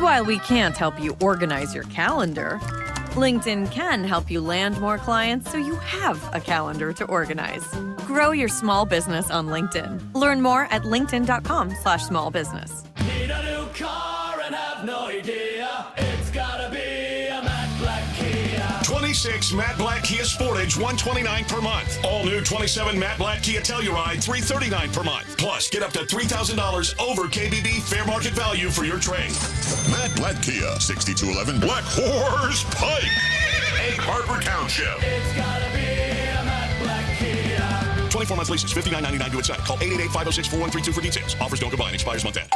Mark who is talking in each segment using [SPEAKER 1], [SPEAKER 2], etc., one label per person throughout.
[SPEAKER 1] And while we can't help you organize your calendar, LinkedIn can help you land more clients so you have a calendar to organize. Grow your small business on LinkedIn. Learn more at linkedin.com/smallbusiness.
[SPEAKER 2] Need a new car and have no idea. It's gotta be a Matt Black Kia.
[SPEAKER 3] 26 Matt Black Kia Sportage, $129 per month. All new 27 Matt Black Kia Telluride, $339 per month. Plus, get up to $3,000 over KBB fair market value for your trade.
[SPEAKER 4] Matt Black Kia, 6211 Black Horse Pike, Egg Harbor Township.
[SPEAKER 2] It's gotta be a Matt Black Kia.
[SPEAKER 3] 24 month leases, $59.99 due at sign. Call 888-506-4132 for details. Offers don't combine. Expires month end.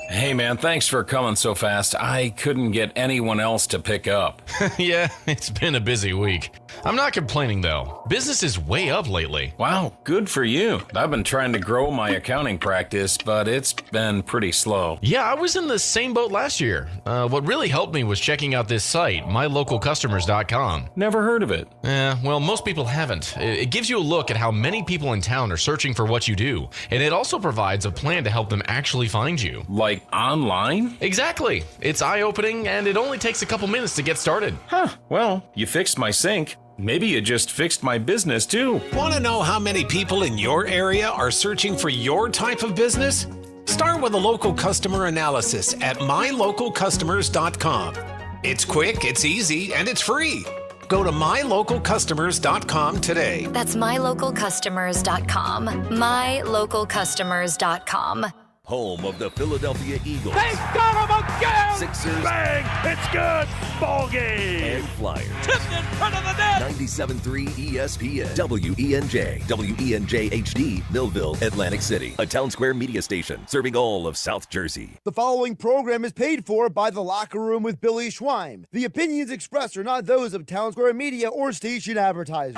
[SPEAKER 5] Hey, man, thanks for coming so fast. I couldn't get anyone else to pick up.
[SPEAKER 6] Yeah, it's been a busy week. I'm not complaining, though. Business is way up lately.
[SPEAKER 5] Wow, good for you. I've been trying to grow my accounting practice, but it's been pretty slow.
[SPEAKER 6] Yeah, I was in the same boat last year. What really helped me was checking out this site, mylocalcustomers.com.
[SPEAKER 5] Never heard of it.
[SPEAKER 6] Well, most people haven't. It gives you a look at how many people in town are searching for what you do, and it also provides a plan to help them actually find you.
[SPEAKER 5] Like online?
[SPEAKER 6] Exactly. It's eye-opening, and it only takes a couple minutes to get started.
[SPEAKER 5] Huh, well, you fixed my sink. Maybe you just fixed my business, too.
[SPEAKER 7] Want to know how many people in your area are searching for your type of business? Start with a local customer analysis at mylocalcustomers.com. It's quick, it's easy, and it's free. Go to mylocalcustomers.com today.
[SPEAKER 8] That's mylocalcustomers.com. mylocalcustomers.com.
[SPEAKER 9] Home of the Philadelphia Eagles.
[SPEAKER 2] They got him again!
[SPEAKER 9] Sixers.
[SPEAKER 2] Bang! It's good! Ball game!
[SPEAKER 9] And Flyers.
[SPEAKER 2] Tipped in front of the net!
[SPEAKER 9] 97.3 ESPN. WENJ. WENJ HD. Millville, Atlantic City. A Town Square media station serving all of South Jersey.
[SPEAKER 10] The following program is paid for by The Locker Room with Billy Schweim. The opinions expressed are not those of Town Square Media or station advertisers.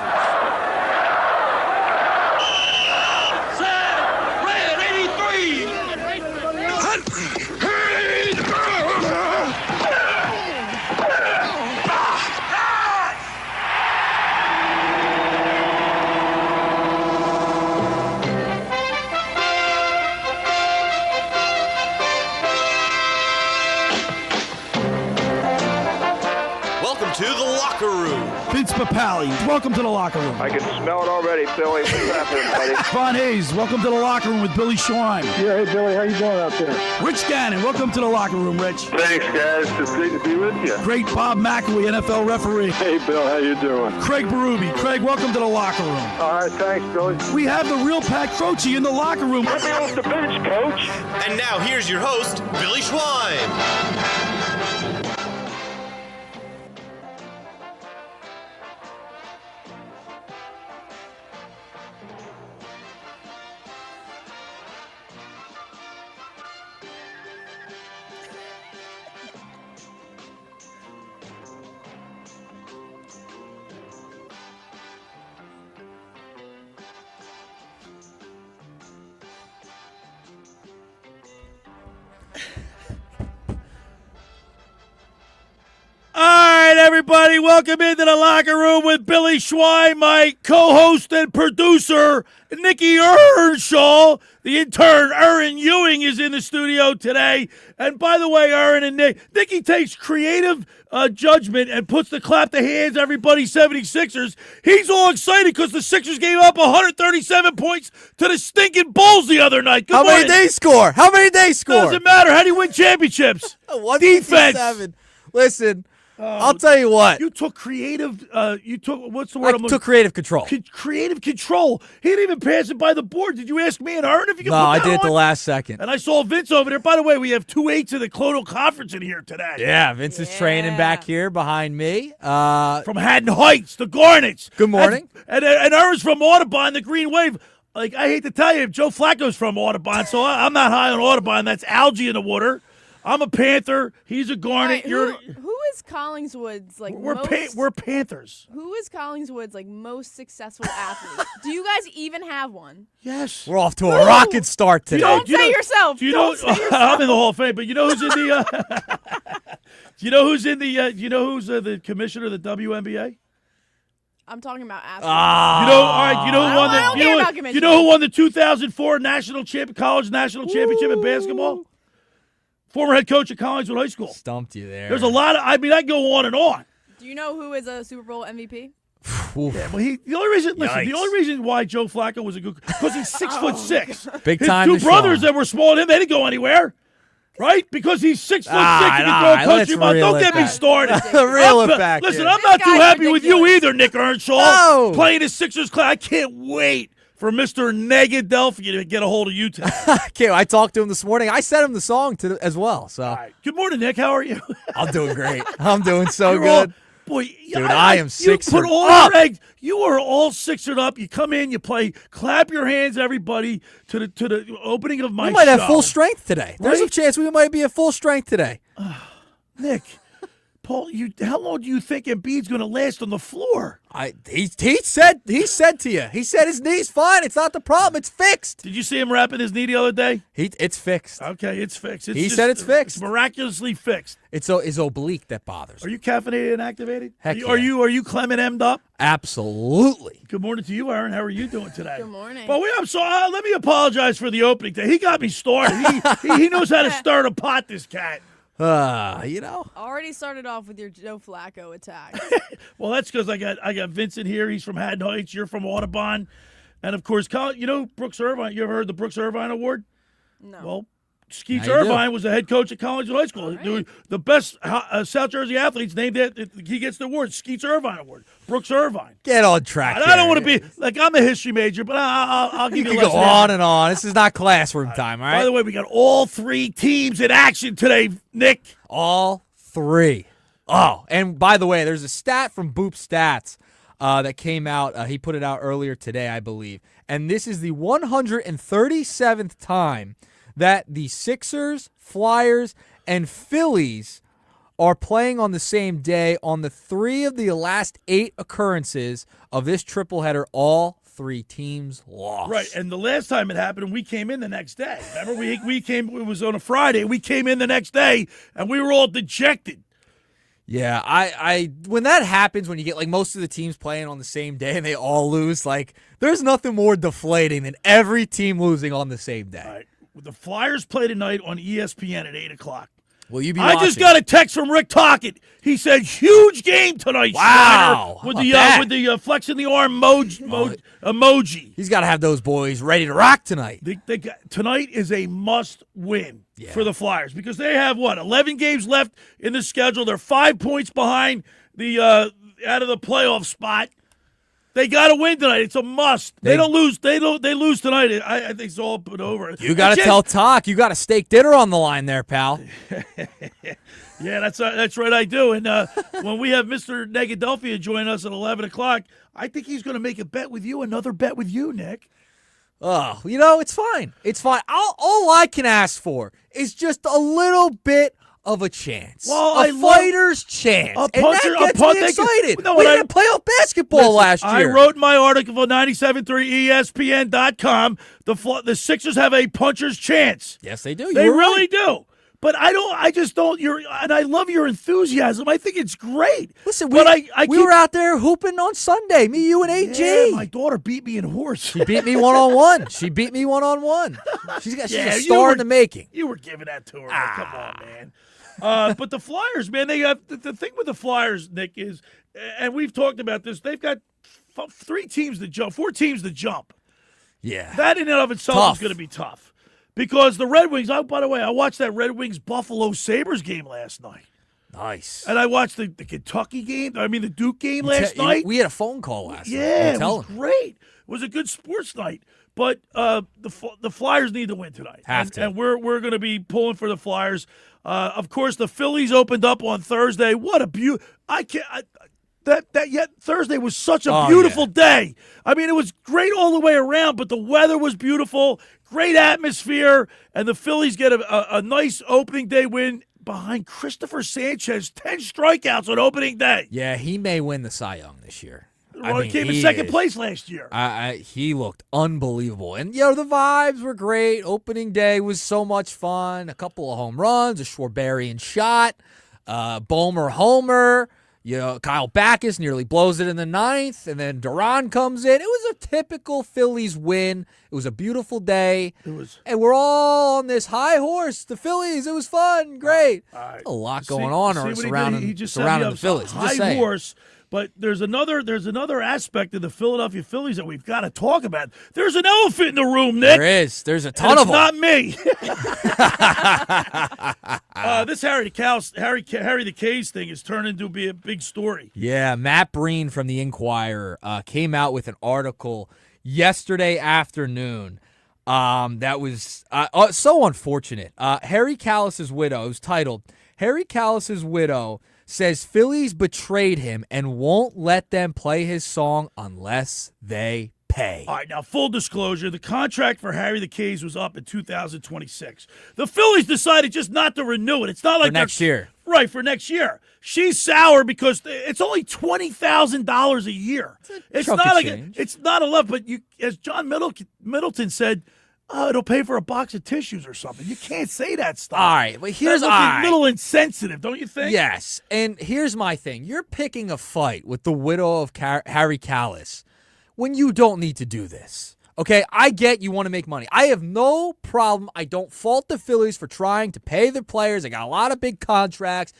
[SPEAKER 11] Welcome to the Locker Room.
[SPEAKER 12] Vince Papali, welcome to the Locker Room.
[SPEAKER 13] I can smell it already, Billy. What's happening, buddy?
[SPEAKER 12] Von Hayes, welcome to the Locker Room with Billy Schweim.
[SPEAKER 13] Yeah, hey, Billy, how you doing out there?
[SPEAKER 12] Rich Gannon, welcome to the Locker Room, Rich.
[SPEAKER 13] Thanks, guys. It's great to be with you.
[SPEAKER 12] Great Bob McElwee, NFL referee.
[SPEAKER 13] Hey, Bill, how you doing?
[SPEAKER 12] Craig Berube. Craig, welcome to the Locker Room.
[SPEAKER 13] All right, thanks, Billy.
[SPEAKER 12] We have the real Pat Croce in the Locker Room.
[SPEAKER 13] Get me off the bench, Coach.
[SPEAKER 11] And now here's your host, Billy Schweim.
[SPEAKER 12] All right, everybody, welcome into the Locker Room with Billy Schweim, my co-host and producer, Nick Earnshaw. The intern, Erin Ewing, is in the studio today. And by the way, Erin and Nicky takes creative judgment and puts the clap the hands, everybody, 76ers. He's all excited because the Sixers gave up 137 points to the stinking Bulls the other night. Good morning.
[SPEAKER 14] How many they score?
[SPEAKER 12] Doesn't matter. How do you win championships? Defense.
[SPEAKER 14] Listen. I'll tell you what.
[SPEAKER 12] You took creative. What's the word?
[SPEAKER 14] I took creative control.
[SPEAKER 12] Creative control. He didn't even pass it by the board. Did you ask me and Erin if you could?
[SPEAKER 14] No,
[SPEAKER 12] put
[SPEAKER 14] I
[SPEAKER 12] that
[SPEAKER 14] did
[SPEAKER 12] on?
[SPEAKER 14] at the last second.
[SPEAKER 12] And I saw Vince over there. By the way, we have 2-8s of the Clonal Conference in here today.
[SPEAKER 14] Yeah, Vince is training back here behind me.
[SPEAKER 12] From Haddon Heights, the Garnets.
[SPEAKER 14] Good morning.
[SPEAKER 12] And Erin's from Audubon, the Green Wave. Like, I hate to tell you, Joe Flacco's from Audubon, so I'm not high on Audubon. That's algae in the water. I'm a Panther. He's a Garnet.
[SPEAKER 15] Right, who is Collingswood's
[SPEAKER 12] we're Panthers.
[SPEAKER 15] Who is Collingswood's most successful athlete? Do you guys even have one?
[SPEAKER 12] Yes.
[SPEAKER 14] We're off to a rocket start today.
[SPEAKER 15] Don't say yourself.
[SPEAKER 12] Don't say yourself. I'm in the Hall of Fame, but you know who's in the you know who's the commissioner of the WNBA?
[SPEAKER 15] I'm talking about athletes.
[SPEAKER 12] You know who won the 2004 college national championship in basketball? former head coach at Collingswood High School.
[SPEAKER 14] Stumped you there.
[SPEAKER 12] There's a lot of, I mean, I go on and on.
[SPEAKER 15] Do you know who is a Super Bowl MVP?
[SPEAKER 12] Yeah, well, the only reason why Joe Flacco was a good, because he's 6'6".
[SPEAKER 14] Big
[SPEAKER 12] His
[SPEAKER 14] time.
[SPEAKER 12] two brothers that were smaller than him, they didn't go anywhere. Right? Because he's 6'6", he can throw a country ball. Don't get me started.
[SPEAKER 14] Reel it back.
[SPEAKER 12] Listen, I'm not too happy with you either, Nick Earnshaw. Playing the Sixers class. I can't wait for Mr. Negadelphia to get a hold of you today.
[SPEAKER 14] I talked to him this morning. I sent him the song as well. So.
[SPEAKER 12] All right. Good morning, Nick. How are you?
[SPEAKER 14] I'm doing great. I'm doing so good.
[SPEAKER 12] Boy,
[SPEAKER 14] dude, I am sixered
[SPEAKER 12] you put all
[SPEAKER 14] up.
[SPEAKER 12] Your eggs. You are all sixered up. You come in, you play, clap your hands, everybody, to the opening of my show.
[SPEAKER 14] We might have full strength today. There's a chance we might be at full strength today.
[SPEAKER 12] Nick, Paul, how long do you think Embiid's going to last on the floor?
[SPEAKER 14] He said to you. He said his knee's fine. It's not the problem. It's fixed.
[SPEAKER 12] Did you see him wrapping his knee the other day?
[SPEAKER 14] It's fixed.
[SPEAKER 12] Okay, it's fixed.
[SPEAKER 14] He said it's fixed.
[SPEAKER 12] It's miraculously fixed.
[SPEAKER 14] It's oblique that bothers.
[SPEAKER 12] Are you caffeinated and activated?
[SPEAKER 14] Heck
[SPEAKER 12] Are you Clement M'd up?
[SPEAKER 14] Absolutely.
[SPEAKER 12] Good morning to you, Erin. How are you doing today?
[SPEAKER 15] Good morning.
[SPEAKER 12] Well, let me apologize for the opening day. He got me started. He knows how to stir the pot, this cat.
[SPEAKER 15] Already started off with your Joe Flacco attack.
[SPEAKER 12] Well, that's because I got Vincent here. He's from Haddon Heights. You're from Audubon. And, of course, Brooks Irvine. You ever heard the Brooks Irvine Award?
[SPEAKER 15] No.
[SPEAKER 12] Well, Skeets Irvine was the head coach at Collingswood High School. Right. The best South Jersey athletes named it. He gets the award, Skeets Irvine Award. Brooks Irvine.
[SPEAKER 14] Get on track.
[SPEAKER 12] I don't want to be like I'm a history major, but I'll give you.
[SPEAKER 14] You can go on and on. This is not classroom time. All right.
[SPEAKER 12] By the way, we got all three teams in action today, Nick.
[SPEAKER 14] All three. Oh, and by the way, there's a stat from Boop Stats that came out. He put it out earlier today, I believe, and this is the 137th time that the Sixers, Flyers, and Phillies are playing on the same day on the 3 of the last 8 occurrences of this triple header. All 3 teams lost.
[SPEAKER 12] Right, and the last time it happened, we came in the next day. Remember, we came. It was on a Friday. We came in the next day, and we were all dejected.
[SPEAKER 14] Yeah, I when that happens, when you get like most of the teams playing on the same day and they all lose, like there's nothing more deflating than every team losing on the same day.
[SPEAKER 12] All right. The Flyers play tonight on ESPN at 8 o'clock.
[SPEAKER 14] Will you be
[SPEAKER 12] I
[SPEAKER 14] watching?
[SPEAKER 12] just got a text from Rick Tockett. He said, huge game tonight,
[SPEAKER 14] wow.
[SPEAKER 12] With the flexing the arm emoji.
[SPEAKER 14] He's got to have those boys ready to rock tonight.
[SPEAKER 12] Tonight is a must-win for the Flyers because they have, 11 games left in the schedule. They're 5 points behind the out of the playoff spot. They got to win tonight. It's a must. They don't lose. They lose tonight. I think it's all put over.
[SPEAKER 14] You got to tell Talk. You got a steak dinner on the line there, pal.
[SPEAKER 12] Yeah, that's right. I do. And when we have Mr. Negadelphia join us at 11 o'clock, I think he's going to make a bet with you. Another bet with you, Nick.
[SPEAKER 14] Oh, it's fine. It's fine. All I can ask for is just a little bit of a chance.
[SPEAKER 12] Well,
[SPEAKER 14] a fighter's chance. And that gets me excited. We didn't play off basketball last year.
[SPEAKER 12] I wrote my article on 973ESPN.com. The Sixers have a puncher's chance.
[SPEAKER 14] Yes, they do.
[SPEAKER 12] They really do. But I just don't. And I love your enthusiasm. I think it's great.
[SPEAKER 14] Listen, we were out there hooping on Sunday. Me, you, and AG.
[SPEAKER 12] Yeah, my daughter beat me in horse.
[SPEAKER 14] She beat me one-on-one. She's a star in the making.
[SPEAKER 12] You were giving that to her. Come on, man. But the Flyers, man, they have the thing with the Flyers, Nick, is, and we've talked about this. They've got 4 teams to jump.
[SPEAKER 14] Yeah,
[SPEAKER 12] that in and of itself is going to be tough. Because the Red Wings, by the way, I watched that Red Wings-Buffalo Sabres game last night.
[SPEAKER 14] Nice.
[SPEAKER 12] And I watched the Kentucky game, the Duke game last night.
[SPEAKER 14] We had a phone call last night.
[SPEAKER 12] Yeah, it was great. It was a good sports night. But the Flyers need to win tonight.
[SPEAKER 14] Have to.
[SPEAKER 12] And we're going to be pulling for the Flyers. Of course, the Phillies opened up on Thursday. What a beauty. Thursday was such a beautiful day. I mean, it was great all the way around, but the weather was beautiful, great atmosphere, and the Phillies get a nice opening day win behind Christopher Sanchez, 10 strikeouts on opening day.
[SPEAKER 14] Yeah, he may win the Cy Young this year.
[SPEAKER 12] He came in second place last year.
[SPEAKER 14] He looked unbelievable. And, the vibes were great. Opening day was so much fun. A couple of home runs, a Schwarberian shot, Bomer homer. Kyle Backus nearly blows it in the ninth, and then Duran comes in. It was a typical Phillies win. It was a beautiful day. And we're all on this high horse. The Phillies, it was fun, great. A lot going on surrounding the Phillies.
[SPEAKER 12] High horse. But there's another aspect of the Philadelphia Phillies that we've got to talk about. There's an elephant in the room, Nick.
[SPEAKER 14] There is. There's a ton of them.
[SPEAKER 12] Not me. This Harry the K's thing is turning to be a big story.
[SPEAKER 14] Yeah, Matt Breen from the Inquirer came out with an article yesterday afternoon that was so unfortunate. Harry Callis's widow, it was titled, Harry Callis's widow says Phillies betrayed him and won't let them play his song unless they pay.
[SPEAKER 12] All right, now full disclosure, the contract for Harry the K's was up in 2026. The Phillies decided just not to renew it. It's not like
[SPEAKER 14] for next year.
[SPEAKER 12] Right, for next year. She's sour because it's only $20,000 a year. It's not a lot, but as John Middleton said, it'll pay for a box of tissues or something. You can't say that stuff.
[SPEAKER 14] All right, but here's
[SPEAKER 12] a little insensitive, don't you think?
[SPEAKER 14] Yes, and here's my thing. You're picking a fight with the widow of Harry Callis when you don't need to do this. Okay, I get you want to make money. I have no problem. I don't fault the Phillies for trying to pay their players. They got a lot of big contracts.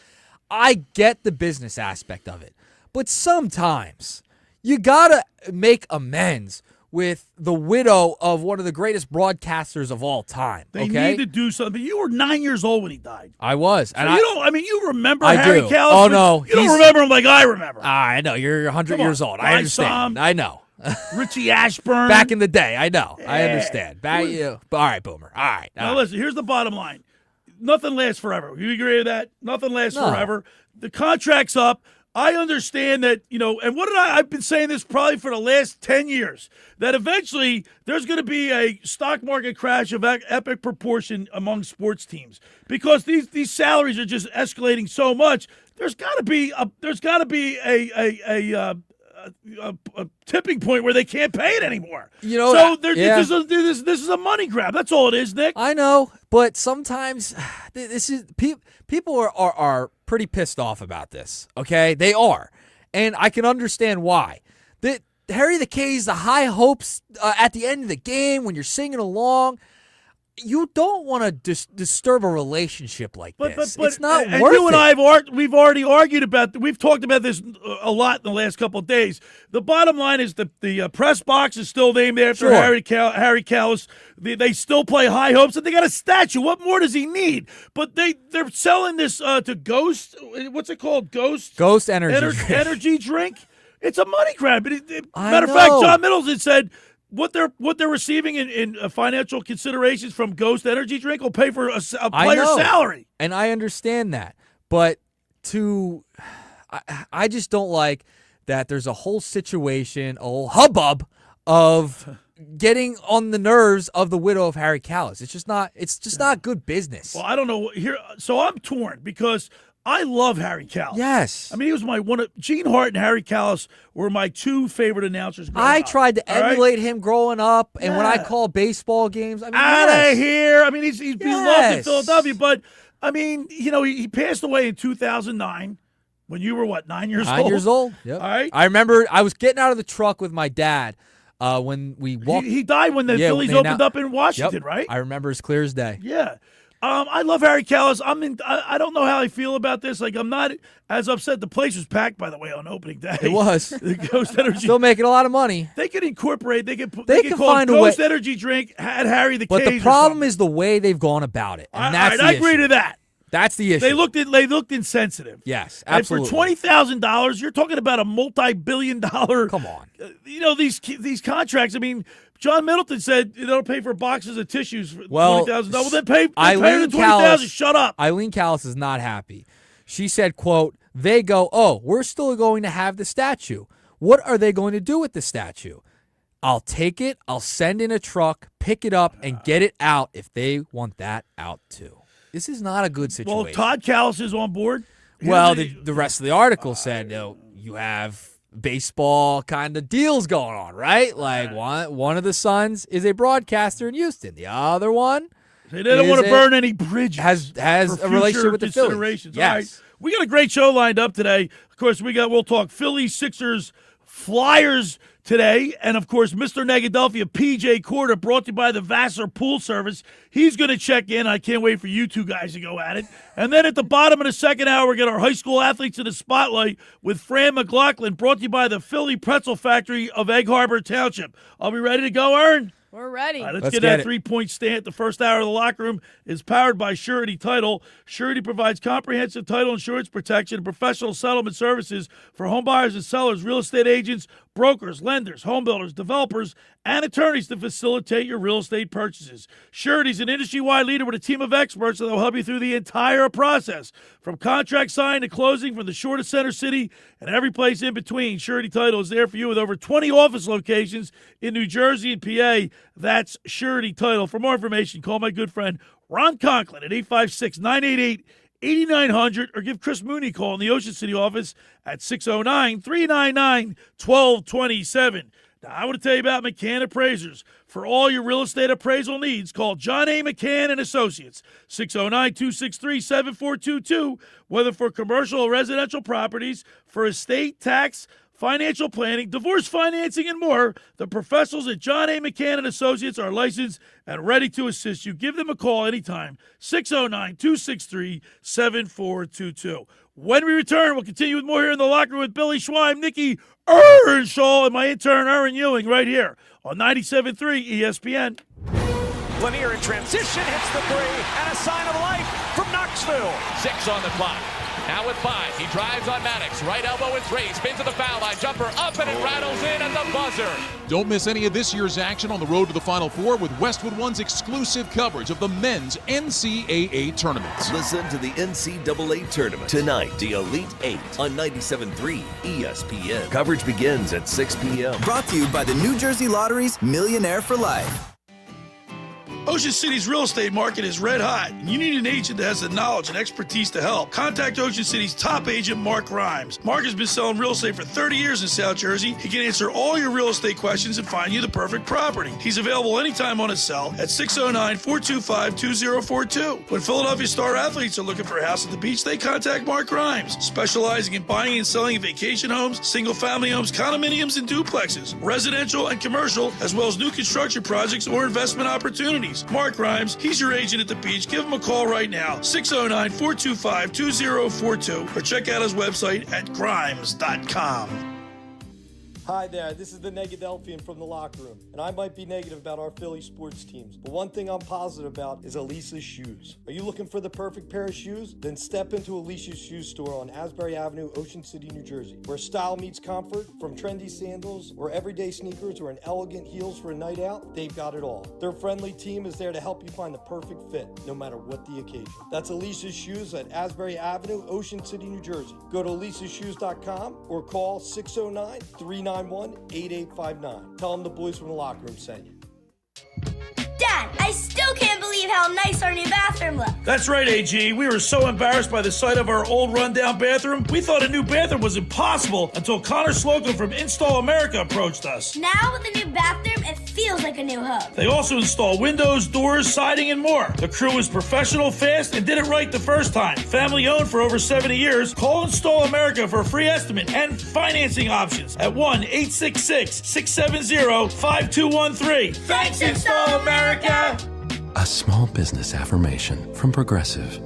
[SPEAKER 14] I get the business aspect of it. But sometimes you got to make amends with the widow of one of the greatest broadcasters of all time.
[SPEAKER 12] They need to do something. You were 9 years old when he died.
[SPEAKER 14] I was.
[SPEAKER 12] So you remember
[SPEAKER 14] I
[SPEAKER 12] Harry
[SPEAKER 14] do.
[SPEAKER 12] Callis?
[SPEAKER 14] Oh, no.
[SPEAKER 12] You don't remember him like I remember.
[SPEAKER 14] I know. You're 100 years old. I understand. I know.
[SPEAKER 12] Richie Ashburn.
[SPEAKER 14] Back in the day. I know. I understand. All right, Boomer. All right.
[SPEAKER 12] Now, listen, here's the bottom line. Nothing lasts forever. You agree with that? Nothing lasts forever. The contract's up. I understand that, and I've been saying this probably for the last 10 years, that eventually there's going to be a stock market crash of epic proportion among sports teams because these salaries are just escalating so much. There's got to be a tipping point where they can't pay it anymore. This is a money grab. That's all it is, Nick.
[SPEAKER 14] I know, but sometimes this is people are pretty pissed off about this. Okay, they are, and I can understand why. Harry the K's, the high hopes at the end of the game when you're singing along. You don't want to disturb a relationship like this. It's not worth it.
[SPEAKER 12] You and I we've already argued about. We've talked about this a lot in the last couple of days. The bottom line is the press box is still named after Harry Callis. They still play High Hopes, and they got a statue. What more does he need? But they're selling this to Ghost. What's it called? Ghost energy drink. It's a money grab. Matter of fact, John Middleton said what they're receiving in financial considerations from Ghost Energy Drink will pay for a player's salary.
[SPEAKER 14] And I understand that. But I just don't like that there's a whole situation, a whole hubbub of getting on the nerves of the widow of Harry Callis. It's just not good business.
[SPEAKER 12] Well, I don't know. So I'm torn because I love Harry Callis.
[SPEAKER 14] Yes.
[SPEAKER 12] I mean, he was Gene Hart and Harry Callis were my two favorite announcers growing up.
[SPEAKER 14] I tried to emulate him growing up, and when I call baseball games,
[SPEAKER 12] out of here. I mean, he's beloved in Philadelphia, but I mean, he passed away in 2009 when you were 9 years old?
[SPEAKER 14] 9 years old. Yep.
[SPEAKER 12] All right.
[SPEAKER 14] I remember I was getting out of the truck with my dad when we walked.
[SPEAKER 12] He died when the Phillies opened up in Washington, right?
[SPEAKER 14] I remember as clear as day.
[SPEAKER 12] Yeah. I love Harry Callis. I don't know how I feel about this. Like, I'm not as upset. The place was packed, by the way, on opening day.
[SPEAKER 14] It was.
[SPEAKER 12] The Ghost Energy.
[SPEAKER 14] Still making a lot of money.
[SPEAKER 12] They could incorporate. They could call
[SPEAKER 14] find
[SPEAKER 12] it
[SPEAKER 14] a
[SPEAKER 12] Ghost
[SPEAKER 14] way.
[SPEAKER 12] Energy drink at Harry the
[SPEAKER 14] But
[SPEAKER 12] Cage.
[SPEAKER 14] the problem is the way they've gone about it, and that's the
[SPEAKER 12] I
[SPEAKER 14] issue.
[SPEAKER 12] agree to that.
[SPEAKER 14] That's the issue.
[SPEAKER 12] They looked insensitive.
[SPEAKER 14] Yes,
[SPEAKER 12] And
[SPEAKER 14] absolutely.
[SPEAKER 12] for $20,000, you're talking about a multi-billion-dollar.
[SPEAKER 14] Come on.
[SPEAKER 12] These contracts. I mean, John Middleton said they'll pay for boxes of tissues for $20,000. Well, then pay the $20,000. Shut up.
[SPEAKER 14] Eileen Callis is not happy. She said, "quote They go, oh, we're still going to have the statue. What are they going to do with the statue? I'll take it. I'll send in a truck, pick it up, and get it out if they want that out too." This is not a good situation.
[SPEAKER 12] Well, Todd Callis is on board.
[SPEAKER 14] Well, the rest of the article said, you have baseball kind of deals going on, right? Like one of the sons is a broadcaster in Houston. The other one
[SPEAKER 12] They don't want to burn any bridges.
[SPEAKER 14] Has a relationship with the Phillies.
[SPEAKER 12] Considerations.
[SPEAKER 14] Yes.
[SPEAKER 12] All right. We got a great show lined up today. Of course, we'll talk Phillies, Sixers, Flyers today. And, of course, Mr. Negadelphia P.J. Corda, brought to you by the Vassar Pool Service. He's going to check in. I can't wait for you two guys to go at it. And then at the bottom of the second hour, we get our high school athletes in the spotlight with Fran Mclaughlin, brought to you by the Philly Pretzel Factory of Egg Harbor Township. Are we ready to go, Erin?
[SPEAKER 15] We're ready.
[SPEAKER 12] All right, let's get that 3-point stand. The first hour of the locker room is powered by Surety Title. Surety provides comprehensive title insurance protection and professional settlement services for home buyers and sellers, real estate agents, brokers, lenders, home builders, developers, and attorneys to facilitate your real estate purchases. Surety is an industry-wide leader with a team of experts that will help you through the entire process, from contract signing to closing, from the shore to Center City and every place in between. Surety Title is there for you with over 20 office locations in New Jersey and PA. That's Surety Title. For more information, call my good friend Ron Conklin at 856-988-8900 or give Chris Mooney a call in the Ocean City office at 609-399-1227. Now, I want to tell you about McCann Appraisers. For all your real estate appraisal needs, call John A. McCann and Associates, 609-263-7422, whether for commercial or residential properties, for estate, tax, financial planning, divorce financing, and more. The professionals at John A. McCann and Associates are licensed and ready to assist you. Give them a call anytime, 609-263-7422. When we return, we'll continue with more here in the locker room with Billy Schweim, Nick Earnshaw, and my intern, Erin Ewing, right here on 97.3 ESPN.
[SPEAKER 16] Lanier in transition, hits the three, and a sign of life from Knoxville.
[SPEAKER 2] 6 on the clock. Now with 5, he drives on Maddox. Right elbow and 3, spins to the foul line. Jumper up and it rattles in at the buzzer.
[SPEAKER 17] Don't miss any of this year's action on the road to the Final Four with Westwood One's exclusive coverage of the men's NCAA tournaments.
[SPEAKER 9] Listen to the NCAA tournament tonight, the Elite 8 on 97.3 ESPN. Coverage begins at 6 p.m.
[SPEAKER 18] Brought to you by the New Jersey Lottery's Millionaire for Life.
[SPEAKER 12] Ocean City's real estate market is red hot, and you need an agent that has the knowledge and expertise to help. Contact Ocean City's top agent, Mark Grimes. Mark has been selling real estate for 30 years in South Jersey. He can answer all your real estate questions and find you the perfect property. He's available anytime on his cell at 609-425-2042. When Philadelphia star athletes are looking for a house at the beach, they contact Mark Grimes, specializing in buying and selling vacation homes, single-family homes, condominiums, and duplexes, residential and commercial, as well as new construction projects or investment opportunities. Mark Grimes, he's your agent at the beach. Give him a call right now, 609-425-2042, or check out his website at grimes.com.
[SPEAKER 19] Hi there, this is the Negadelphian from the locker room, and I might be negative about our Philly sports teams, but one thing I'm positive about is Elisa's shoes. Are you looking for the perfect pair of shoes? Then step into Elisa's shoe store on Asbury Avenue, Ocean City, New Jersey, where style meets comfort. From trendy sandals or everyday sneakers or an elegant heels for a night out, they've got it all. Their friendly team is there to help you find the perfect fit, no matter what the occasion. That's Elisa's Shoes at Asbury Avenue, Ocean City, New Jersey. Go to elisashoes.com or call 609-391-8859. Tell them the boys from the locker room sent you.
[SPEAKER 20] Dad, I still can't believe how nice our new bathroom looks.
[SPEAKER 12] That's right, AG. We were so embarrassed by the sight of our old rundown bathroom, we thought a new bathroom was impossible until Connor Slocum from Install America approached us.
[SPEAKER 20] Now with the new bathroom, it feels like a new home.
[SPEAKER 12] They also install windows, doors, siding, and more. The crew is professional, fast, and did it right the first time. Family owned for over 70 years. Call Install America for a free estimate and financing options at 1-866-670-5213. Thanks, Install America!
[SPEAKER 21] A small business affirmation from Progressive.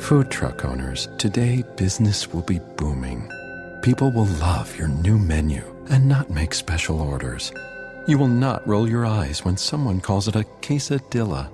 [SPEAKER 21] Food truck owners, today business will be booming. People will love your new menu and not make special orders. You will not roll your eyes when someone calls it a quesadilla.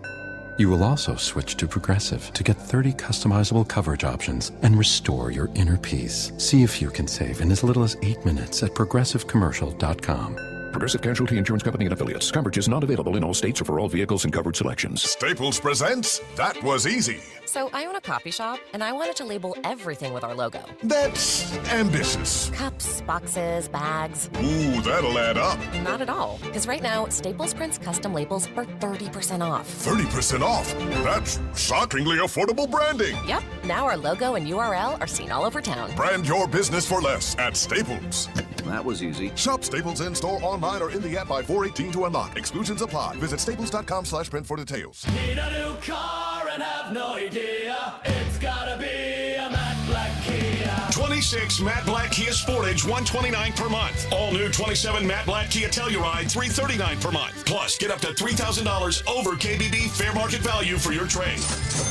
[SPEAKER 21] You will also switch to Progressive to get 30 customizable coverage options and restore your inner peace. See if you can save in as little as 8 minutes at progressivecommercial.com.
[SPEAKER 22] Progressive Casualty Insurance Company and Affiliates. Coverage is not available in all states or for all vehicles and covered selections.
[SPEAKER 4] Staples presents That Was Easy.
[SPEAKER 23] So I own a coffee shop, and I wanted to label everything with our logo.
[SPEAKER 4] That's ambitious.
[SPEAKER 23] Cups, boxes, bags.
[SPEAKER 4] Ooh, that'll add up.
[SPEAKER 23] Not at all. Because right now, Staples prints custom labels for 30% off.
[SPEAKER 4] 30% off? That's shockingly affordable branding.
[SPEAKER 23] Yep. Now our logo and URL are seen all over town.
[SPEAKER 4] Brand your business for less at Staples.
[SPEAKER 1] That was easy.
[SPEAKER 4] Shop Staples in-store, online, or in the app by 4/18 to unlock. Exclusions apply. Visit staples.com/print for details.
[SPEAKER 2] Need a new car and have no idea. It's gotta be a matte black Kia.
[SPEAKER 3] 26 matte black Kia Sportage, $129 per month. All new 27 matte black Kia Telluride, $339 per month. Plus, get up to $3,000 over KBB fair market value for your trade.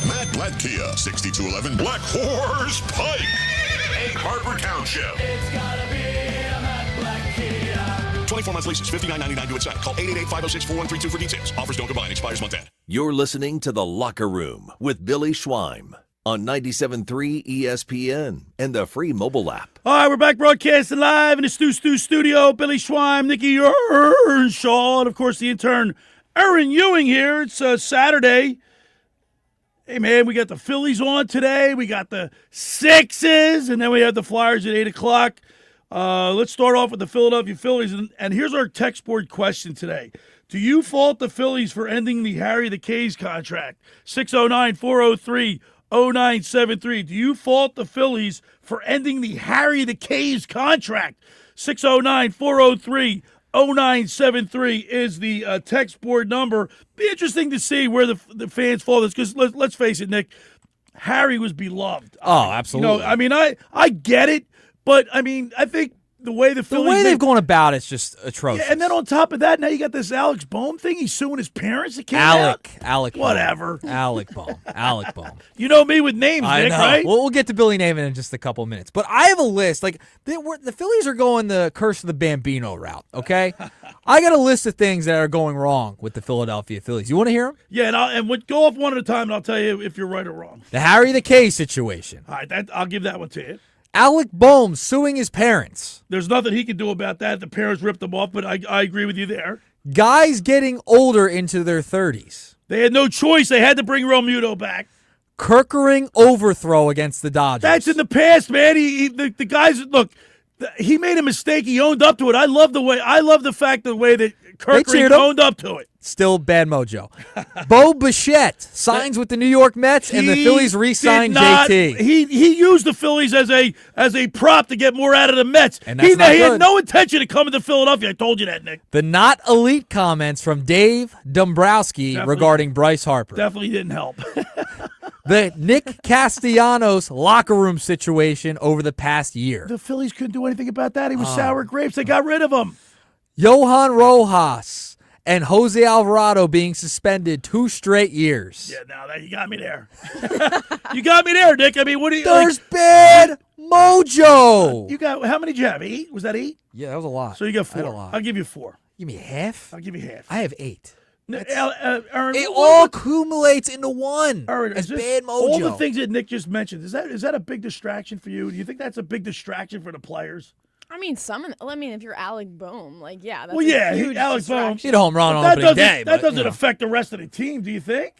[SPEAKER 4] Matte Black Kia, 6211 Black Horse Pike, Egg Harbor Township.
[SPEAKER 2] It's gotta be a matte black Kia.
[SPEAKER 3] 24 months leases, $59.99 due at sign. Call 888-506-4132 for details. Offers don't combine. Expires month end.
[SPEAKER 9] You're listening to The Locker Room with Billy Schweim on 97.3 ESPN and the free mobile app.
[SPEAKER 12] All right, we're back broadcasting live in the Stu studio. Billy Schweim, Nick Earnshaw, and, of course, the intern Erin Ewing here. It's Saturday. Hey, man, we got the Phillies on today. We got the Sixers, and then we have the Flyers at 8 o'clock. Let's start off with the Philadelphia Phillies, and here's our text board question today. Do you fault the Phillies for ending the Harry the K's contract? 609-403-0973. Do you fault the Phillies for ending the Harry the K's contract? 609-403-0973 is the text board number. Be interesting to see where the fans fall this, because let's face it, Nick, Harry was beloved.
[SPEAKER 14] Oh, absolutely.
[SPEAKER 12] You know, I mean, I get it, but I mean, I think the way the Phillies
[SPEAKER 14] they've gone about it's just atrocious.
[SPEAKER 12] Yeah, and then on top of that, now you got this Alex Bohm thing. He's suing his parents. It came out.
[SPEAKER 14] Alec,
[SPEAKER 12] whatever.
[SPEAKER 14] Bohm. Alec Bohm.
[SPEAKER 12] You know me with names,
[SPEAKER 14] I
[SPEAKER 12] Nick,
[SPEAKER 14] know.
[SPEAKER 12] right?
[SPEAKER 14] We'll get to Billy Naaman in just a couple minutes. But I have a list. Like the Phillies are going the Curse of the Bambino route. Okay, I got a list of things that are going wrong with the Philadelphia Phillies. You want to hear them?
[SPEAKER 12] Yeah, and we'll go off one at a time, and I'll tell you if you're right or wrong.
[SPEAKER 14] The Harry the K situation.
[SPEAKER 12] All right, I'll give that one to you.
[SPEAKER 14] Alec Bohm suing his parents.
[SPEAKER 12] There's nothing he can do about that. The parents ripped him off, but I agree with you there.
[SPEAKER 14] Guys getting older into their 30s.
[SPEAKER 12] They had no choice. They had to bring Realmuto back.
[SPEAKER 14] Kirkering overthrow against the Dodgers.
[SPEAKER 12] That's in the past, man. The guys, look, he made a mistake. He owned up to it. I love the way that Kirkering owned up to it.
[SPEAKER 14] Still bad mojo. Bo Bichette signs with the New York Mets, and the Phillies re-signed JT.
[SPEAKER 12] He used the Phillies as a prop to get more out of the Mets.
[SPEAKER 14] And that's
[SPEAKER 12] he
[SPEAKER 14] not
[SPEAKER 12] had
[SPEAKER 14] good.
[SPEAKER 12] no intention of coming to Philadelphia. I told you that, Nick.
[SPEAKER 14] The not elite comments from Dave Dombrowski regarding Bryce Harper.
[SPEAKER 12] Definitely didn't help.
[SPEAKER 14] The Nick Castellanos locker room situation over the past year.
[SPEAKER 12] The Phillies couldn't do anything about that. He was sour grapes. They got rid of him.
[SPEAKER 14] Johan Rojas and Jose Alvarado being suspended 2 straight years.
[SPEAKER 12] Yeah, now that you got me there. You got me there, Nick. I mean, what do you?
[SPEAKER 14] There's bad mojo.
[SPEAKER 12] You got how many did you have? 8? Was that 8?
[SPEAKER 14] Yeah, that was a lot.
[SPEAKER 12] So you got 4.
[SPEAKER 14] I had a lot.
[SPEAKER 12] I'll give you 4.
[SPEAKER 14] Give me half.
[SPEAKER 12] I'll give you half.
[SPEAKER 14] I have 8.
[SPEAKER 12] Aaron,
[SPEAKER 14] it all accumulates into one.
[SPEAKER 12] Aaron,
[SPEAKER 14] it's
[SPEAKER 12] bad
[SPEAKER 14] bad mojo.
[SPEAKER 12] All the things that Nick just mentioned, is that a big distraction for you? Do you think that's a big distraction for the players?
[SPEAKER 15] I mean, if you're Alec Bohm, yeah, that's
[SPEAKER 12] huge
[SPEAKER 15] Alec
[SPEAKER 12] Bohm.
[SPEAKER 14] He had a home run on opening day.
[SPEAKER 12] That doesn't affect the rest of the team, do you think?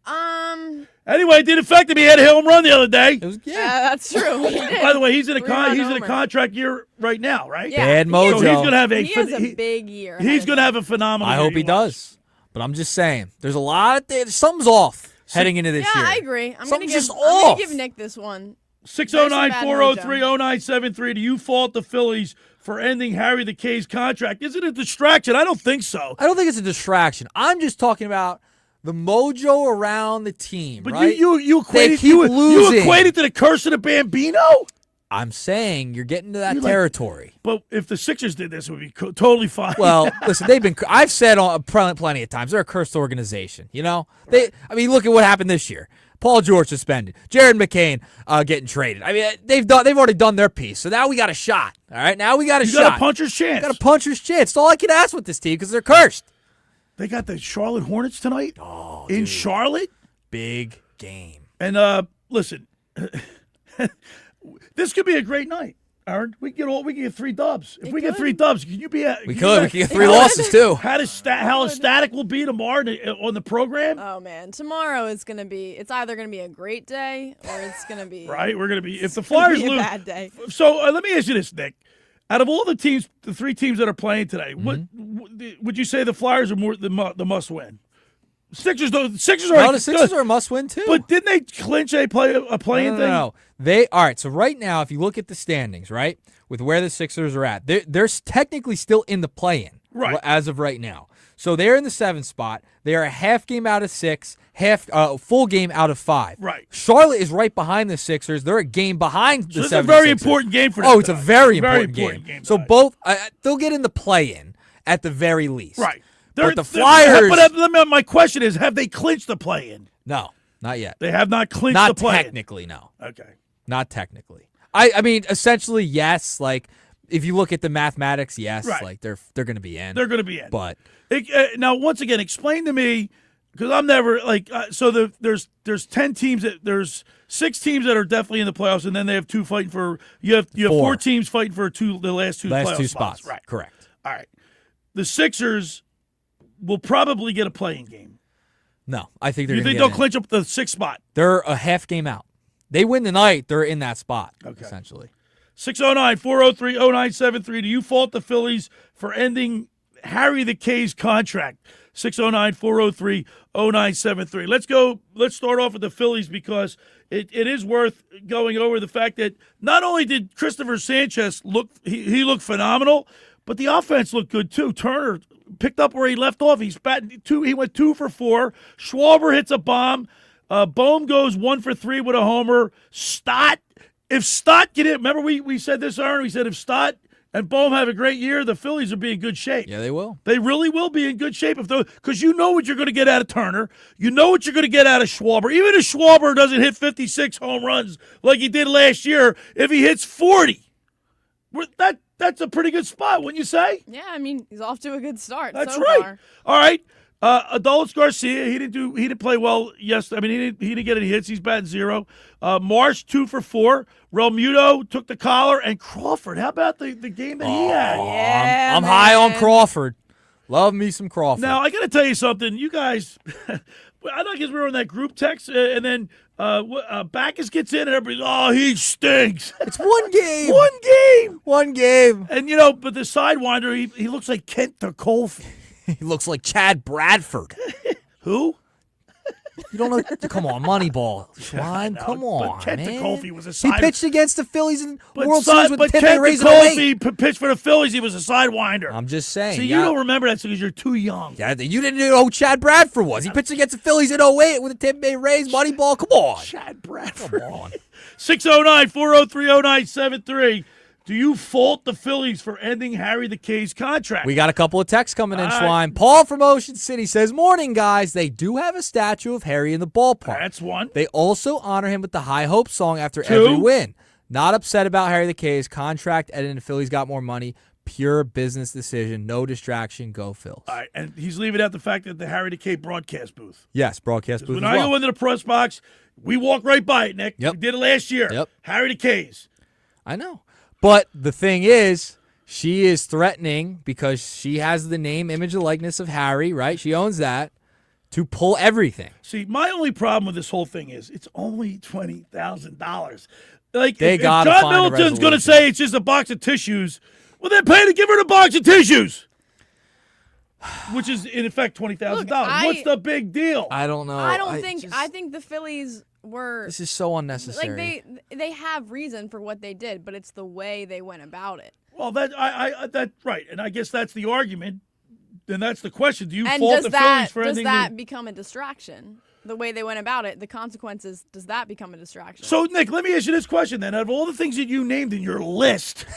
[SPEAKER 12] Anyway, it did affect him. He had a home run the other day.
[SPEAKER 15] That's true. He did.
[SPEAKER 12] By the way, he's in a contract year right now, right?
[SPEAKER 15] Yeah.
[SPEAKER 14] Bad mojo.
[SPEAKER 12] So he's gonna have
[SPEAKER 15] he has a big year.
[SPEAKER 12] He's going to have a phenomenal
[SPEAKER 14] I
[SPEAKER 12] year.
[SPEAKER 14] hope he does. But I'm just saying, there's a lot of something's off heading into this year.
[SPEAKER 15] Yeah, I agree. I'm
[SPEAKER 14] Something's
[SPEAKER 15] gonna
[SPEAKER 14] just off.
[SPEAKER 15] give Nick this one.
[SPEAKER 12] 609-403-0973. Do you fault the Phillies for ending Harry the K's contract? Is it a distraction? I don't think so.
[SPEAKER 14] I don't think it's a distraction. I'm just talking about the mojo around the team,
[SPEAKER 12] but
[SPEAKER 14] right?
[SPEAKER 12] you equate
[SPEAKER 14] you
[SPEAKER 12] equate it to the curse of the Bambino?
[SPEAKER 14] I'm saying you're getting to that territory.
[SPEAKER 12] But if the Sixers did this, it would be totally fine.
[SPEAKER 14] Well, listen, I've said plenty of times, they're a cursed organization, you know? Look at what happened this year. Paul George suspended. Jared McCain getting traded. I mean, they've already done their piece. So now we got a shot. All right, now we got a shot.
[SPEAKER 12] You got a puncher's chance.
[SPEAKER 14] Got a puncher's chance. That's all I can ask with this team because they're cursed.
[SPEAKER 12] They got the Charlotte Hornets tonight in Charlotte.
[SPEAKER 14] Big game.
[SPEAKER 12] And listen, this could be a great night. Aaron, we can get 3 dubs. If we get 3 dubs, can you be?
[SPEAKER 14] We can get 3 losses too.
[SPEAKER 12] How ecstatic we'll be tomorrow on the program?
[SPEAKER 15] Oh man, tomorrow is gonna be. It's either gonna be a great day or it's gonna be
[SPEAKER 12] right. We're gonna be if the Flyers lose.
[SPEAKER 15] A bad day.
[SPEAKER 12] So let me ask you this, Nick. Out of all the teams, the 3 teams that are playing today, what would you say the Flyers are more the must win? Sixers are
[SPEAKER 14] the Sixers are a must-win too.
[SPEAKER 12] But didn't they clinch a play-in thing?
[SPEAKER 14] No. They all right. So right now, if you look at the standings, right, with where the Sixers are at, they're technically still in the play-in,
[SPEAKER 12] right,
[SPEAKER 14] as of right now. So they're in the 7th spot. They are a half game out of 6, full game out of 5.
[SPEAKER 12] Right.
[SPEAKER 14] Charlotte is right behind the Sixers. They're a game behind the 76ers.
[SPEAKER 12] It's a very important game for them.
[SPEAKER 14] Oh, it's a very important game. So both they'll get in the play-in at the very least.
[SPEAKER 12] Right.
[SPEAKER 14] But the Flyers.
[SPEAKER 12] But my question is, have they clinched the play-in?
[SPEAKER 14] No, not yet.
[SPEAKER 12] They have not clinched the play-in.
[SPEAKER 14] Not technically, no.
[SPEAKER 12] Okay.
[SPEAKER 14] Not technically. I mean, essentially, yes. Like, if you look at the mathematics, yes.
[SPEAKER 12] Right.
[SPEAKER 14] Like, they're going to be in.
[SPEAKER 12] They're going to be in.
[SPEAKER 14] But
[SPEAKER 12] now, once again, explain to me, because I'm never there's 10 teams there's 6 teams that are definitely in the playoffs, and then they have 2 fighting for you have 4 teams fighting for the last two playoff
[SPEAKER 14] spots.
[SPEAKER 12] Right.
[SPEAKER 14] Correct.
[SPEAKER 12] All right. The Sixers will probably get a play-in game.
[SPEAKER 14] No, I think they're.
[SPEAKER 12] You think they'll clinch up the 6th spot?
[SPEAKER 14] They're a half game out. They win tonight, they're in that spot.
[SPEAKER 12] Okay.
[SPEAKER 14] Essentially.
[SPEAKER 12] 609-403-0973. Do you fault the Phillies for ending Harry the K's contract? 609-403-0973. Let's start off with the Phillies because it is worth going over the fact that not only did Christopher Sanchez he looked phenomenal, but the offense looked good too. Turner picked up where he left off. He's batting 2. He went 2 for 4. Schwarber hits a bomb. Bohm goes 1 for 3 with a homer. If Stott get it, remember we said this, Aaron? We said if Stott and Bohm have a great year, the Phillies will be in good shape.
[SPEAKER 14] Yeah, they will.
[SPEAKER 12] They really will be in good shape because you know what you're going to get out of Turner. You know what you're going to get out of Schwarber. Even if Schwarber doesn't hit 56 home runs like he did last year, if he hits 40, that's a pretty good spot, wouldn't you say?
[SPEAKER 15] Yeah, I mean, he's off to a good start.
[SPEAKER 12] That's
[SPEAKER 15] so
[SPEAKER 12] right.
[SPEAKER 15] far.
[SPEAKER 12] All right. Adolis Garcia, he didn't play well yesterday. I mean, he didn't get any hits. He's batting 0. Marsh 2 for 4. Realmuto took the collar, and Crawford. How about the game that he had?
[SPEAKER 15] Yeah,
[SPEAKER 14] I'm high on Crawford. Love me some Crawford.
[SPEAKER 12] Now I got to tell you something. You guys, I don't guess we were in that group text, and then Backus gets in, and everybody's, he stinks.
[SPEAKER 14] It's one game.
[SPEAKER 12] One game. And but the sidewinder, he looks like Kent Tekulfi.
[SPEAKER 14] He looks like Chad Bradford.
[SPEAKER 12] Who?
[SPEAKER 14] You don't know? Come on, Moneyball, Schwein. Come on,
[SPEAKER 12] Kent
[SPEAKER 14] man.
[SPEAKER 12] Tekulfi was a
[SPEAKER 14] He pitched against the Phillies in World
[SPEAKER 12] Series
[SPEAKER 14] Series with
[SPEAKER 12] but
[SPEAKER 14] Tim
[SPEAKER 12] Kent
[SPEAKER 14] raising
[SPEAKER 12] Tekulfi pitched for the Phillies. He was a sidewinder.
[SPEAKER 14] I'm just saying.
[SPEAKER 12] See, you don't remember that because you're too young.
[SPEAKER 14] Yeah, you didn't know who Chad Bradford was. He pitched against the Phillies in 08 with the Tampa Bay Rays. Moneyball, come on.
[SPEAKER 12] Chad Bradford.
[SPEAKER 14] Come on.
[SPEAKER 12] 609-403-0973. Do you fault the Phillies for ending Harry the K's contract?
[SPEAKER 14] We got a couple of texts coming in, Schwein. Paul from Ocean City says, morning, guys. They do have a statue of Harry in the ballpark.
[SPEAKER 12] That's one.
[SPEAKER 14] They also honor him with the High Hope song after every win. Not upset about Harry the K's contract, and the Phillies got more money. Pure business decision. No distraction. Go Phils.
[SPEAKER 12] All right, and he's leaving out the fact that the Harry the K broadcast booth.
[SPEAKER 14] Yes, broadcast booth
[SPEAKER 12] When
[SPEAKER 14] as
[SPEAKER 12] I
[SPEAKER 14] well.
[SPEAKER 12] go into the press box, we walk right by it, Nick.
[SPEAKER 14] Yep.
[SPEAKER 12] We did it last year.
[SPEAKER 14] Yep.
[SPEAKER 12] Harry the K's.
[SPEAKER 14] I know. But the thing is, she is threatening because she has the name, image, and likeness of Harry, right? She owns that, to pull everything.
[SPEAKER 12] See, my only problem with this whole thing is it's only $20,000. Like,
[SPEAKER 14] They
[SPEAKER 12] if
[SPEAKER 14] gotta
[SPEAKER 12] John
[SPEAKER 14] find a
[SPEAKER 12] Middleton's going to
[SPEAKER 14] resolution.
[SPEAKER 12] say it's just a box of tissues, well, then pay to give her the box of tissues, which is, in effect, $20,000. What's the big deal?
[SPEAKER 14] I don't know.
[SPEAKER 15] I think the Phillies were.
[SPEAKER 14] This is so unnecessary.
[SPEAKER 15] Like they have reason for what they did, but it's the way they went about it.
[SPEAKER 12] Well, that's right, and I guess that's the argument. Then that's the question: do you
[SPEAKER 15] And
[SPEAKER 12] fault the Phillies for
[SPEAKER 15] does
[SPEAKER 12] ending?
[SPEAKER 15] that become a distraction? The way they went about it, the consequences. Does that become a distraction?
[SPEAKER 12] So, Nick, let me ask you this question then: out of all the things that you named in your list,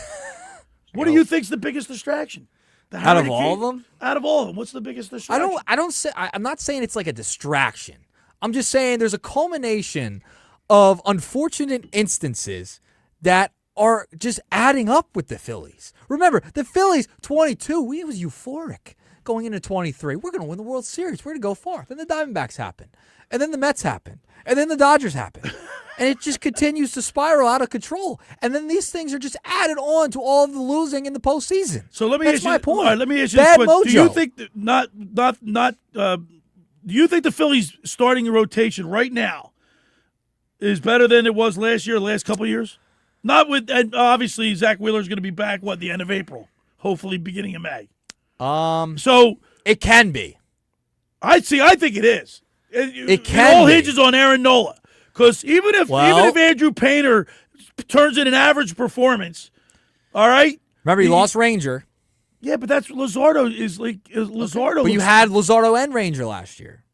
[SPEAKER 12] what do you think's the biggest distraction?
[SPEAKER 14] Out of all of them?
[SPEAKER 12] Out of all of them, what's the biggest distraction?
[SPEAKER 14] I'm not saying it's like a distraction. I'm just saying there's a culmination of unfortunate instances that are just adding up with the Phillies. Remember, the Phillies, 22, we was euphoric going into 23. We're going to win the World Series. We're going to go far. Then the Diamondbacks happen. And then the Mets happen. And then the Dodgers happen. And it just continues to spiral out of control. And then these things are just added on to all of the losing in the postseason.
[SPEAKER 12] So let me
[SPEAKER 14] That's
[SPEAKER 12] ask you.
[SPEAKER 14] my point.
[SPEAKER 12] All right, let me ask you
[SPEAKER 14] Bad
[SPEAKER 12] this question.
[SPEAKER 14] mojo.
[SPEAKER 12] Do you think do you think the Phillies starting the rotation right now is better than it was last year, last couple of years? Not with, and obviously Zach Wheeler's going to be back the end of April, hopefully beginning of May.
[SPEAKER 14] So it can be.
[SPEAKER 12] I think it is.
[SPEAKER 14] It can.
[SPEAKER 12] It all
[SPEAKER 14] be.
[SPEAKER 12] hinges on Aaron Nola. Because even if Andrew Painter turns in an average performance, all right.
[SPEAKER 14] Remember, he lost Ranger.
[SPEAKER 12] Yeah, but that's Luzardo is like Luzardo.
[SPEAKER 14] But you had Luzardo and Ranger last year.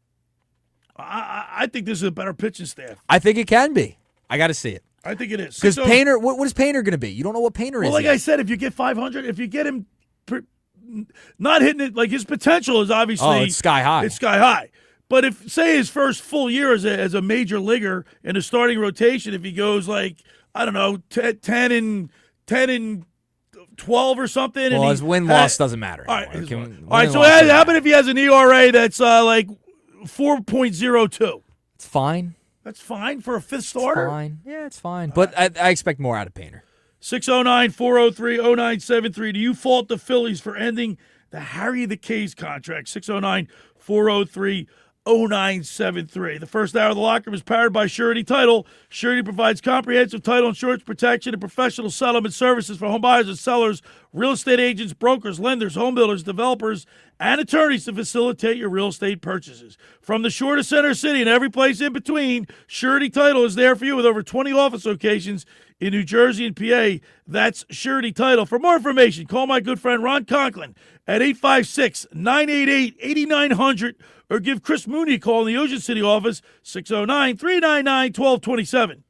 [SPEAKER 12] I think this is a better pitching staff.
[SPEAKER 14] I think it can be. I got to see it.
[SPEAKER 12] I think it is.
[SPEAKER 14] Because Painter, what is Painter going to be? You don't know what Painter is.
[SPEAKER 12] Well, like
[SPEAKER 14] yet.
[SPEAKER 12] I said, if you get 500, if you get him not hitting it, like his potential is obviously
[SPEAKER 14] it's sky high.
[SPEAKER 12] It's sky high. But if, say, his first full year as a major leaguer in a starting rotation, if he goes like, I don't know, 10 and 12 or something.
[SPEAKER 14] Well,
[SPEAKER 12] and
[SPEAKER 14] his win-loss doesn't matter.
[SPEAKER 12] All right, so how about if he has an ERA that's like 4.02?
[SPEAKER 14] It's fine.
[SPEAKER 12] That's fine for a fifth starter?
[SPEAKER 14] It's fine. Yeah, it's fine. But I expect more out of Painter.
[SPEAKER 12] 609-403-0973. Do you fault the Phillies for ending the Harry the K's contract? 609-403-0973. The first hour of the locker room is powered by Surety Title. Surety provides comprehensive title insurance protection and professional settlement services for home buyers and sellers, real estate agents, brokers, lenders, home builders, developers, and attorneys to facilitate your real estate purchases. From the shore to center city and every place in between, Surety Title is there for you with over 20 office locations in New Jersey and PA. That's Surety Title. For more information, call my good friend Ron Conklin at 856-988-8900 or give Chris Mooney a call in the Ocean City office, 609-399-1227.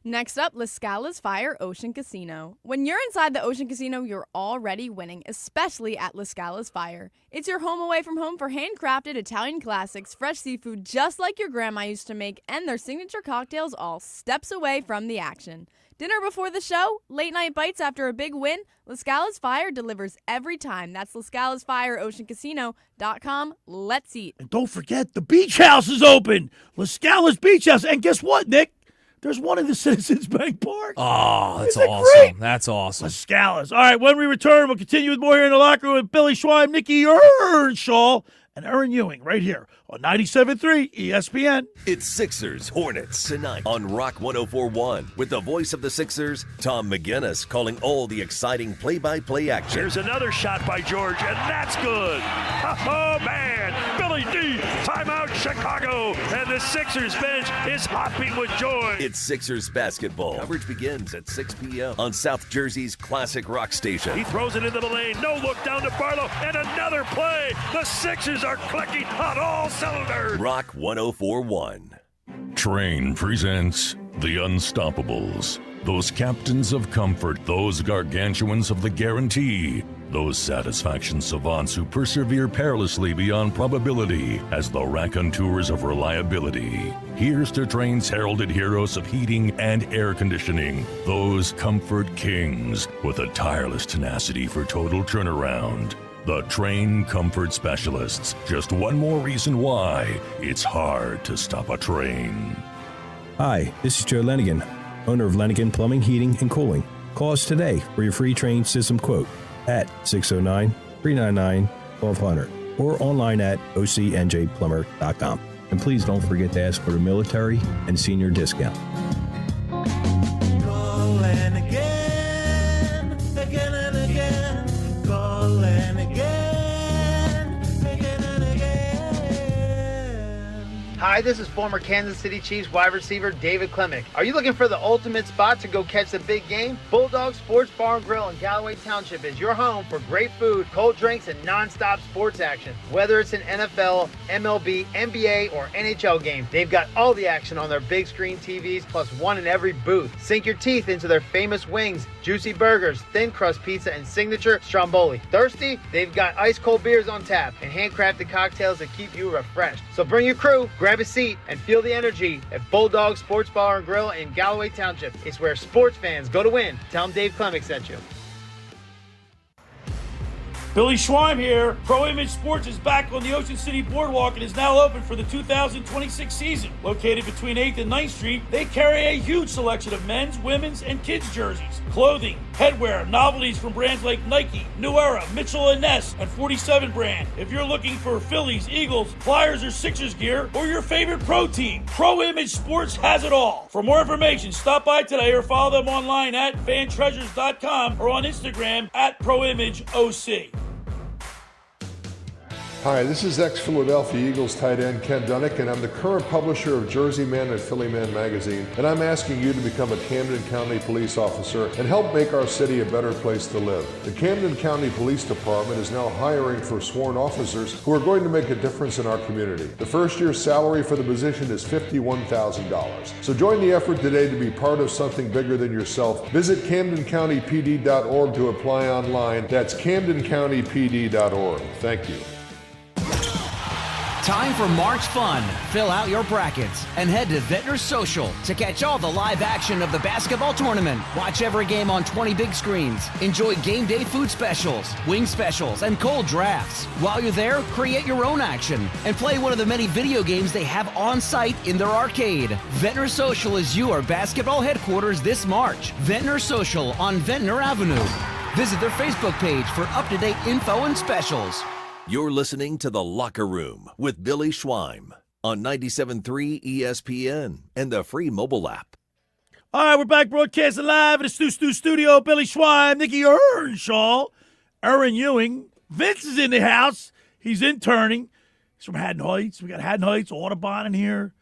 [SPEAKER 15] Next up, La Scala's Fire Ocean Casino. When you're inside the Ocean Casino, you're already winning, especially at La Scala's Fire. It's your home away from home for handcrafted Italian classics, fresh seafood just like your grandma used to make, and their signature cocktails all steps away from the action. Dinner before the show, late night bites after a big win, La Scala's Fire delivers every time. That's La Scala's Fire, OceanCasino.com. Let's eat.
[SPEAKER 12] And don't forget, the beach house is open. La Scala's Beach House. And guess what, Nick? There's one in the Citizens Bank Park.
[SPEAKER 14] Oh, that's awesome.
[SPEAKER 12] Great?
[SPEAKER 14] That's awesome.
[SPEAKER 12] La Scala's. All right, when we return, we'll continue with more here in the locker room with Billy Schwein, Nick Earnshaw, and Erin Ewing right here on 97.3 ESPN.
[SPEAKER 9] It's Sixers Hornets tonight on Rock 104.1 with the voice of the Sixers, Tom McGinnis, calling all the exciting play-by-play action.
[SPEAKER 16] Here's another shot by George, and that's good. Oh, man. Billy D, timeout Chicago, and the Sixers bench is hopping with joy.
[SPEAKER 9] It's Sixers basketball. Coverage begins at 6 p.m. on South Jersey's classic rock station.
[SPEAKER 16] He throws it into the lane. No look down to Barlow, and another play. The Sixers are clicking on all cylinders.
[SPEAKER 9] Rock 104.1.
[SPEAKER 4] Train presents The Unstoppables. Those captains of comfort, those gargantuans of the guarantee, those satisfaction savants who persevere perilously beyond probability as the raconteurs of reliability. Here's to Train's heralded heroes of heating and air conditioning, those comfort kings with a tireless tenacity for total turnaround. The Train Comfort Specialists. Just one more reason why it's hard to stop a train.
[SPEAKER 1] Hi, this is Joe Lenigan, owner of Lenigan Plumbing, Heating, and Cooling. Call us today for your free train system quote at 609-399-1200 or online at ocnjplumber.com. And please don't forget to ask for the military and senior discount.
[SPEAKER 5] Call and again, again and again. Call and again, again and again.
[SPEAKER 6] Hi, this is former Kansas City Chiefs wide receiver David Klemick. Are you looking for the ultimate spot to go catch the big game? Bulldog Sports Bar and Grill in Galloway Township is your home for great food, cold drinks, and non-stop sports action. Whether it's an NFL, MLB, NBA, or NHL game, they've got all the action on their big screen TVs, plus one in every booth. Sink your teeth into their famous wings, juicy burgers, thin crust pizza, and signature stromboli. Thirsty? They've got ice cold beers on tap and handcrafted cocktails that keep you refreshed. So bring your crew, grab a seat, and feel the energy at Bulldog Sports Bar and Grill in Galloway Township. It's where sports fans go to win. Tell them Dave Klemick sent you.
[SPEAKER 12] Billy Schwein here. Pro Image Sports is back on the Ocean City Boardwalk and is now open for the 2026 season. Located between 8th and 9th Street, they carry a huge selection of men's, women's, and kids' jerseys, clothing, headwear, novelties from brands like Nike, New Era, Mitchell & Ness, and 47 brand. If you're looking for Phillies, Eagles, Flyers, or Sixers gear, or your favorite pro team, Pro Image Sports has it all. For more information, stop by today or follow them online at fantreasures.com or on Instagram at ProImageOC.
[SPEAKER 7] Hi, this is ex-Philadelphia Eagles tight end Ken Dunnick, and I'm the current publisher of Jersey Man and Philly Man magazine, and I'm asking you to become a Camden County police officer and help make our city a better place to live. The Camden County Police Department is now hiring for sworn officers who are going to make a difference in our community. The first year's salary for the position is $51,000. So join the effort today to be part of something bigger than yourself. Visit CamdenCountyPD.org to apply online. That's CamdenCountyPD.org. Thank you.
[SPEAKER 8] Time for March fun. Fill out your brackets and head to Ventnor Social to catch all the live action of the basketball tournament. Watch every game on 20 big screens. Enjoy game day food specials, wing specials, and cold drafts. While you're there, create your own action and play one of the many video games they have on site in their arcade. Ventnor Social is your basketball headquarters this March. Ventnor Social on Ventnor Avenue. Visit their Facebook page for up-to-date info and specials.
[SPEAKER 9] You're listening to The Locker Room with Billy Schweim on 97.3 ESPN and the free mobile app.
[SPEAKER 12] All right, we're back broadcasting live in the Stu studio. Billy Schweim, Nicky Earnshaw, Erin Ewing. Vince is in the house. He's interning. He's from Haddon Heights. We got Haddon Heights, Audubon in here.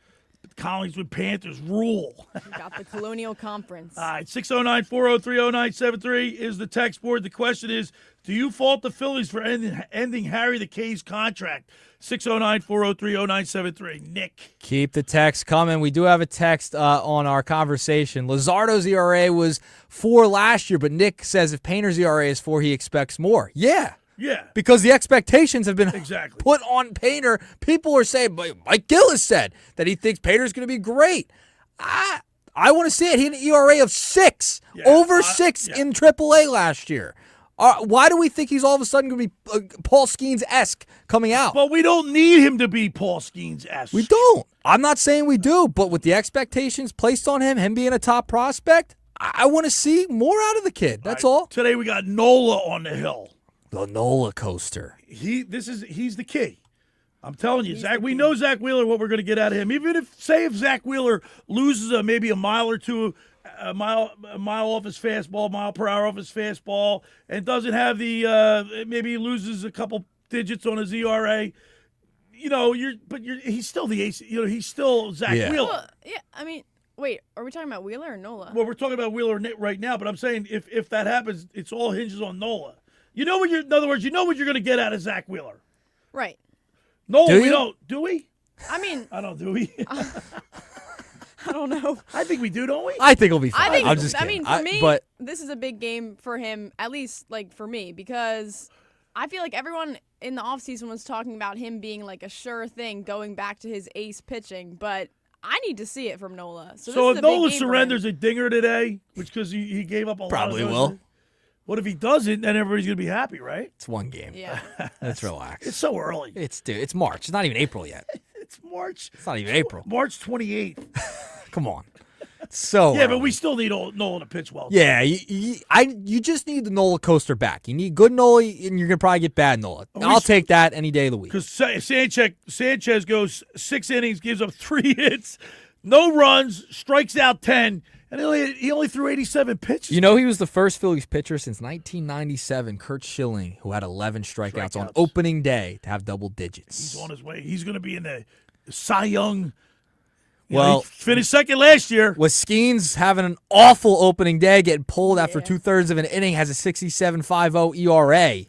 [SPEAKER 12] Collingswood Panthers rule.
[SPEAKER 15] We got the Colonial Conference.
[SPEAKER 12] All right, 609-403-0973 is the text board. The question is, do you fault the Phillies for ending Harry the K's contract? 609-403-0973. Nick.
[SPEAKER 14] Keep the text coming. We do have a text on our conversation. Luzardo's ERA was 4 last year, but Nick says if Painter's ERA is 4, he expects more. Yeah.
[SPEAKER 12] Yeah.
[SPEAKER 14] Because the expectations have been
[SPEAKER 12] exactly
[SPEAKER 14] put on Painter. People are saying, Mike Gillis said that he thinks Painter's going to be great. I want to see it. He had an ERA of 6, over 6 in AAA last year. Why do we think he's all of a sudden going to be Paul Skeens-esque coming out?
[SPEAKER 12] But we don't need him to be Paul Skeens-esque.
[SPEAKER 14] We don't. I'm not saying we do, but with the expectations placed on him being a top prospect, I want to see more out of the kid. That's all.
[SPEAKER 12] Today we got Nola on the hill.
[SPEAKER 14] The Nola coaster.
[SPEAKER 12] He's the key. I'm telling you, Zach. We know Zach Wheeler what we're going to get out of him. Even if Zach Wheeler loses maybe a mile or two, a mile off his fastball, mile per hour off his fastball, and doesn't have the maybe he loses a couple digits on his ERA. He's still the ace. He's still Zach Wheeler.
[SPEAKER 15] Well, yeah, I mean. Wait, are we talking about Wheeler or Nola?
[SPEAKER 12] Well, we're talking about Wheeler right now, but I'm saying if that happens, it's all hinges on Nola. In other words, you know what you're going to get out of Zach Wheeler.
[SPEAKER 15] Right.
[SPEAKER 12] Nola, we don't. Do we?
[SPEAKER 15] I mean.
[SPEAKER 12] I don't, do we?
[SPEAKER 15] I don't know.
[SPEAKER 12] I think we do, don't we?
[SPEAKER 14] I think he'll be fine.
[SPEAKER 15] I'm
[SPEAKER 14] just kidding.
[SPEAKER 15] for me, this is a big game for him, at least for me, because I feel like everyone in the offseason was talking about him being like a sure thing going back to his ace pitching, but I need to see it from Nola. So
[SPEAKER 12] if Nola surrenders a dinger today, which because he gave up a lot of
[SPEAKER 14] probably will.
[SPEAKER 12] What if he doesn't? Then everybody's going to be happy, right?
[SPEAKER 14] It's one game.
[SPEAKER 15] Yeah.
[SPEAKER 14] Let's relax.
[SPEAKER 12] It's so early.
[SPEAKER 14] It's March. It's not even April yet.
[SPEAKER 12] It's March.
[SPEAKER 14] It's not even April.
[SPEAKER 12] March 28th.
[SPEAKER 14] Come on. So
[SPEAKER 12] yeah, but we still need Nola to pitch well.
[SPEAKER 14] Yeah, you just need the Nola coaster back. You need good Nola, and you're going to probably get bad Nola. I'll take that any day of the week.
[SPEAKER 12] Because Sanchez goes 6 innings, gives up 3 hits, no runs, strikes out 10, and he only threw 87 pitches.
[SPEAKER 14] You know, he was the first Phillies pitcher since 1997, Kurt Schilling, who had 11 strikeouts on opening day to have double digits.
[SPEAKER 12] He's on his way. He's going to be in the Cy Young.
[SPEAKER 14] Well,
[SPEAKER 12] he finished second last year.
[SPEAKER 14] With Skeens having an awful opening day, getting pulled after 2/3 of an inning, has a 67.50 ERA.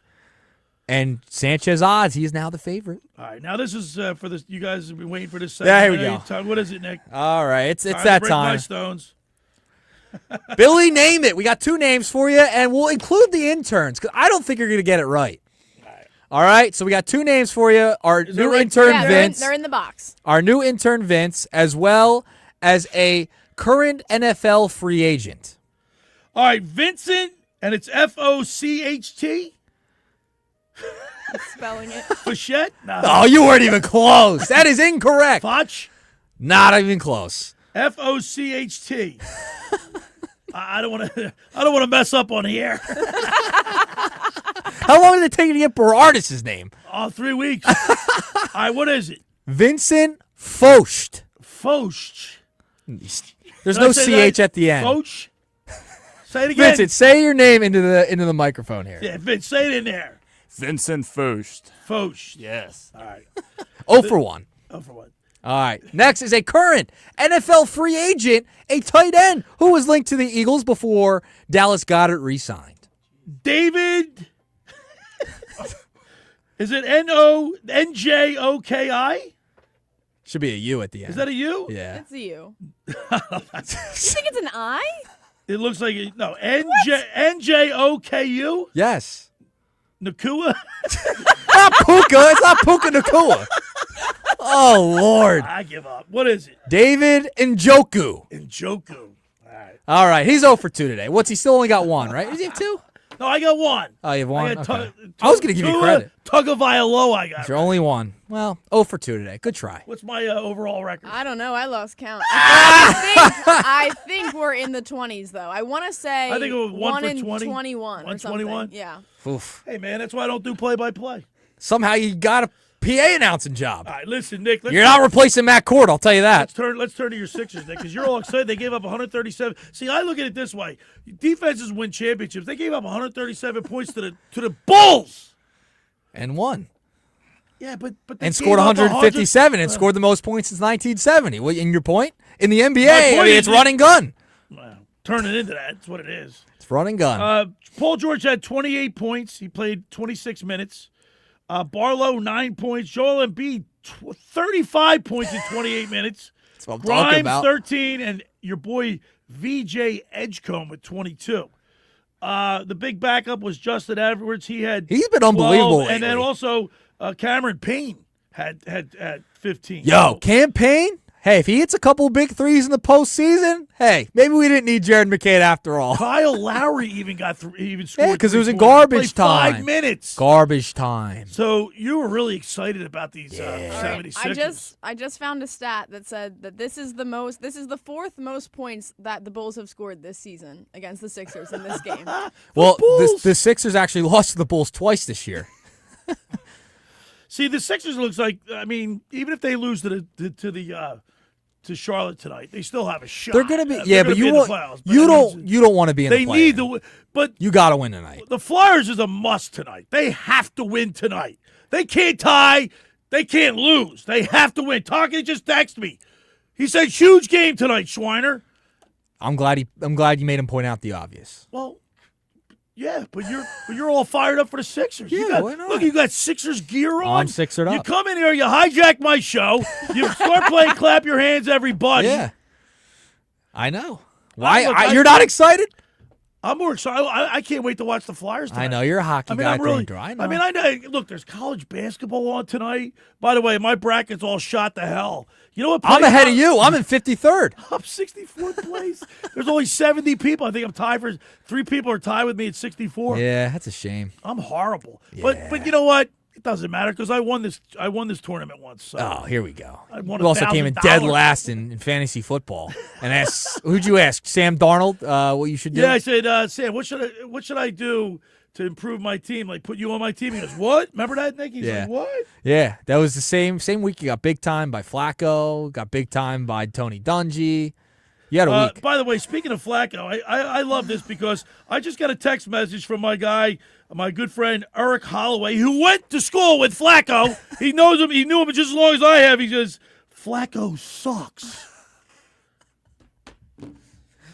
[SPEAKER 14] And Sanchez odds, he is now the favorite.
[SPEAKER 12] All right, now this is for this. You guys have been waiting for this.
[SPEAKER 14] Yeah, here we go.
[SPEAKER 12] What is it, Nick?
[SPEAKER 14] All right, it's that
[SPEAKER 12] break
[SPEAKER 14] time.
[SPEAKER 12] My stones.
[SPEAKER 14] Billy, name it. We got 2 names for you, and we'll include the interns because I don't think you're going to get it right. All right, so we got 2 names for you. Our new intern, Vince.
[SPEAKER 15] They're in the box.
[SPEAKER 14] Our new intern, Vince, as well as a current NFL free agent.
[SPEAKER 12] All right, Vincent, and it's Focht.
[SPEAKER 15] Spelling it.
[SPEAKER 12] Fichette? No.
[SPEAKER 14] Oh, you weren't even close. That is incorrect.
[SPEAKER 12] Foch?
[SPEAKER 14] Not even close.
[SPEAKER 12] Focht. I don't want to mess up on the air.
[SPEAKER 14] How long did it take you to get Berardis' name?
[SPEAKER 12] 3 weeks. All right, what is it?
[SPEAKER 14] Vincent Focht.
[SPEAKER 12] Focht.
[SPEAKER 14] There's no CH at the end.
[SPEAKER 12] Foch? Say it again.
[SPEAKER 14] Vincent, say your name into the microphone here.
[SPEAKER 12] Yeah, Vince, say it in there.
[SPEAKER 14] Vincent Focht.
[SPEAKER 12] Focht.
[SPEAKER 14] Yes.
[SPEAKER 12] All right.
[SPEAKER 14] 0 for 1.
[SPEAKER 12] 0 for 1.
[SPEAKER 14] All right. Next is a current NFL free agent, a tight end who was linked to the Eagles before Dallas Goedert re-signed.
[SPEAKER 12] David. Is it Njoki?
[SPEAKER 14] Should be a U at the end.
[SPEAKER 12] Is that a U?
[SPEAKER 14] Yeah.
[SPEAKER 15] It's a U. You think it's an I?
[SPEAKER 12] It looks like NJOKU.
[SPEAKER 14] Yes.
[SPEAKER 12] Nakua.
[SPEAKER 14] Not Puka. It's not Puka Nakua. Oh, Lord.
[SPEAKER 12] I give up. What is it?
[SPEAKER 14] David Njoku.
[SPEAKER 12] Njoku.
[SPEAKER 14] All right. He's 0 for 2 today. What's he still only got 1, right? Does he have 2?
[SPEAKER 12] No, I got 1.
[SPEAKER 14] Oh, you have 1?
[SPEAKER 12] I got
[SPEAKER 14] Okay. I was going to give you credit.
[SPEAKER 12] Tagovailoa I got.
[SPEAKER 14] It's your only 1. Well, 0 for 2 today. Good try.
[SPEAKER 12] What's my overall record?
[SPEAKER 15] I don't know. I lost count. I think we're in the 20s, though. I want to say
[SPEAKER 12] I think it was 1 for
[SPEAKER 15] in
[SPEAKER 12] 20.
[SPEAKER 15] 21 or something.
[SPEAKER 12] 121?
[SPEAKER 15] Yeah.
[SPEAKER 14] Oof.
[SPEAKER 12] Hey, man, that's why I don't do play-by-play.
[SPEAKER 14] Somehow you got a PA announcing job.
[SPEAKER 12] All right, listen, Nick.
[SPEAKER 14] You're not replacing Matt Corda, I'll tell you that.
[SPEAKER 12] Let's turn to your Sixers, Nick, because you're all excited. They gave up 137. See, I look at it this way: defenses win championships. They gave up 137 points to the Bulls
[SPEAKER 14] And won.
[SPEAKER 12] Yeah, but they
[SPEAKER 14] And scored
[SPEAKER 12] gave up
[SPEAKER 14] 157 and scored the most points since 1970. Well, in your point? In the NBA,
[SPEAKER 12] My point
[SPEAKER 14] it's
[SPEAKER 12] is-
[SPEAKER 14] run and gun.
[SPEAKER 12] Well, turn it into that. That's what it is.
[SPEAKER 14] It's run and gun.
[SPEAKER 12] Paul George had 28 points. He played 26 minutes. Barlow, 9 points. Joel Embiid, 35 points in 28 minutes.
[SPEAKER 14] That's what I'm talking
[SPEAKER 12] Grimes,
[SPEAKER 14] about.
[SPEAKER 12] 13. And your boy VJ Edgecombe with 22. The big backup was Justin Edwards. He's
[SPEAKER 14] been unbelievable
[SPEAKER 12] 12, and then
[SPEAKER 14] lately.
[SPEAKER 12] also Cameron Payne had 15.
[SPEAKER 14] Yo, campaign? Hey, if he hits a couple big threes in the postseason, hey, maybe we didn't need Jared McCain after all.
[SPEAKER 12] Kyle Lowry even scored.
[SPEAKER 14] Yeah, because it was in
[SPEAKER 12] 3 points.
[SPEAKER 14] garbage
[SPEAKER 12] Played
[SPEAKER 14] time.
[SPEAKER 12] 5 minutes.
[SPEAKER 14] Garbage time.
[SPEAKER 12] So you were really excited about these 76ers.
[SPEAKER 15] I just found a stat that said that this is the fourth most points that the Bulls have scored this season against the Sixers in this game.
[SPEAKER 14] Well, the Sixers actually lost to the Bulls twice this year.
[SPEAKER 12] See, the Sixers looks like, I mean, even if they lose to Charlotte tonight, they still have a shot.
[SPEAKER 14] They're going to be,
[SPEAKER 12] They're
[SPEAKER 14] yeah,
[SPEAKER 12] gonna
[SPEAKER 14] but
[SPEAKER 12] be
[SPEAKER 14] you
[SPEAKER 12] in the
[SPEAKER 14] won't.
[SPEAKER 12] playoffs, but
[SPEAKER 14] You
[SPEAKER 12] I
[SPEAKER 14] don't.
[SPEAKER 12] mean,
[SPEAKER 14] You don't want to be in.
[SPEAKER 12] They
[SPEAKER 14] the
[SPEAKER 12] need
[SPEAKER 14] play-in.
[SPEAKER 12] to, but
[SPEAKER 14] you got to win tonight.
[SPEAKER 12] the Flyers is a must tonight. They have to win tonight. They can't tie. They can't lose. They have to win. Tarkin just texted me. He said, "Huge game tonight, Schweiner."
[SPEAKER 14] I'm glad you made him point out the obvious.
[SPEAKER 12] Well, yeah, but you're all fired up for the Sixers.
[SPEAKER 14] Yeah, why not?
[SPEAKER 12] Look, you got Sixers gear on.
[SPEAKER 14] I'm Sixered
[SPEAKER 12] You
[SPEAKER 14] up.
[SPEAKER 12] come in here, you hijack my show. You start playing "Clap Your Hands, Everybody."
[SPEAKER 14] Yeah, I know. Why?
[SPEAKER 12] Look,
[SPEAKER 14] You're not excited?
[SPEAKER 12] I'm more excited. I can't wait to watch the Flyers tonight.
[SPEAKER 14] I know you're a hockey guy.
[SPEAKER 12] I'm really.
[SPEAKER 14] through and through.
[SPEAKER 12] I know. Look, there's college basketball on tonight. By the way, my bracket's all shot to hell. You know what?
[SPEAKER 14] I'm ahead of you. I'm in 53rd.
[SPEAKER 12] I'm 64th place. There's only 70 people. I think I'm tied for 3 people are tied with me at 64.
[SPEAKER 14] Yeah, that's a shame.
[SPEAKER 12] I'm horrible. But you know what? It doesn't matter because I won this tournament once. So
[SPEAKER 14] Oh, here we go.
[SPEAKER 12] I won
[SPEAKER 14] You also came in dead
[SPEAKER 12] $1,000.
[SPEAKER 14] last in fantasy football. And asked, who'd you ask? Sam Darnold? What you should do?
[SPEAKER 12] Yeah, I said, Sam, what should I do to improve my team? Like put you on my team? He goes, what? Remember that, Nick? He's
[SPEAKER 14] Yeah.
[SPEAKER 12] like, what?
[SPEAKER 14] Yeah, that was the same week. You got big time by Flacco. Got big time by Tony Dungy. You had a week.
[SPEAKER 12] By the way, speaking of Flacco, I love this because I just got a text message from my guy, my good friend Eric Holloway, who went to school with Flacco. He knows him. He knew him just as long as I have. He says, Flacco sucks. What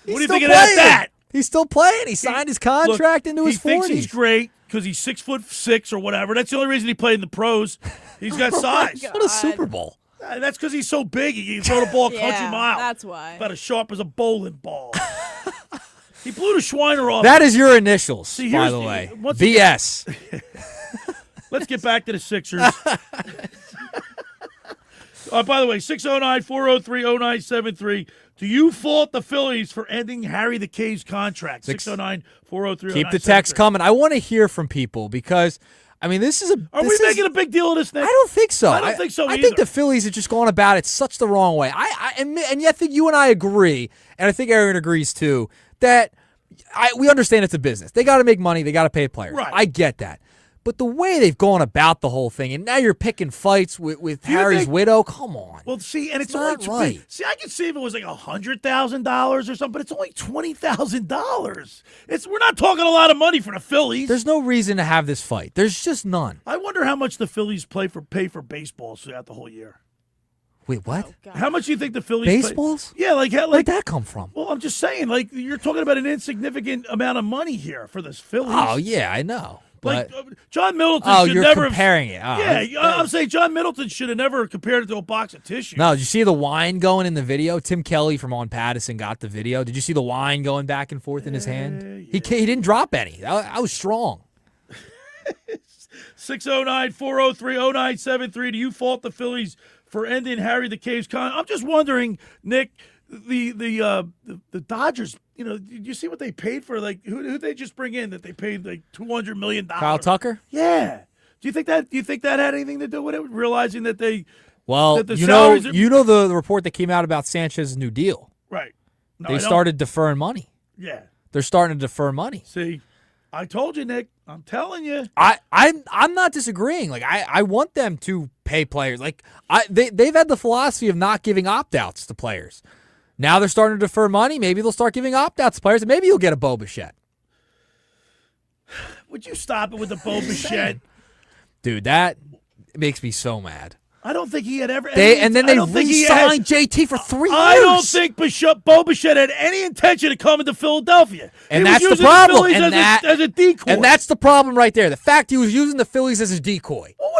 [SPEAKER 12] do you think of that?
[SPEAKER 14] He's still playing. He signed his contract into his 40s.
[SPEAKER 12] He thinks he's great because he's 6'6" or whatever. That's the only reason he played in the pros. He's got size.
[SPEAKER 14] What a Super Bowl.
[SPEAKER 12] That's because he's so big. He can throw the ball a country mile.
[SPEAKER 15] That's why.
[SPEAKER 12] About as sharp as a bowling ball. He blew the Schweiner off.
[SPEAKER 14] That is your initials,
[SPEAKER 12] See,
[SPEAKER 14] by
[SPEAKER 12] here's
[SPEAKER 14] the way.
[SPEAKER 12] once
[SPEAKER 14] BS.
[SPEAKER 12] Let's get back to the Sixers. By the way, 609-403-0973. Do you fault the Phillies for ending Harry the K's contract? 609-403-0973.
[SPEAKER 14] Keep the text coming. I want to hear from people because, I mean, this is a.
[SPEAKER 12] Are we making a big deal of this, Nick?
[SPEAKER 14] I don't think so.
[SPEAKER 12] I don't think so
[SPEAKER 14] I
[SPEAKER 12] either.
[SPEAKER 14] think the Phillies are just going about it such the wrong way. And yet I think you and I agree, and I think Aaron agrees too, that we understand it's a business. They got to make money. They got to pay players.
[SPEAKER 12] Right.
[SPEAKER 14] I get that. But the way they've gone about the whole thing, and now you're picking fights with Harry's widow, come on.
[SPEAKER 12] Well, see, and it's
[SPEAKER 14] not
[SPEAKER 12] only
[SPEAKER 14] right.
[SPEAKER 12] See, I could see if it was like $100,000 or something, but it's only $20,000. We're not talking a lot of money for the Phillies.
[SPEAKER 14] There's no reason to have this fight. There's just none.
[SPEAKER 12] I wonder how much the Phillies pay for baseballs throughout the whole year.
[SPEAKER 14] Wait, what?
[SPEAKER 12] How much do you think the Phillies
[SPEAKER 14] baseballs?
[SPEAKER 12] Yeah,
[SPEAKER 14] Where'd that come from?
[SPEAKER 12] Well, I'm just saying, like, you're talking about an insignificant amount of money here for this Phillies.
[SPEAKER 14] Oh, yeah, I know.
[SPEAKER 12] Like,
[SPEAKER 14] But
[SPEAKER 12] John Middleton should
[SPEAKER 14] you're
[SPEAKER 12] never
[SPEAKER 14] comparing it. Oh,
[SPEAKER 12] yeah, I'm saying John Middleton should have never compared it to a box of tissue.
[SPEAKER 14] No, did you see the wine going in the video? Tim Kelly from On Pattison got the video. Did you see the wine going back and forth in his hand? He didn't drop any. I was strong.
[SPEAKER 12] 609-403-0973. Do you fault the Phillies for ending Harry the Cave's con? I'm just wondering, Nick, the Dodgers, did you see what they paid for? Like, who they just bring in that they paid like $200 million?
[SPEAKER 14] Kyle Tucker?
[SPEAKER 12] Yeah. Do you think that had anything to do with it? Realizing that they
[SPEAKER 14] Well,
[SPEAKER 12] that
[SPEAKER 14] you
[SPEAKER 12] salaries
[SPEAKER 14] know the report that came out about Sanchez's new deal.
[SPEAKER 12] Right. No,
[SPEAKER 14] They started deferring money.
[SPEAKER 12] Yeah.
[SPEAKER 14] They're starting to defer money.
[SPEAKER 12] See, I told you, Nick. I'm telling you.
[SPEAKER 14] I'm not disagreeing. Like I want them to pay players. Like they've had the philosophy of not giving opt-outs to players. Now they're starting to defer money. Maybe they'll start giving opt-outs to players, and maybe you'll get a Bo Bichette.
[SPEAKER 12] Would you stop it with the Bo Bichette?
[SPEAKER 14] Dude, that makes me so mad.
[SPEAKER 12] I don't think he had ever.
[SPEAKER 14] And then they re-signed JT for 3 years.
[SPEAKER 12] I don't think Bo Bichette had any intention of coming to Philadelphia.
[SPEAKER 14] And
[SPEAKER 12] he
[SPEAKER 14] that's
[SPEAKER 12] was
[SPEAKER 14] the
[SPEAKER 12] using
[SPEAKER 14] problem.
[SPEAKER 12] The Phillies as a decoy.
[SPEAKER 14] And that's the problem right there. The fact he was using the Phillies as a decoy.
[SPEAKER 12] Well,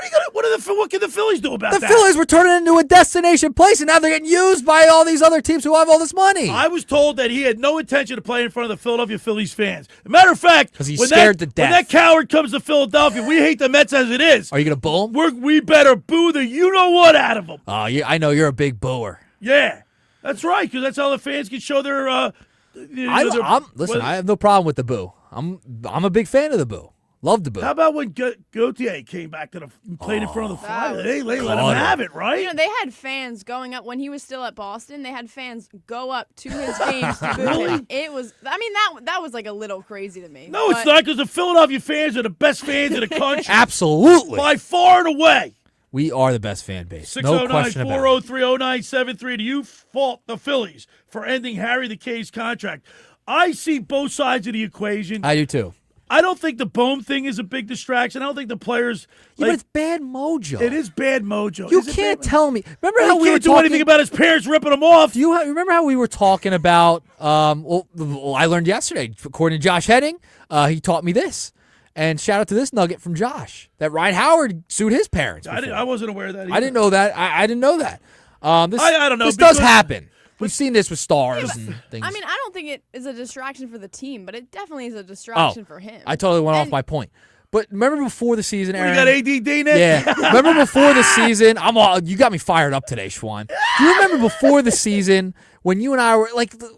[SPEAKER 12] what can the Phillies do about that?
[SPEAKER 14] The Phillies were turning into a destination place, and now they're getting used by all these other teams who have all this money.
[SPEAKER 12] I was told that he had no intention of playing in front of the Philadelphia Phillies fans. As a matter of fact,
[SPEAKER 14] because he's scared to death.
[SPEAKER 12] When that coward comes to Philadelphia, we hate the Mets as it is.
[SPEAKER 14] Are you going to boo him?
[SPEAKER 12] We better boo the you-know-what out of him.
[SPEAKER 14] Oh, I know you're a big booer.
[SPEAKER 12] Yeah, that's right, because that's how the fans can show their
[SPEAKER 14] listen, I have no problem with the boo. I'm a big fan of the boo. Love the boo.
[SPEAKER 12] How about when Gautier came back to played in front of the flag? They let him have it, right?
[SPEAKER 15] They had fans going up when he was still at Boston. They had fans go up to his games to boo him. It was, that was like a little crazy to me.
[SPEAKER 12] No, it's not, because the Philadelphia fans are the best fans in the country.
[SPEAKER 14] Absolutely.
[SPEAKER 12] By far and away.
[SPEAKER 14] We are the best fan base. No question about it.
[SPEAKER 12] 609-403-0973. Do you fault the Phillies for ending Harry the Cave's contract? I see both sides of the equation.
[SPEAKER 14] I do too.
[SPEAKER 12] I don't think the Bohm thing is a big distraction. I don't think the players.
[SPEAKER 14] Yeah, but it's bad mojo.
[SPEAKER 12] It is bad mojo.
[SPEAKER 14] You can't tell me. Remember how we were
[SPEAKER 12] can't do anything about his parents ripping him off.
[SPEAKER 14] Do you remember how we were talking about? Well, I learned yesterday. According to Josh Heading, he taught me this. And shout out to this nugget from Josh that Ryan Howard sued his parents.
[SPEAKER 12] I wasn't aware of that either.
[SPEAKER 14] I didn't know that. I didn't know that.
[SPEAKER 12] I don't know.
[SPEAKER 14] This does happen. We've seen this with stars and things.
[SPEAKER 15] I don't think it is a distraction for the team, but it definitely is a distraction for him.
[SPEAKER 14] I totally went off my point. But remember before the season, Aaron?
[SPEAKER 12] You got ADD, Nick?
[SPEAKER 14] Yeah. Remember before the season? You got me fired up today, Schwan. Do you remember before the season when you and I were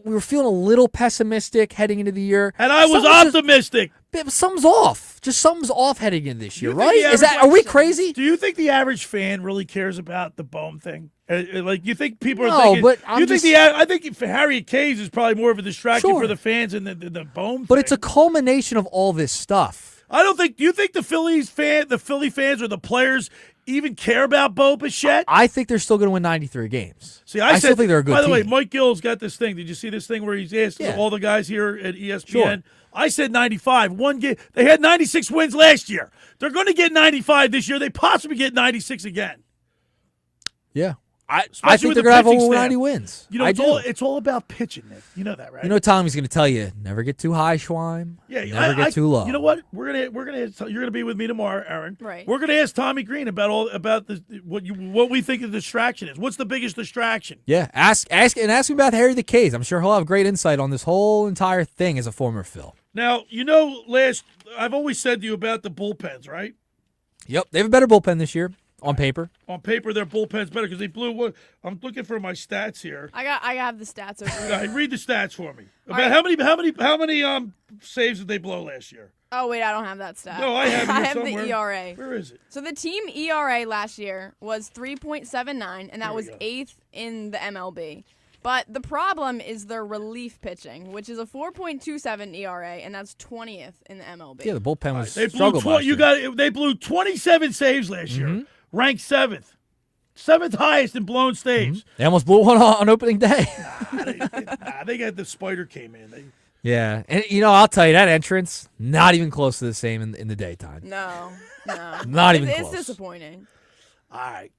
[SPEAKER 14] we were feeling a little pessimistic heading into the year?
[SPEAKER 12] And I was optimistic.
[SPEAKER 14] But something's off. Just something's off heading in this year, right? Are we crazy?
[SPEAKER 12] Do you think the average fan really cares about the Bohm thing? You think people are
[SPEAKER 14] no,
[SPEAKER 12] thinking?
[SPEAKER 14] But
[SPEAKER 12] I think for Harry Caves is probably more of a distraction for the fans than the Bohm.
[SPEAKER 14] But it's a culmination of all this stuff.
[SPEAKER 12] I don't think. Do you think the Philly fans or the players even care about Bo Bichette?
[SPEAKER 14] I think they're still going to win 93 games.
[SPEAKER 12] See, I
[SPEAKER 14] still think they're a good
[SPEAKER 12] team. By the way,
[SPEAKER 14] team.
[SPEAKER 12] Mike Gill's got this thing. Did you see this thing where he's asked all the guys here at ESPN? Sure. I said 95. One game. They had 96 wins last year. They're going to get 95 this year. They possibly get 96 again.
[SPEAKER 14] Yeah. I think they're going to have over 90 wins.
[SPEAKER 12] It's all about pitching, Nick. You know that, right?
[SPEAKER 14] You know Tommy's going to tell you, never get too high, Schweim.
[SPEAKER 12] Yeah,
[SPEAKER 14] never get too low.
[SPEAKER 12] You know what? You're gonna be with me tomorrow, Aaron.
[SPEAKER 15] Right.
[SPEAKER 12] We're gonna ask Tommy Green about what we think the distraction is. What's the biggest distraction?
[SPEAKER 14] Yeah, ask him about Harry the Case. I'm sure he'll have great insight on this whole entire thing as a former Phil.
[SPEAKER 12] Now, I've always said to you about the bullpens, right?
[SPEAKER 14] Yep, they have a better bullpen this year. On paper.
[SPEAKER 12] On paper, their bullpen's better because they blew one. I'm looking for my stats here.
[SPEAKER 15] I have the stats over here.
[SPEAKER 12] Right, read the stats for me. About how many saves did they blow last year?
[SPEAKER 15] Oh wait, I don't have that stat.
[SPEAKER 12] No, I have it here
[SPEAKER 15] I have
[SPEAKER 12] somewhere.
[SPEAKER 15] the ERA.
[SPEAKER 12] Where is it?
[SPEAKER 15] So the team ERA last year was 3.79, and that was 8th in the MLB. But the problem is their relief pitching, which is a 4.27 ERA, and that's 20th in the MLB.
[SPEAKER 14] Yeah, the bullpen was
[SPEAKER 12] They
[SPEAKER 14] struggled last year.
[SPEAKER 12] They blew 27 saves last year, ranked 7th. 7th highest in blown saves.
[SPEAKER 14] They almost blew one on opening day.
[SPEAKER 12] They got the spider came in.
[SPEAKER 14] Yeah, and I'll tell you, that entrance, not even close to the same in the daytime.
[SPEAKER 15] No.
[SPEAKER 14] Not even
[SPEAKER 15] It's
[SPEAKER 14] close.
[SPEAKER 15] disappointing.
[SPEAKER 12] All right.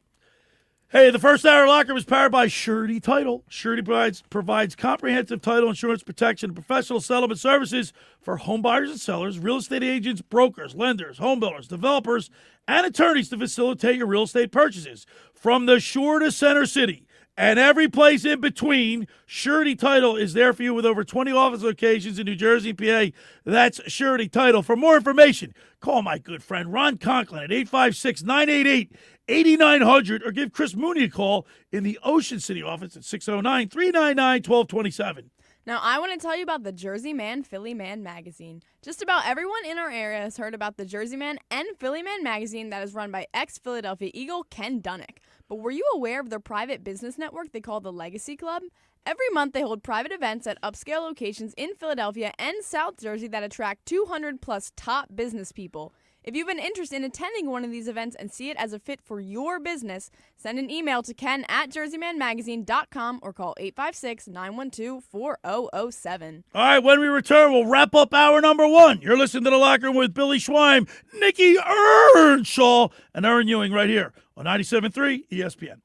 [SPEAKER 12] Hey, the first hour locker was powered by Surety Title. Surety provides comprehensive title insurance protection and professional settlement services for home buyers and sellers, real estate agents, brokers, lenders, home builders, developers, and attorneys to facilitate your real estate purchases. From the shore to Center City and every place in between, Surety Title is there for you with over 20 office locations in New Jersey and PA. That's Surety Title. For more information, call my good friend Ron Conklin at 856-988-8900 or give Chris Mooney a call in the Ocean City office at 609-399-1227.
[SPEAKER 15] Now, I want to tell you about the Jersey Man, Philly Man magazine. Just about everyone in our area has heard about the Jersey Man and Philly Man magazine that is run by ex-Philadelphia Eagle Ken Dunnick. But were you aware of their private business network they call the Legacy Club? Every month, they hold private events at upscale locations in Philadelphia and South Jersey that attract 200-plus top business people. If you have an interest in attending one of these events and see it as a fit for your business, send an email to ken@jerseymanmagazine.com or call 856-912-4007.
[SPEAKER 12] All right, when we return, we'll wrap up hour number 1. You're listening to The Locker Room with Billy Schweim, Nicky Earnshaw, and Erin Ewing right here on 97.3 ESPN.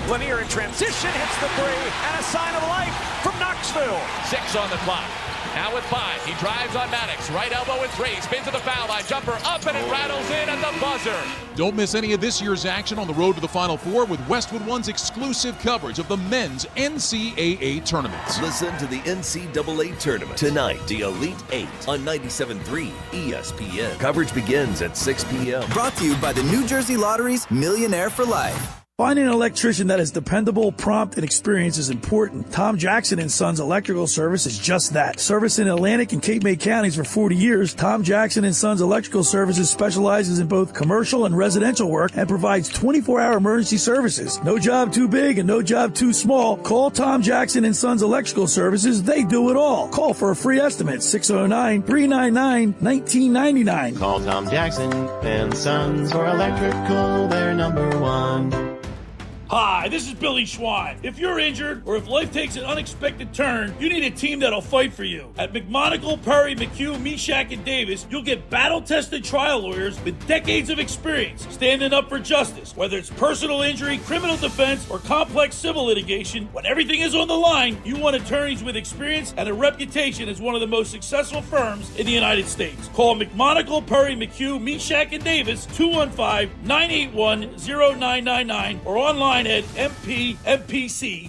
[SPEAKER 10] Lanier in transition hits the three, and a sign of life from Knoxville.
[SPEAKER 2] 6 on the clock. Now with 5, he drives on Maddox. Right elbow with 3, spins to the foul line. Jumper up, and it rattles in at the buzzer.
[SPEAKER 17] Don't miss any of this year's action on the road to the Final Four with Westwood One's exclusive coverage of the men's NCAA tournaments.
[SPEAKER 9] Listen to the NCAA tournament tonight, the Elite 8 on 97.3 ESPN. Coverage begins at 6 p.m.
[SPEAKER 18] Brought to you by the New Jersey Lottery's Millionaire for Life.
[SPEAKER 12] Finding an electrician that is dependable, prompt, and experienced is important. Tom Jackson & Sons Electrical Service is just that. Service in Atlantic and Cape May counties for 40 years, Tom Jackson & Sons Electrical Services specializes in both commercial and residential work and provides 24-hour emergency services. No job too big and no job too small. Call Tom Jackson & Sons Electrical Services. They do it all. Call for a free estimate, 609-399-1999.
[SPEAKER 11] Call Tom Jackson & Sons for electrical, they're number 1.
[SPEAKER 12] Hi, this is Billy Schwein. If you're injured or if life takes an unexpected turn, you need a team that'll fight for you. At McMonagle, Perry, McHugh, Meshack, and Davis, you'll get battle-tested trial lawyers with decades of experience standing up for justice. Whether it's personal injury, criminal defense, or complex civil litigation, when everything is on the line, you want attorneys with experience and a reputation as one of the most successful firms in the United States. Call McMonagle, Perry, McHugh, Meshack, and Davis, 215-981-0999, or online at mpmpc.com.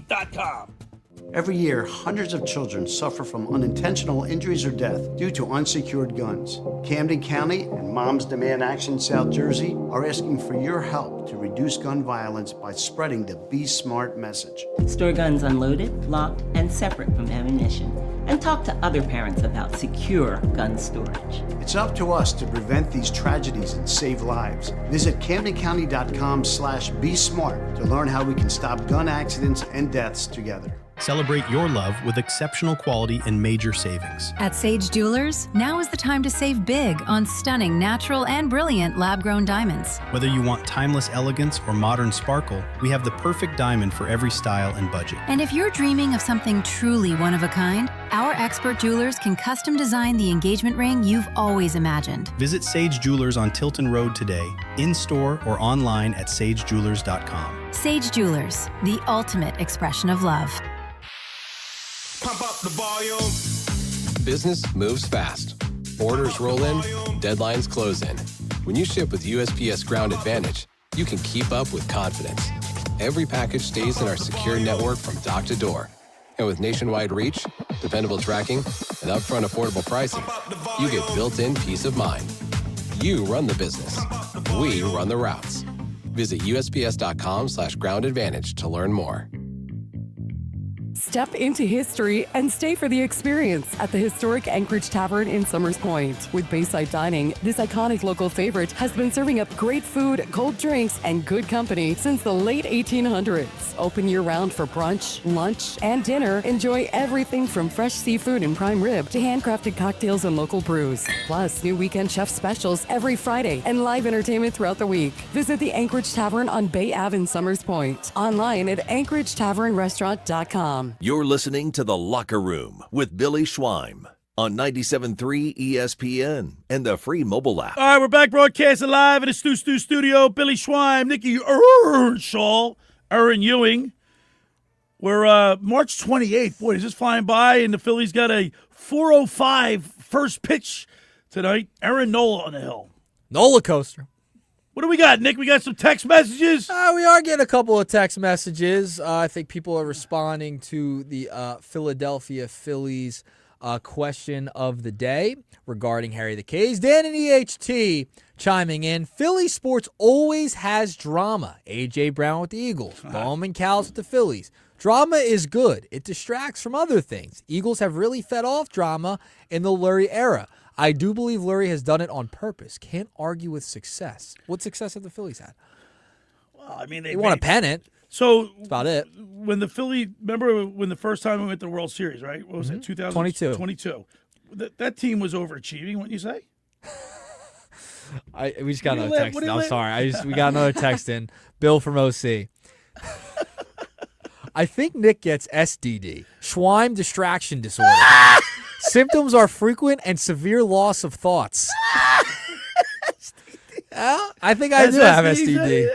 [SPEAKER 13] Every year, hundreds of children suffer from unintentional injuries or death due to unsecured guns. Camden County and Moms Demand Action South Jersey are asking for your help to reduce gun violence by spreading the Be Smart message.
[SPEAKER 24] Store guns unloaded, locked, and separate from ammunition. And talk to other parents about secure gun storage.
[SPEAKER 13] It's up to us to prevent these tragedies and save lives. Visit CamdenCounty.com/BeSmart to learn how we can stop gun accidents and deaths together.
[SPEAKER 25] Celebrate your love with exceptional quality and major savings.
[SPEAKER 26] At Sage Jewelers, now is the time to save big on stunning, natural, and brilliant lab-grown diamonds.
[SPEAKER 25] Whether you want timeless elegance or modern sparkle, we have the perfect diamond for every style and budget.
[SPEAKER 26] And if you're dreaming of something truly one of a kind, our expert jewelers can custom design the engagement ring you've always imagined.
[SPEAKER 25] Visit Sage Jewelers on Tilton Road today, in-store or online at sagejewelers.com.
[SPEAKER 26] Sage Jewelers, the ultimate expression of love.
[SPEAKER 27] Pump up the volume.
[SPEAKER 28] Business moves fast. Orders roll in, deadlines close in. When you ship with USPS Ground Advantage, you can keep up with confidence. Every package stays in our secure network from dock to door. And with nationwide reach, dependable tracking, and upfront affordable pricing, you get built-in peace of mind. You run the business. We run the routes. Visit USPS.com/groundadvantage to learn more.
[SPEAKER 3] Step into history and stay for the experience at the historic Anchorage Tavern in Summers Point. With Bayside Dining, this iconic local favorite has been serving up great food, cold drinks, and good company since the late 1800s. Open year-round for brunch, lunch, and dinner. Enjoy everything from fresh seafood and prime rib to handcrafted cocktails and local brews. Plus, new weekend chef specials every Friday and live entertainment throughout the week. Visit the Anchorage Tavern on Bay Ave in Summers Point. Online at anchoragetavernrestaurant.com.
[SPEAKER 9] You're listening to The Locker Room with Billy Schweim on 97.3 ESPN and the free mobile app.
[SPEAKER 12] All right, we're back broadcasting live in the Stu studio. Billy Schweim, Nick Earnshaw, Erin Ewing. We're March 28th. Boy, is this flying by, and the Phillies got a 4:05 first pitch tonight. Aaron Nola on the hill.
[SPEAKER 14] Nola coaster.
[SPEAKER 12] What do we got, Nick? We got some text messages?
[SPEAKER 14] We are getting a couple of text messages. I think people are responding to the Philadelphia Phillies question of the day regarding Harry the K's. Dan and EHT chiming in. Philly sports always has drama. A.J. Brown with the Eagles. Bowman Cows with the Phillies. Drama is good. It distracts from other things. Eagles have really fed off drama in the Lurie era. I do believe Lurie has done it on purpose. Can't argue with success. What success have the Phillies had?
[SPEAKER 12] Well, I mean,
[SPEAKER 14] they won a pennant.
[SPEAKER 12] So
[SPEAKER 14] that's about it.
[SPEAKER 12] When the Philly, remember when the first time we went to the World Series, right? What was it?
[SPEAKER 14] 22.
[SPEAKER 12] 22. That team was overachieving, wouldn't you say?
[SPEAKER 14] We just got another text in. I'm sorry. We got another text in. Bill from OC. I think Nick gets SDD, Schweim distraction disorder. Symptoms are frequent and severe loss of thoughts. I think I do have SDD.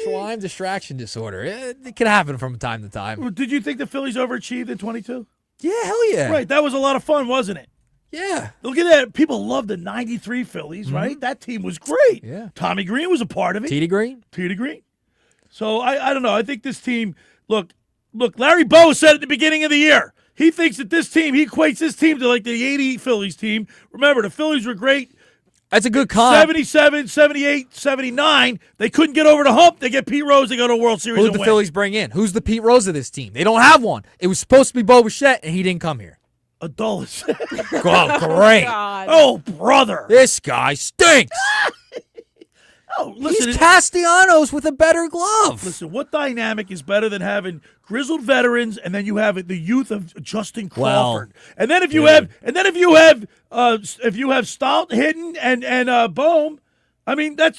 [SPEAKER 14] Schweim distraction disorder. It can happen from time to time.
[SPEAKER 12] Did you think the Phillies overachieved in 22?
[SPEAKER 14] Yeah, hell yeah.
[SPEAKER 12] Right, that was a lot of fun, wasn't it?
[SPEAKER 14] Yeah.
[SPEAKER 12] Look at that. People loved the 93 Phillies, right? That team was great.
[SPEAKER 14] Yeah.
[SPEAKER 12] Tommy Green was a part of it.
[SPEAKER 14] T.D. Green.
[SPEAKER 12] So I don't know. I think this team, look, Larry Bowe said at the beginning of the year, he thinks that this team, he equates this team to like the 80 Phillies team. Remember, the Phillies were great.
[SPEAKER 14] That's a good comp.
[SPEAKER 12] 77, 78, 79. They couldn't get over the hump. They get Pete Rose. They go to a World Series.
[SPEAKER 14] Who did the Phillies bring in? Who's the Pete Rose of this team? They don't have one. It was supposed to be Bo Bichette, and he didn't come here.
[SPEAKER 12] Adolis.
[SPEAKER 14] Oh, great.
[SPEAKER 12] God. Oh, brother.
[SPEAKER 14] This guy stinks.
[SPEAKER 12] Oh, listen,
[SPEAKER 14] he's Castellanos with a better glove.
[SPEAKER 12] Listen, what dynamic is better than having grizzled veterans and then you have the youth of Justin Crawford, and then if you have Stout, Hidden, and Bohm, I mean that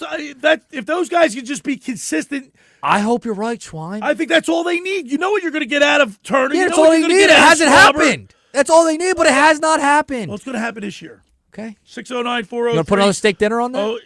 [SPEAKER 12] if those guys could just be consistent.
[SPEAKER 14] I hope you're right, Schwein.
[SPEAKER 12] I think that's all they need. You know what you're going to get out of Turner.
[SPEAKER 14] Yeah, that's all they need. It hasn't happened. That's all they need, but it has not happened.
[SPEAKER 12] Well, it's going to happen this year.
[SPEAKER 14] Okay.
[SPEAKER 12] 609-403.
[SPEAKER 14] You want to put another steak dinner on that?
[SPEAKER 12] Oh,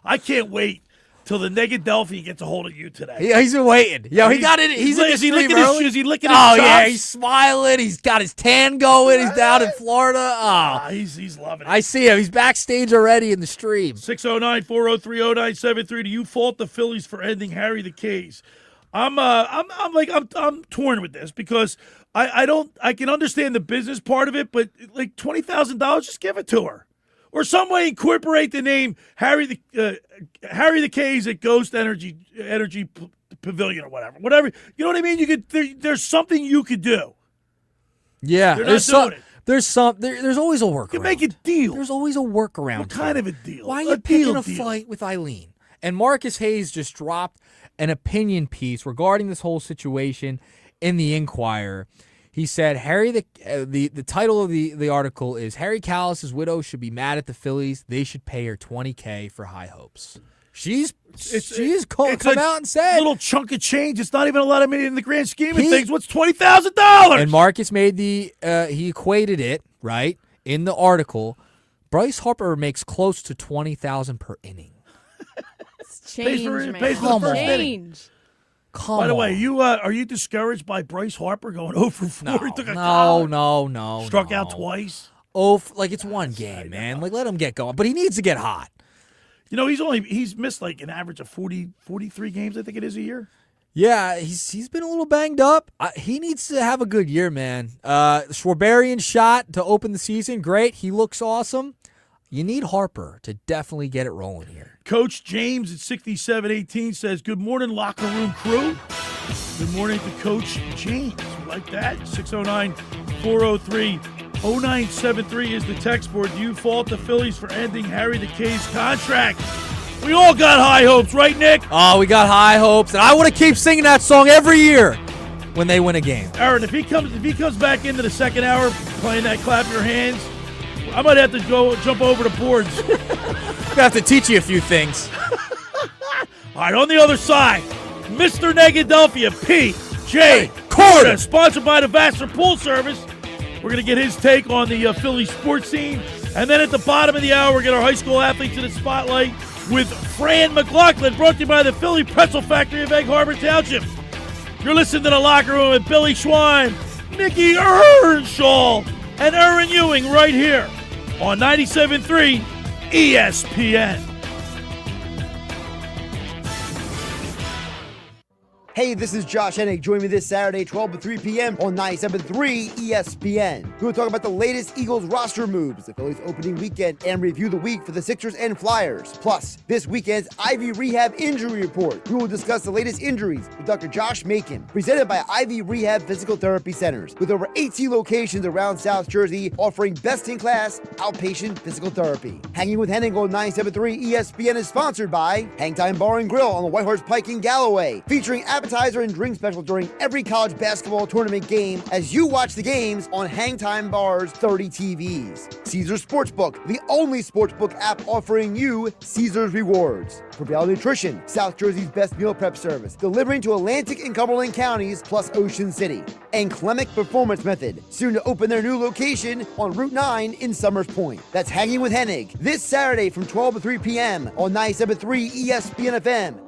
[SPEAKER 12] I can't wait till the Negadelphia gets a hold of you today.
[SPEAKER 14] He's been waiting. Yo, he got it. He's in the stream early.
[SPEAKER 12] Is he licking his
[SPEAKER 14] chops?
[SPEAKER 12] chops?
[SPEAKER 14] Yeah, he's smiling. He's got his tan going. He's down in Florida. Oh,
[SPEAKER 12] he's loving it.
[SPEAKER 14] I see him. He's backstage already in the stream.
[SPEAKER 12] 609-403-0973. Do you fault the Phillies for ending Harry the K's? I'm torn with this because I can understand the business part of it, but like $20,000, just give it to her, or some way incorporate the name Harry the K's at Ghost Energy Pavilion or whatever. You know what I mean? You could there's something you could do.
[SPEAKER 14] Yeah,
[SPEAKER 12] there's
[SPEAKER 14] always a workaround.
[SPEAKER 12] You make a deal.
[SPEAKER 14] There's always a workaround.
[SPEAKER 12] What kind of a deal?
[SPEAKER 14] Why are you picking a fight with Eileen? And Marcus Hayes just dropped an opinion piece regarding this whole situation in the Inquirer. He said the title of the article is Harry Callis' widow should be mad at the Phillies. They should pay her $20K for high hopes. She's come out and said
[SPEAKER 12] a little chunk of change. It's not even a lot of money in the grand scheme of things. What's $20,000?
[SPEAKER 14] And Marcus made he equated it right in the article. Bryce Harper makes close to $20,000 per inning.
[SPEAKER 15] Change, man.
[SPEAKER 12] Change. By the way, are you discouraged by Bryce Harper going 0 for 4?
[SPEAKER 14] No.
[SPEAKER 12] Struck out twice.
[SPEAKER 14] It's one game, man. Let him get going. But he needs to get hot.
[SPEAKER 12] You know, he's missed like an average of 43 games, I think it is, a year.
[SPEAKER 14] Yeah, he's been a little banged up. He needs to have a good year, man. Schwarberian shot to open the season, great. He looks awesome. You need Harper to definitely get it rolling here.
[SPEAKER 12] Coach James at 6718 says, good morning, locker room crew. Good morning to Coach James. like that. 609-403-0973 is the text board. Do you fault the Phillies for ending Harry the K's contract? We all got high hopes, right, Nick?
[SPEAKER 14] Oh, we got high hopes, and I want to keep singing that song every year when they win a game.
[SPEAKER 12] Erin, if he comes back into the second hour playing that clap your hands, I might have to go jump over the boards.
[SPEAKER 14] I'm gonna have to teach you a few things.
[SPEAKER 12] All right, on the other side, Mr. Negadelphia P.J. Corda, sponsored by the Vassar Pool Service. We're going to get his take on the Philly sports scene. And then at the bottom of the hour, we'll get our high school athletes in the spotlight with Fran Mclaughlin, brought to you by the Philly Pretzel Factory of Egg Harbor Township. You're listening to The Locker Room with Billy Schwein, Nick Earnshaw, and Erin Ewing right here on 97.3 ESPN.
[SPEAKER 1] Hey, this is Josh Hennig. Join me this Saturday, 12 to 3 p.m. on 97.3 ESPN. We'll talk about the latest Eagles roster moves, the Phillies opening weekend, and review the week for the Sixers and Flyers. Plus, this weekend's Ivy Rehab Injury Report. We will discuss the latest injuries with Dr. Josh Macon, presented by Ivy Rehab Physical Therapy Centers, with over 18 locations around South Jersey offering best-in-class outpatient physical therapy. Hanging with Hennig on 97.3 ESPN is sponsored by Hangtime Bar and Grill on the White Horse Pike in Galloway, featuring appetizer and drink special during every college basketball tournament game as you watch the games on Hangtime Bar's 30 TVs. Caesars Sportsbook, the only sportsbook app offering you Caesars rewards. Prevail Nutrition, South Jersey's best meal prep service, delivering to Atlantic and Cumberland counties plus Ocean City. And Clemic Performance Method, soon to open their new location on Route 9 in Summers Point. That's Hanging with Hennig, this Saturday from 12 to 3 p.m. on 97.3 ESPN FM.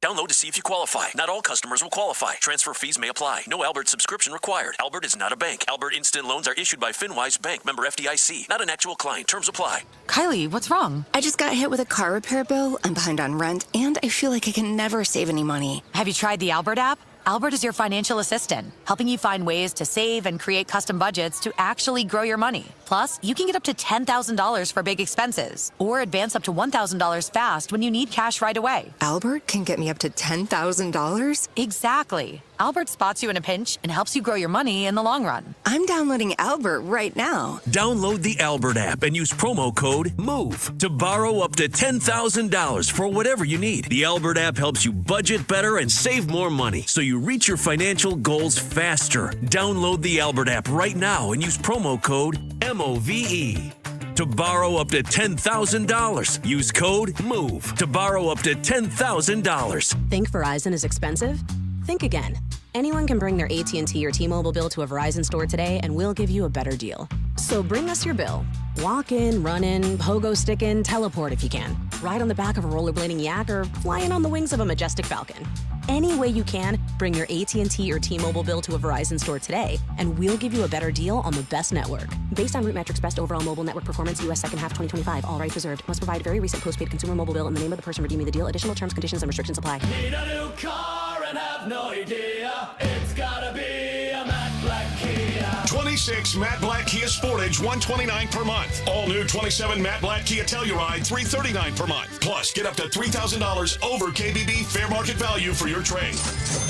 [SPEAKER 4] Download to see if you qualify. Not all customers will qualify. Transfer fees may apply. No Albert subscription required. Albert is not a bank. Albert Instant Loans are issued by FinWise Bank, member FDIC. Not an actual client. Terms apply.
[SPEAKER 16] Kylie, what's wrong? I just got hit with a car repair bill. I'm behind on rent, and I feel like I can never save any money.
[SPEAKER 19] Have you tried the Albert app? Albert is your financial assistant, helping you find ways to save and create custom budgets to actually grow your money. Plus, you can get up to $10,000 for big expenses, or advance up to $1,000 fast when you need cash right away.
[SPEAKER 16] Albert can get me up to $10,000?
[SPEAKER 19] Exactly. Albert spots you in a pinch and helps you grow your money in the long run.
[SPEAKER 16] I'm downloading Albert right now.
[SPEAKER 4] Download the Albert app and use promo code MOVE to borrow up to $10,000 for whatever you need. The Albert app helps you budget better and save more money, so you reach your financial goals faster. Download the Albert app right now and use promo code MOVE to borrow up to $10,000. Use code MOVE to borrow up to $10,000.
[SPEAKER 20] Think Verizon is expensive? Think again. Anyone can bring their AT&T or T-Mobile bill to a Verizon store today, and we'll give you a better deal. So bring us your bill. Walk in, run in, pogo stick in, teleport if you can. Ride on the back of a rollerblading yak or fly in on the wings of a majestic falcon. Any way you can, bring your AT&T or T-Mobile bill to a Verizon store today, and we'll give you a better deal on the best network. Based on Root Metrics' best overall mobile network performance, U.S. second half 2025, all rights reserved. Must provide very recent postpaid consumer mobile bill in the name of the person redeeming the deal. Additional terms, conditions, and restrictions apply.
[SPEAKER 5] Need a new car and have no idea. It's gotta be a matte black Kia.
[SPEAKER 21] 26 matte black Kia Sportage, $129 per month. All new 27 matte black Kia Telluride, $339 per month. Plus, get up to $3,000 over KBB fair market value for your trade.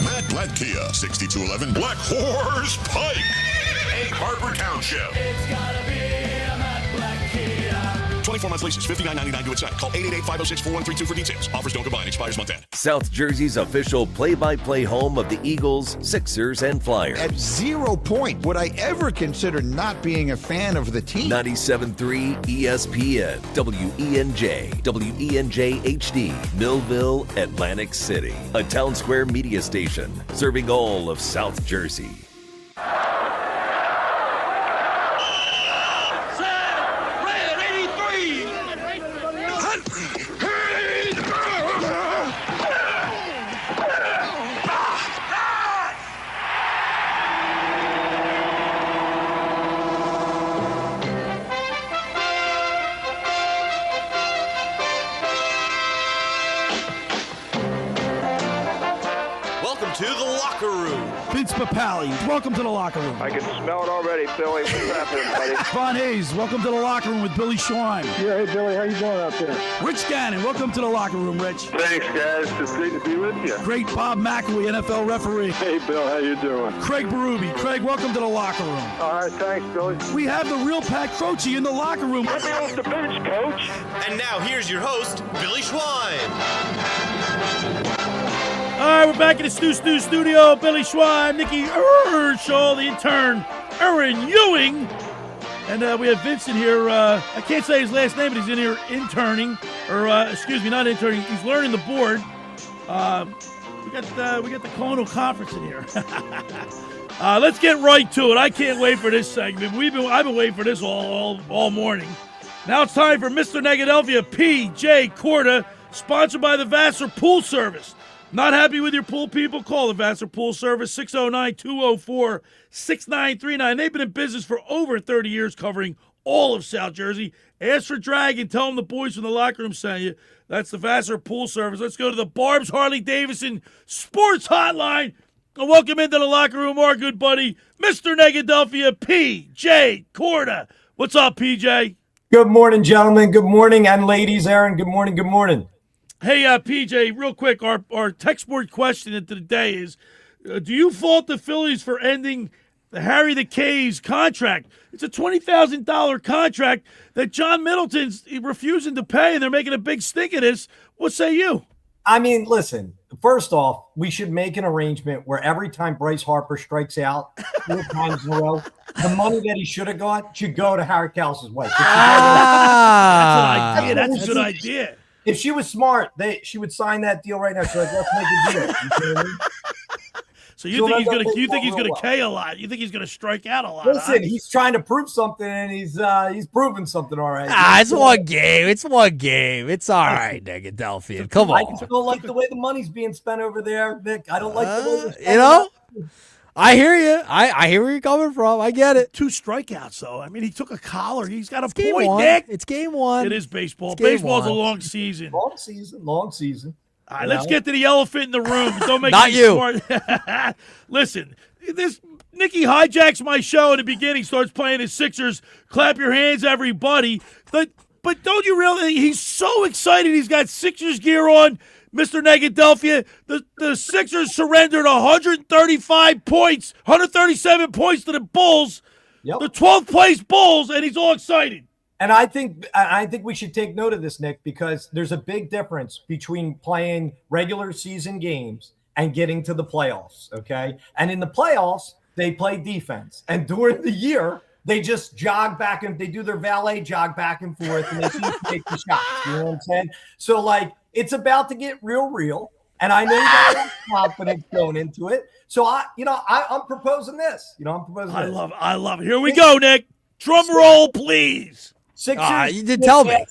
[SPEAKER 22] Matte black Kia, 6211 Black Horse Pike, Egg Harbor Township.
[SPEAKER 5] It's gotta be a matte black Kia.
[SPEAKER 21] 24-month leases, $59.99 due at site. Call 888-506-4132 for details. Offers don't combine. Expires month end.
[SPEAKER 9] South Jersey's official play-by-play home of the Eagles, Sixers, and Flyers.
[SPEAKER 23] At 0 point would I ever consider not being a fan of the team.
[SPEAKER 9] 97.3 ESPN, WENJ, WENJ HD, Millville, Atlantic City. A Town Square media station serving all of South Jersey.
[SPEAKER 2] to the locker room.
[SPEAKER 12] Vince Papali, welcome to the locker room.
[SPEAKER 6] I can smell it already, Billy. What's happening, buddy?
[SPEAKER 12] Von Hayes, welcome to the locker room with Billy Schwein.
[SPEAKER 6] Yeah, hey, Billy, how you doing out there?
[SPEAKER 12] Rich Gannon, welcome to the locker room, Rich.
[SPEAKER 6] Thanks, guys. It's great to be with you.
[SPEAKER 12] Great Bob McElwee, NFL referee.
[SPEAKER 6] Hey, Bill, how you doing?
[SPEAKER 12] Craig Berube. Craig, welcome to the locker room.
[SPEAKER 6] All right, thanks, Billy.
[SPEAKER 12] We have the real Pat Croce in the locker room.
[SPEAKER 6] Let me off the bench, Coach.
[SPEAKER 2] And now here's your host, Billy Schwein.
[SPEAKER 12] All right, we're back in the Stu studio. Billy Schwein, Nick Earnshaw, the intern, Erin Ewing. And we have Vincent here. I can't say his last name, but he's in here interning. Or, excuse me, not interning. He's learning the board. We got the Colonial Conference in here. Let's get right to it. I can't wait for this segment. I've been waiting for this all morning. Now it's time for Mr. Negadelphia P.J. Corda, sponsored by the Vassar Pool Service. Not happy with your pool, people? Call the Vassar Pool Service, 609-204-6939. They've been in business for over 30 years, covering all of South Jersey. Ask for Dragon. Tell them the boys from the locker room sent you. That's the Vassar Pool Service. Let's go to the Barb's Harley-Davidson Sports Hotline. And welcome into the locker room our good buddy, Mr. Negadelphia P.J. Corda. What's up, P.J.?
[SPEAKER 7] Good morning, gentlemen. Good morning, and ladies. Aaron, good morning. Good morning.
[SPEAKER 12] Hey, PJ, real quick, our text board question of the day is, do you fault the Phillies for ending the Harry the K's contract? It's a $20,000 contract that John Middleton's refusing to pay, and they're making a big stink of this. What say you?
[SPEAKER 7] I mean, listen, first off, we should make an arrangement where every time Bryce Harper strikes out 4 times in a row, the money that he should have got should go to Harry Kalas's wife.
[SPEAKER 12] That's a good idea.
[SPEAKER 7] If she was smart, she would sign that deal right now. She's like, let's make a deal. You know what I mean?
[SPEAKER 12] So you think he's gonna K a lot? You think he's gonna strike out a lot?
[SPEAKER 7] Listen, he's trying to prove something, and he's proven something already.
[SPEAKER 14] It's one game. It's one game. It's all right, Negadelphia. Come on.
[SPEAKER 7] I just don't like the way the money's being spent over there, Nick. I don't like the way they're spending
[SPEAKER 14] you know. I hear you. I hear where you're coming from. I get it.
[SPEAKER 12] 2 strikeouts, though. I mean, he took a collar. He's got a
[SPEAKER 14] game
[SPEAKER 12] point,
[SPEAKER 14] one.
[SPEAKER 12] Nick.
[SPEAKER 14] It's game one.
[SPEAKER 12] It is baseball. Baseball's a long season.
[SPEAKER 7] Long season.
[SPEAKER 12] All right, let's get to the elephant in the room. Don't make
[SPEAKER 14] Not
[SPEAKER 12] me
[SPEAKER 14] you.
[SPEAKER 12] smart. Listen, Nicky hijacks my show in the beginning, starts playing his Sixers. Clap your hands, everybody. But don't you realize he's so excited he's got Sixers gear on? Mr. Negadelphia, the Sixers surrendered 137 points to the Bulls, the 12th place Bulls, and he's all excited.
[SPEAKER 7] And I think we should take note of this, Nick, because there's a big difference between playing regular season games and getting to the playoffs, okay? And in the playoffs, they play defense. And during the year, they just jog back and they do their valet jog back and forth, and they seem to take the shots. You know what I'm saying? So, it's about to get real, and I know you got a lot of confidence going into it. So I'm proposing this.
[SPEAKER 12] I love it. Here we go, Nick. Drum roll, please.
[SPEAKER 7] Sixers.
[SPEAKER 14] You did tell me.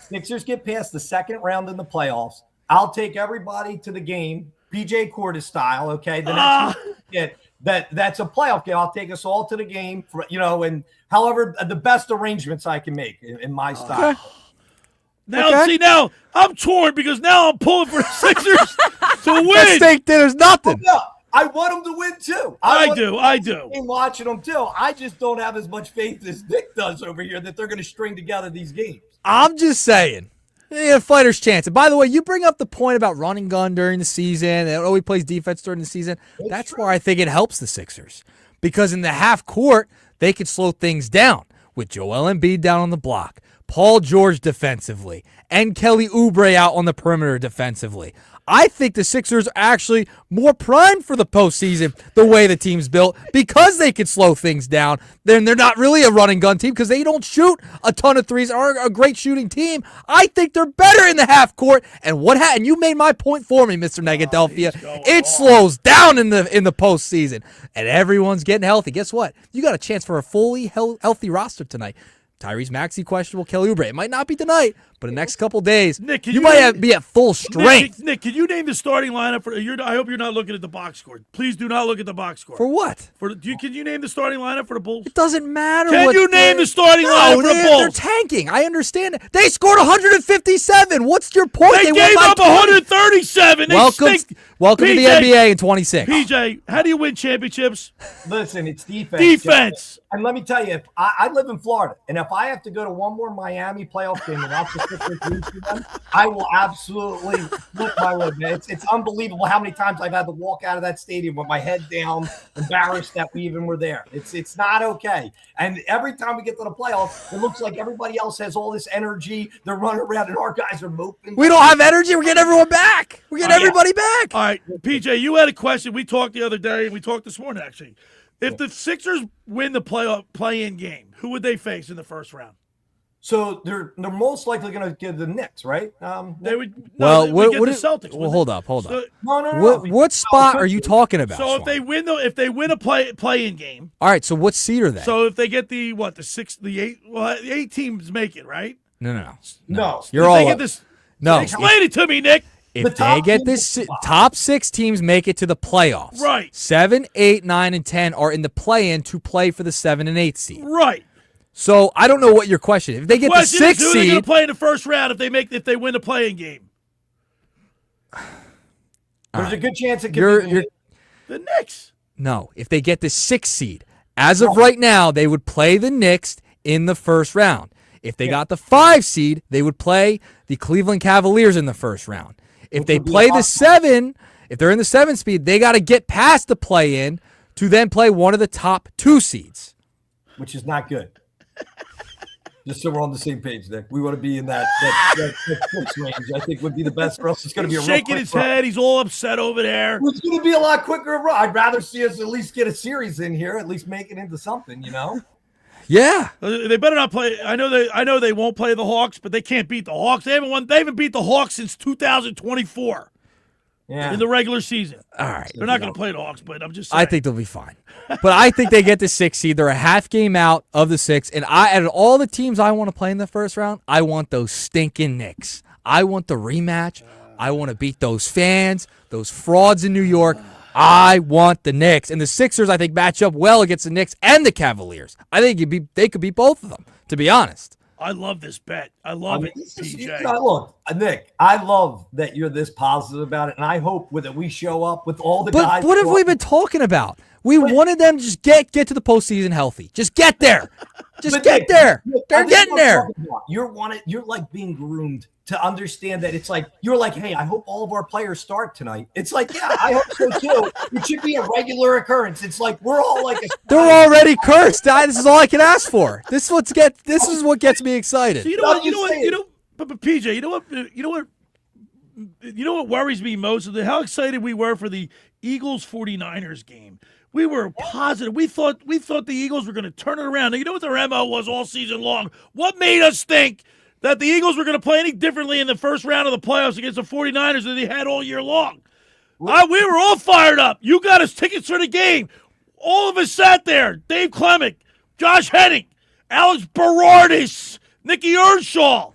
[SPEAKER 7] Sixers get past the second round in the playoffs. I'll take everybody to the game, PJ Corda style. Okay, the next get that's a playoff game. I'll take us all to the game, and however the best arrangements I can make in my style.
[SPEAKER 12] Okay. Now I'm torn because now I'm pulling for the Sixers to win.
[SPEAKER 14] That steak dinner's nothing.
[SPEAKER 7] Oh, no, I want them to win too.
[SPEAKER 12] I do.
[SPEAKER 7] I'm watching them too. I just don't have as much faith as Nick does over here that they're going to string together these games.
[SPEAKER 14] I'm just saying. A fighter's chance. And by the way, you bring up the point about running gun during the season and he plays defense during the season. That's where I think it helps the Sixers. Because in the half court, they could slow things down with Joel Embiid down on the block, Paul George defensively, and Kelly Oubre out on the perimeter defensively. I think the Sixers are actually more primed for the postseason the way the team's built because they can slow things down. Then they're not really a running gun team because they don't shoot a ton of threes, are a great shooting team. I think they're better in the half court. And and you made my point for me, Mr. Negadelphia. It slows down in the postseason, and everyone's getting healthy. Guess what? You got a chance for a fully healthy roster tonight. Tyrese Maxey questionable, Kelly Oubre. It might not be tonight, but the next couple days,
[SPEAKER 12] Nick,
[SPEAKER 14] you might be at full strength.
[SPEAKER 12] Nick, can you name the starting lineup for? I hope you're not looking at the box score. Please do not look at the box score.
[SPEAKER 14] For what?
[SPEAKER 12] Can you name the starting lineup for the Bulls?
[SPEAKER 14] It doesn't matter.
[SPEAKER 12] Can you name the starting lineup for the Bulls?
[SPEAKER 14] They're tanking. I understand it. They scored 157. What's your point?
[SPEAKER 12] They gave up 137.
[SPEAKER 14] Welcome to the NBA in 26.
[SPEAKER 12] PJ, how do you win championships?
[SPEAKER 7] Listen, it's defense.
[SPEAKER 12] Defense.
[SPEAKER 7] And let me tell you, if I live in Florida, and if I have to go to one more Miami playoff game and watch the Sixers lose to them, I will absolutely look my way, man. It's unbelievable how many times I've had to walk out of that stadium with my head down, embarrassed that we even were there. It's not okay. And every time we get to the playoffs, it looks like everybody else has all this energy. They're running around, and our guys are moping.
[SPEAKER 14] We don't have energy. We're getting everyone back. We're getting everybody back.
[SPEAKER 12] All right, PJ, you had a question. We talked the other day, and we talked this morning, actually. If the Sixers win the play-in game, who would they face in the first round?
[SPEAKER 7] So they're most likely going to get the Knicks, right?
[SPEAKER 12] They would.
[SPEAKER 14] Well,
[SPEAKER 12] they
[SPEAKER 14] what
[SPEAKER 12] get the Celtics.
[SPEAKER 14] Well, hold up.
[SPEAKER 7] No.
[SPEAKER 14] What spot are you talking about?
[SPEAKER 12] So if they win a play-in game.
[SPEAKER 14] All right. So what seed are they?
[SPEAKER 12] So if they get the 8, well, the 8 teams make it, right?
[SPEAKER 7] No.
[SPEAKER 14] You're all.
[SPEAKER 12] Get this,
[SPEAKER 14] no.
[SPEAKER 12] Explain it to me, Nick.
[SPEAKER 14] If they get this, top 6 teams make it to the playoffs.
[SPEAKER 12] Right.
[SPEAKER 14] 7, 8, 9, and 10 are in the play-in to play for the 7 and 8 seed.
[SPEAKER 12] Right.
[SPEAKER 14] So I don't know what your question is. If they get the 6th seed,
[SPEAKER 12] who are they going to play in the first round if they win the play-in game?
[SPEAKER 7] There's a good chance it could be
[SPEAKER 12] the Knicks.
[SPEAKER 14] No, if they get the 6th seed, as of right now, they would play the Knicks in the first round. If they got the 5 seed, they would play the Cleveland Cavaliers in the first round. If they play the 7, if they're in the 7 seed, they got to get past the play-in to then play one of the top 2 seeds.
[SPEAKER 7] Which is not good. Just so we're on the same page, Nick. We want to be in that range. I think would be the best for us. It's going to be a
[SPEAKER 12] shaking his head. He's all upset over there.
[SPEAKER 7] It's going to be a lot quicker. I'd rather see us at least get a series in here, at least make it into something, you know?
[SPEAKER 14] Yeah.
[SPEAKER 12] They better not play. I know they won't play the Hawks, but they can't beat the Hawks. They haven't beat the Hawks since 2024.
[SPEAKER 7] Yeah.
[SPEAKER 12] In the regular season.
[SPEAKER 14] All right.
[SPEAKER 12] They're not going to play the Hawks, but I'm just saying.
[SPEAKER 14] I think they'll be fine. But I think they get the 6th seed. They're a half game out of the 6. And out of all the teams I want to play in the first round, I want those stinking Knicks. I want the rematch. I want to beat those fans, those frauds in New York. I want the Knicks. And the Sixers, I think, match up well against the Knicks and the Cavaliers. I think they could beat both of them, to be honest.
[SPEAKER 12] I love this bet. I love it, PJ.
[SPEAKER 7] Look, Nick, I love that you're this positive about it, and I hope that we show up with all the guys.
[SPEAKER 14] But what have we been talking about? We wanted them to just get to the postseason healthy. Just get there. Just get there. They're getting there.
[SPEAKER 7] You're like being groomed to understand that it's like you're like, hey, I hope all of our players start tonight. It's like, yeah, I hope so too. It should be a regular occurrence. It's like we're all like
[SPEAKER 14] they're already cursed. This is all I can ask for. This is what gets me excited.
[SPEAKER 12] So but PJ, you know what worries me most is how excited we were for the Eagles 49ers game. We were positive. We thought the Eagles were going to turn it around. Now, you know what their MO was all season long? What made us think that the Eagles were going to play any differently in the first round of the playoffs against the 49ers than they had all year long? We were all fired up. You got us tickets for the game. All of us sat there. Dave Clemick, Josh Henning, Alex Berardis, Nick Earnshaw.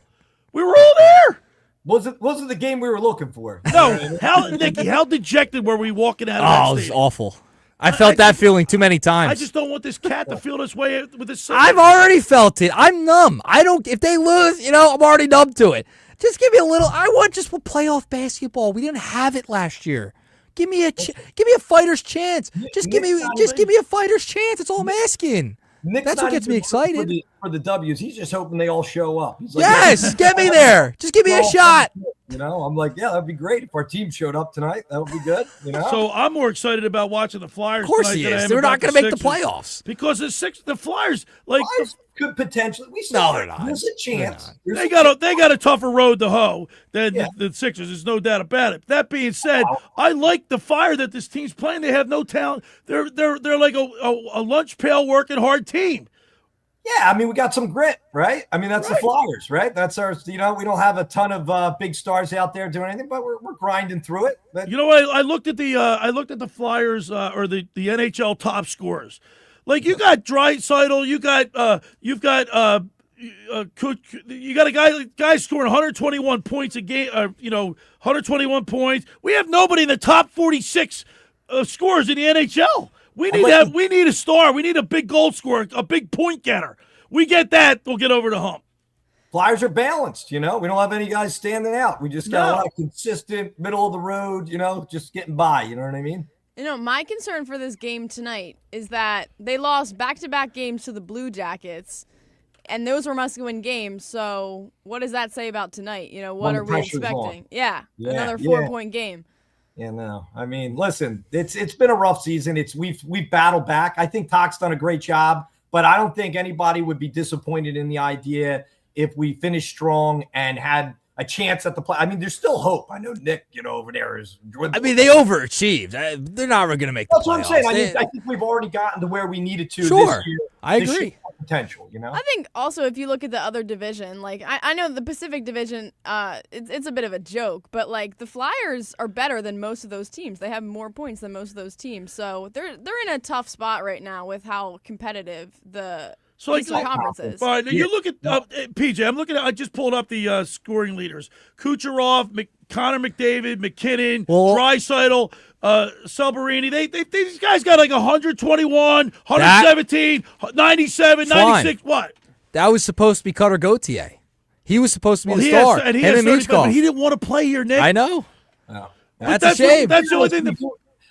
[SPEAKER 12] We were all there.
[SPEAKER 7] Wasn't the game we were looking for?
[SPEAKER 12] No. How dejected were we walking out of that
[SPEAKER 14] it was
[SPEAKER 12] stadium?
[SPEAKER 14] awful. I felt that feeling too many times.
[SPEAKER 12] I just don't want this cat to feel this way with this.
[SPEAKER 14] I've already felt it. I'm numb. If they lose, I'm already numb to it. Just give me a little. I want just playoff basketball. We didn't have it last year. Give me a fighter's chance. Just give me a fighter's chance. That's all I'm asking. That's what gets me excited.
[SPEAKER 7] For the W's, he's just hoping they all show up. He's like,
[SPEAKER 14] yes, get me there. Just give me a shot.
[SPEAKER 7] I'm like, yeah, that'd be great if our team showed up tonight. That would be good.
[SPEAKER 12] So I'm more excited about watching the Flyers.
[SPEAKER 14] Of course he is. They're not going to make the playoffs
[SPEAKER 12] because the Flyers
[SPEAKER 7] could potentially.
[SPEAKER 14] They're not.
[SPEAKER 7] There's a chance.
[SPEAKER 12] They got a tougher road to hoe than the Sixers. There's no doubt about it. That being said, I like the fire that this team's playing. They have no talent. They're like a lunch pail working hard team.
[SPEAKER 7] Yeah, I mean, we got some grit, right? I mean, that's the Flyers, right? That's our, we don't have a ton of big stars out there doing anything, but we're grinding through it.
[SPEAKER 12] You know what? I looked at the Flyers or the NHL top scorers. Like you got Draisaitl, you've got a guy scoring 121 points a game. 121 points. We have nobody in the top 46 scorers in the NHL. We need a star. We need a big goal scorer, a big point getter. We get that, we'll get over the hump.
[SPEAKER 7] Flyers are balanced, we don't have any guys standing out. We just got a lot of consistent, middle of the road, just getting by. You know what I mean?
[SPEAKER 15] My concern for this game tonight is that they lost back-to-back games to the Blue Jackets, and those were must-win games. So what does that say about tonight? What are we expecting? Yeah, another 4-point game.
[SPEAKER 7] Yeah, no. I mean, listen, it's been a rough season. We've battled back. I think Toc's done a great job, but I don't think anybody would be disappointed in the idea if we finish strong and had a chance at the play. I mean, there's still hope. I know Nick, over there is.
[SPEAKER 14] I mean, they overachieved. They're not going to make the playoffs.
[SPEAKER 7] That's what I'm saying. I think we've already gotten to where we needed to
[SPEAKER 14] Sure.
[SPEAKER 7] this year.
[SPEAKER 14] I agree.
[SPEAKER 7] Potential,
[SPEAKER 15] I think also if you look at the other division, like I know the Pacific Division, it's a bit of a joke, but like the Flyers are better than most of those teams. They have more points than most of those teams, so they're in a tough spot right now with how competitive the Eastern Conference is.
[SPEAKER 12] All right, now you look at PJ. I just pulled up the scoring leaders: Kucherov, Connor McDavid, McKinnon, Draisaitl, Celberini. These guys got like 121, 117, 97, 96. What?
[SPEAKER 14] That was supposed to be Cutter Gauthier. He was supposed to be the star.
[SPEAKER 12] He didn't want to play here, Nick.
[SPEAKER 14] I know.
[SPEAKER 7] No.
[SPEAKER 14] That's a shame.
[SPEAKER 12] That's the only thing.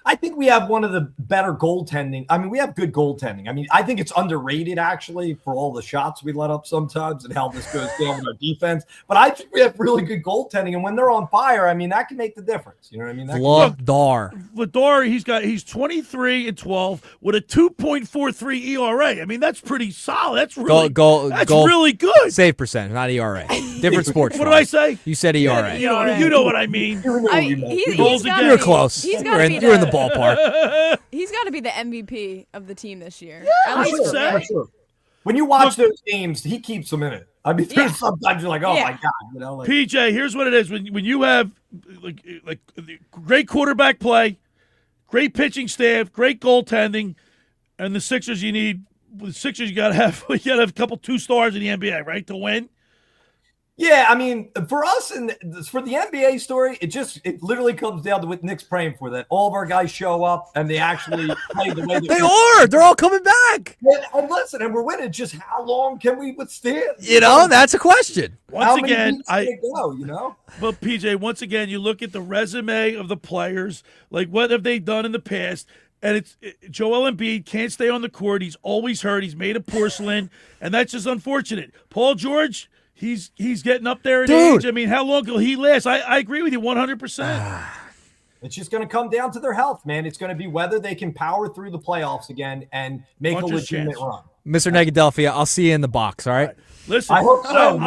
[SPEAKER 7] I think we have one of the better goaltending. I mean, we have good goaltending. I mean, I think it's underrated, actually, for all the shots we let up sometimes and how this goes down with our defense. But I think we have really good goaltending. And when they're on fire, I mean, that can make the difference. You know what I mean?
[SPEAKER 14] Vladar,
[SPEAKER 12] he's 23-12 with a 2.43 ERA. I mean, that's pretty solid. That's really really good.
[SPEAKER 14] Save percentage, not ERA. Different sports.
[SPEAKER 12] What did I say?
[SPEAKER 14] You said ERA.
[SPEAKER 12] You know what I mean.
[SPEAKER 14] You're close. You're in the ballpark.
[SPEAKER 15] He's got to be the MVP of the team this year.
[SPEAKER 12] Yeah, I would say.
[SPEAKER 7] Sure. When you watch those games, he keeps them in it. I mean, there's sometimes you're like, oh my God,
[SPEAKER 12] PJ, here's what it is: when you have like great quarterback play, great pitching staff, great goaltending, and the Sixers, you gotta have a couple 2 stars in the NBA, right, to win.
[SPEAKER 7] Yeah, I mean, for us and for the NBA story, it literally comes down to what Nick's praying for, that all of our guys show up and they actually play the way
[SPEAKER 14] they're all coming back.
[SPEAKER 7] And listen, and we're winning. Just how long can we withstand?
[SPEAKER 14] That's a question.
[SPEAKER 12] Once again,
[SPEAKER 7] But
[SPEAKER 12] PJ, once again, you look at the resume of the players. Like, what have they done in the past? And it's Joel Embiid can't stay on the court. He's always hurt. He's made of porcelain, and that's just unfortunate. Paul George. He's getting up there in age. I mean, how long will he last? I agree with you 100%.
[SPEAKER 7] It's just going to come down to their health, man. It's going to be whether they can power through the playoffs again and make a legitimate run.
[SPEAKER 14] Mr. Negadelphia, I'll see you in the box, all right?
[SPEAKER 12] Listen,
[SPEAKER 7] I hope so.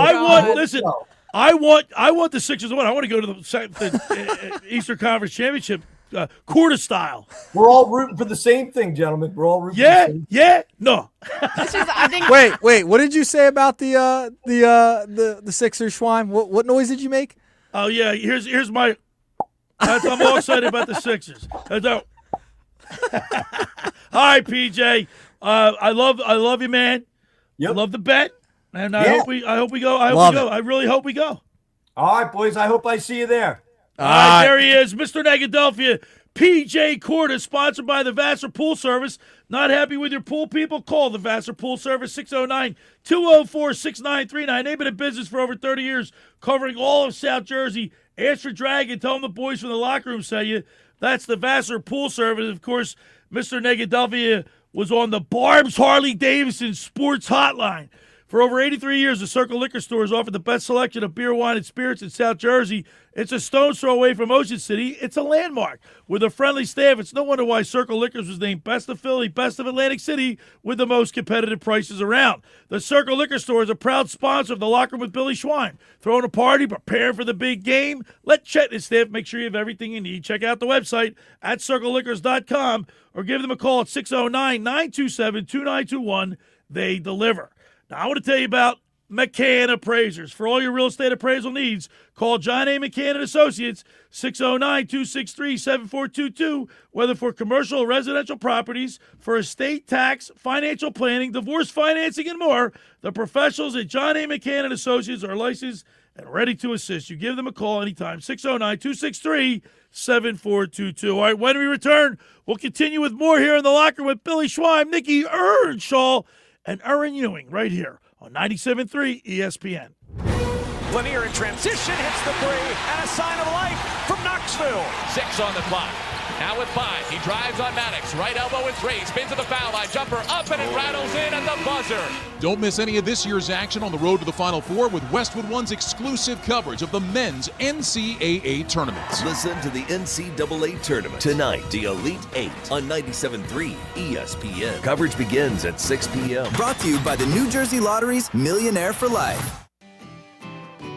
[SPEAKER 12] I want the Sixers to win. I want to go to the Eastern Conference Championship. Corda style.
[SPEAKER 7] We're all rooting for the same thing, gentlemen. We're all rooting for the same
[SPEAKER 12] thing. No.
[SPEAKER 14] Wait. What did you say about the Sixers, Schwein? What noise did you make?
[SPEAKER 12] Oh yeah, here's my. I'm all excited about the Sixers. All right, PJ. I love you, man.
[SPEAKER 7] Yep.
[SPEAKER 12] I love the bet, and I hope we go. I really hope we go.
[SPEAKER 7] All right, boys. I hope I see you there.
[SPEAKER 12] All right, there he is, Mr. Negadelphia, P.J. Corda, sponsored by the Vassar Pool Service. Not happy with your pool, people? Call the Vassar Pool Service, 609-204-6939. They've been in business for over 30 years, covering all of South Jersey. Ask for Dragon. Tell them the boys from the locker room sent you. That's the Vassar Pool Service. Of course, Mr. Negadelphia was on the Barb's Harley-Davidson Sports Hotline. For over 83 years, the Circle Liquor Store has offered the best selection of beer, wine, and spirits in South Jersey. It's a stone's throw away from Ocean City. It's a landmark. With a friendly staff, it's no wonder why Circle Liquors was named Best of Philly, Best of Atlantic City, with the most competitive prices around. The Circle Liquor Store is a proud sponsor of the Locker Room with Billy Schwein. Throwing a party, preparing for the big game? Let Chet and his staff make sure you have everything you need. Check out the website at circleliquors.com or give them a call at 609-927-2921. They deliver. Now, I want to tell you about McCann Appraisers. For all your real estate appraisal needs, call John A. McCann & Associates, 609-263-7422, whether for commercial or residential properties, for estate tax, financial planning, divorce financing, and more. The professionals at John A. McCann & Associates are licensed and ready to assist you. Give them a call anytime, 609-263-7422. All right, when we return, we'll continue with more here in the locker with Billy Schwein, Nick Earnshaw, and Erin Ewing right here on 97.3 ESPN.
[SPEAKER 8] Lanier in transition, hits the three, and a sign of life from Knoxville.
[SPEAKER 10] 6 on the clock. Now with 5, he drives on Maddox. Right elbow with 3, spins to the foul line. Jumper up, and it rattles in at the buzzer.
[SPEAKER 11] Don't miss any of this year's action on the road to the Final Four with Westwood One's exclusive coverage of the men's NCAA tournaments.
[SPEAKER 9] Listen to the NCAA tournament tonight, the Elite 8 on 97.3 ESPN. Coverage begins at 6 p.m.
[SPEAKER 13] Brought to you by the New Jersey Lottery's Millionaire for Life.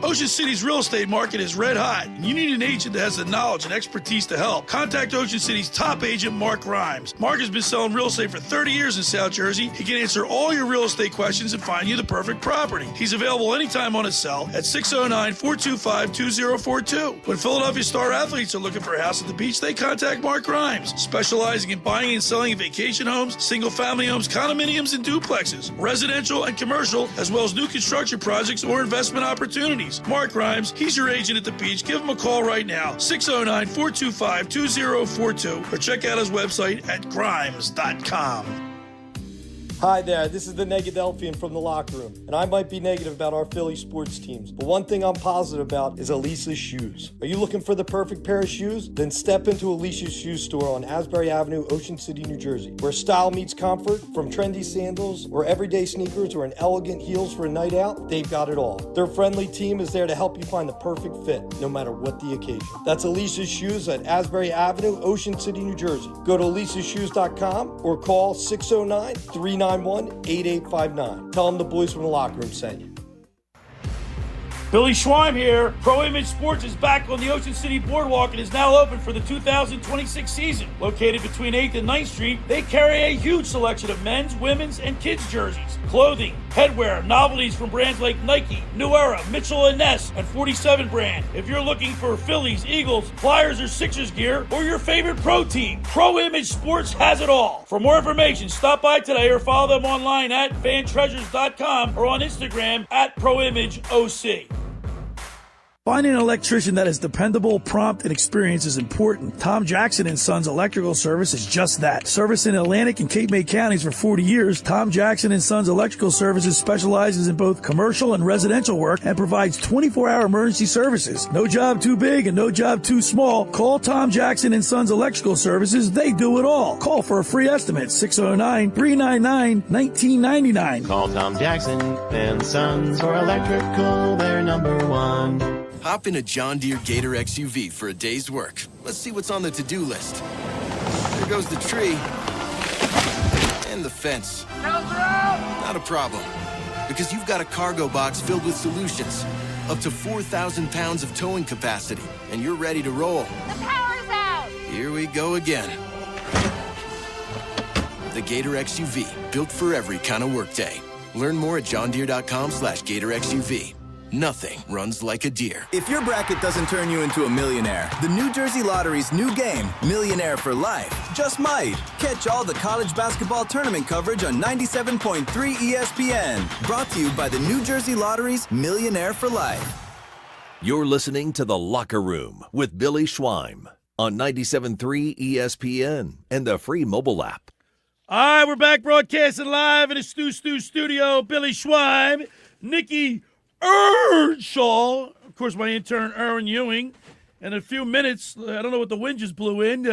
[SPEAKER 12] Ocean City's real estate market is red hot, and you need an agent that has the knowledge and expertise to help. Contact Ocean City's top agent, Mark Grimes. Mark has been selling real estate for 30 years in South Jersey. He can answer all your real estate questions and find you the perfect property. He's available anytime on his cell at 609-425-2042. When Philadelphia star athletes are looking for a house at the beach, they contact Mark Grimes, specializing in buying and selling vacation homes, single-family homes, condominiums, and duplexes, residential and commercial, as well as new construction projects or investment opportunities. Mark Grimes, he's your agent at the beach. Give him a call right now, 609-425-2042, or check out his website at grimes.com.
[SPEAKER 7] Hi there, this is the Negadelphian from the locker room, and I might be negative about our Philly sports teams, but one thing I'm positive about is Elisa's shoes. Are you looking for the perfect pair of shoes? Then step into Elisa's shoe store on Asbury Avenue, Ocean City, New Jersey, where style meets comfort. From trendy sandals or everyday sneakers or an elegant heels for a night out, they've got it all. Their friendly team is there to help you find the perfect fit, no matter what the occasion. That's Elisa's Shoes at Asbury Avenue, Ocean City, New Jersey. Go to elisashoes.com or call 609-391-8859. Tell them the boys from the locker room sent you.
[SPEAKER 12] Billy Schweim here. Pro Image Sports is back on the Ocean City Boardwalk and is now open for the 2026 season. Located between 8th and 9th Street, they carry a huge selection of men's, women's, and kids' jerseys, clothing, headwear, novelties from brands like Nike, New Era, Mitchell & Ness, and 47 brand. If you're looking for Phillies, Eagles, Flyers, or Sixers gear, or your favorite pro team, Pro Image Sports has it all. For more information, stop by today or follow them online at fantreasures.com or on Instagram at ProImageOC. Finding an electrician that is dependable, prompt, and experienced is important. Tom Jackson & Sons Electrical Service is just that. Servicing Atlantic and Cape May counties for 40 years, Tom Jackson & Sons Electrical Services specializes in both commercial and residential work and provides 24-hour emergency services. No job too big and no job too small. Call Tom Jackson & Sons Electrical Services. They do it all. Call for a free estimate, 609-399-1999.
[SPEAKER 17] Call Tom Jackson & Sons for electrical. They're number one.
[SPEAKER 18] Hop in a John Deere Gator XUV for a day's work. Let's see what's on the to-do list. There goes the tree. And the fence. Not a problem. Because you've got a cargo box filled with solutions. Up to 4,000 pounds of towing capacity. And you're ready to roll.
[SPEAKER 24] The power's out!
[SPEAKER 18] Here we go again. The Gator XUV. Built for every kind of workday. Learn more at johndeere.com/Gator XUV. Nothing runs like a deer.
[SPEAKER 13] If your bracket doesn't turn you into a millionaire, the New Jersey Lottery's new game, Millionaire for Life, just might. Catch all the college basketball tournament coverage on 97.3 ESPN. Brought to you by the New Jersey Lottery's Millionaire for Life.
[SPEAKER 9] You're listening to The Locker Room with Billy Schweim on 97.3 ESPN and the free mobile app.
[SPEAKER 12] All right, we're back broadcasting live in the Stu studio. Billy Schweim, Nick Earnshaw, of course, my intern, Erin Ewing. In a few minutes, I don't know what the wind just blew in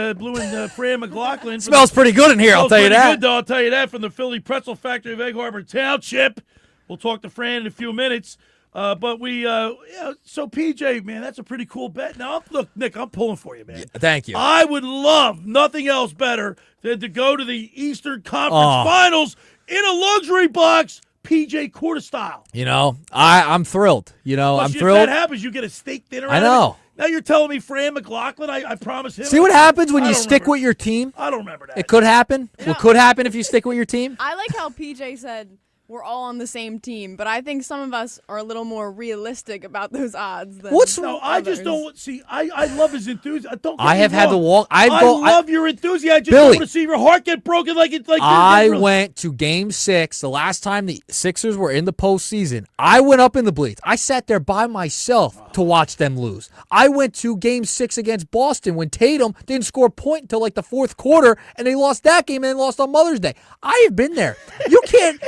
[SPEAKER 12] Fran Mclaughlin.
[SPEAKER 14] Smells pretty good in here, I'll tell you that.
[SPEAKER 12] Good, though, I'll tell you that, from the Philly Pretzel Factory of Egg Harbor Township. We'll talk to Fran in a few minutes. So PJ, man, that's a pretty cool bet. Now, look, Nick, I'm pulling for you, man.
[SPEAKER 14] Yeah, thank you.
[SPEAKER 12] I would love nothing else better than to go to the Eastern Conference Finals in a luxury box, PJ Corda style.
[SPEAKER 14] You know, I'm thrilled. I'm thrilled.
[SPEAKER 12] If that happens, you get a steak dinner.
[SPEAKER 14] I know.
[SPEAKER 12] Now you're telling me Fran Mclaughlin, I promise him.
[SPEAKER 14] See what happens when you stick with your team?
[SPEAKER 12] I don't remember that.
[SPEAKER 14] It could happen. Yeah. What could happen if you stick with your team?
[SPEAKER 15] I like how PJ said we're all on the same team, but I think some of us are a little more realistic about those odds than
[SPEAKER 12] I just don't see. I love his enthusiasm.
[SPEAKER 14] I have had to walk.
[SPEAKER 12] I love your enthusiasm. I just
[SPEAKER 14] Billy,
[SPEAKER 12] don't want to see your heart get broken like it's like.
[SPEAKER 14] I went to Game 6 the last time the Sixers were in the postseason. I went up in the bleachers. I sat there by myself to watch them lose. I went to Game 6 against Boston when Tatum didn't score a point until like the fourth quarter, and they lost that game and they lost on Mother's Day. I have been there. You can't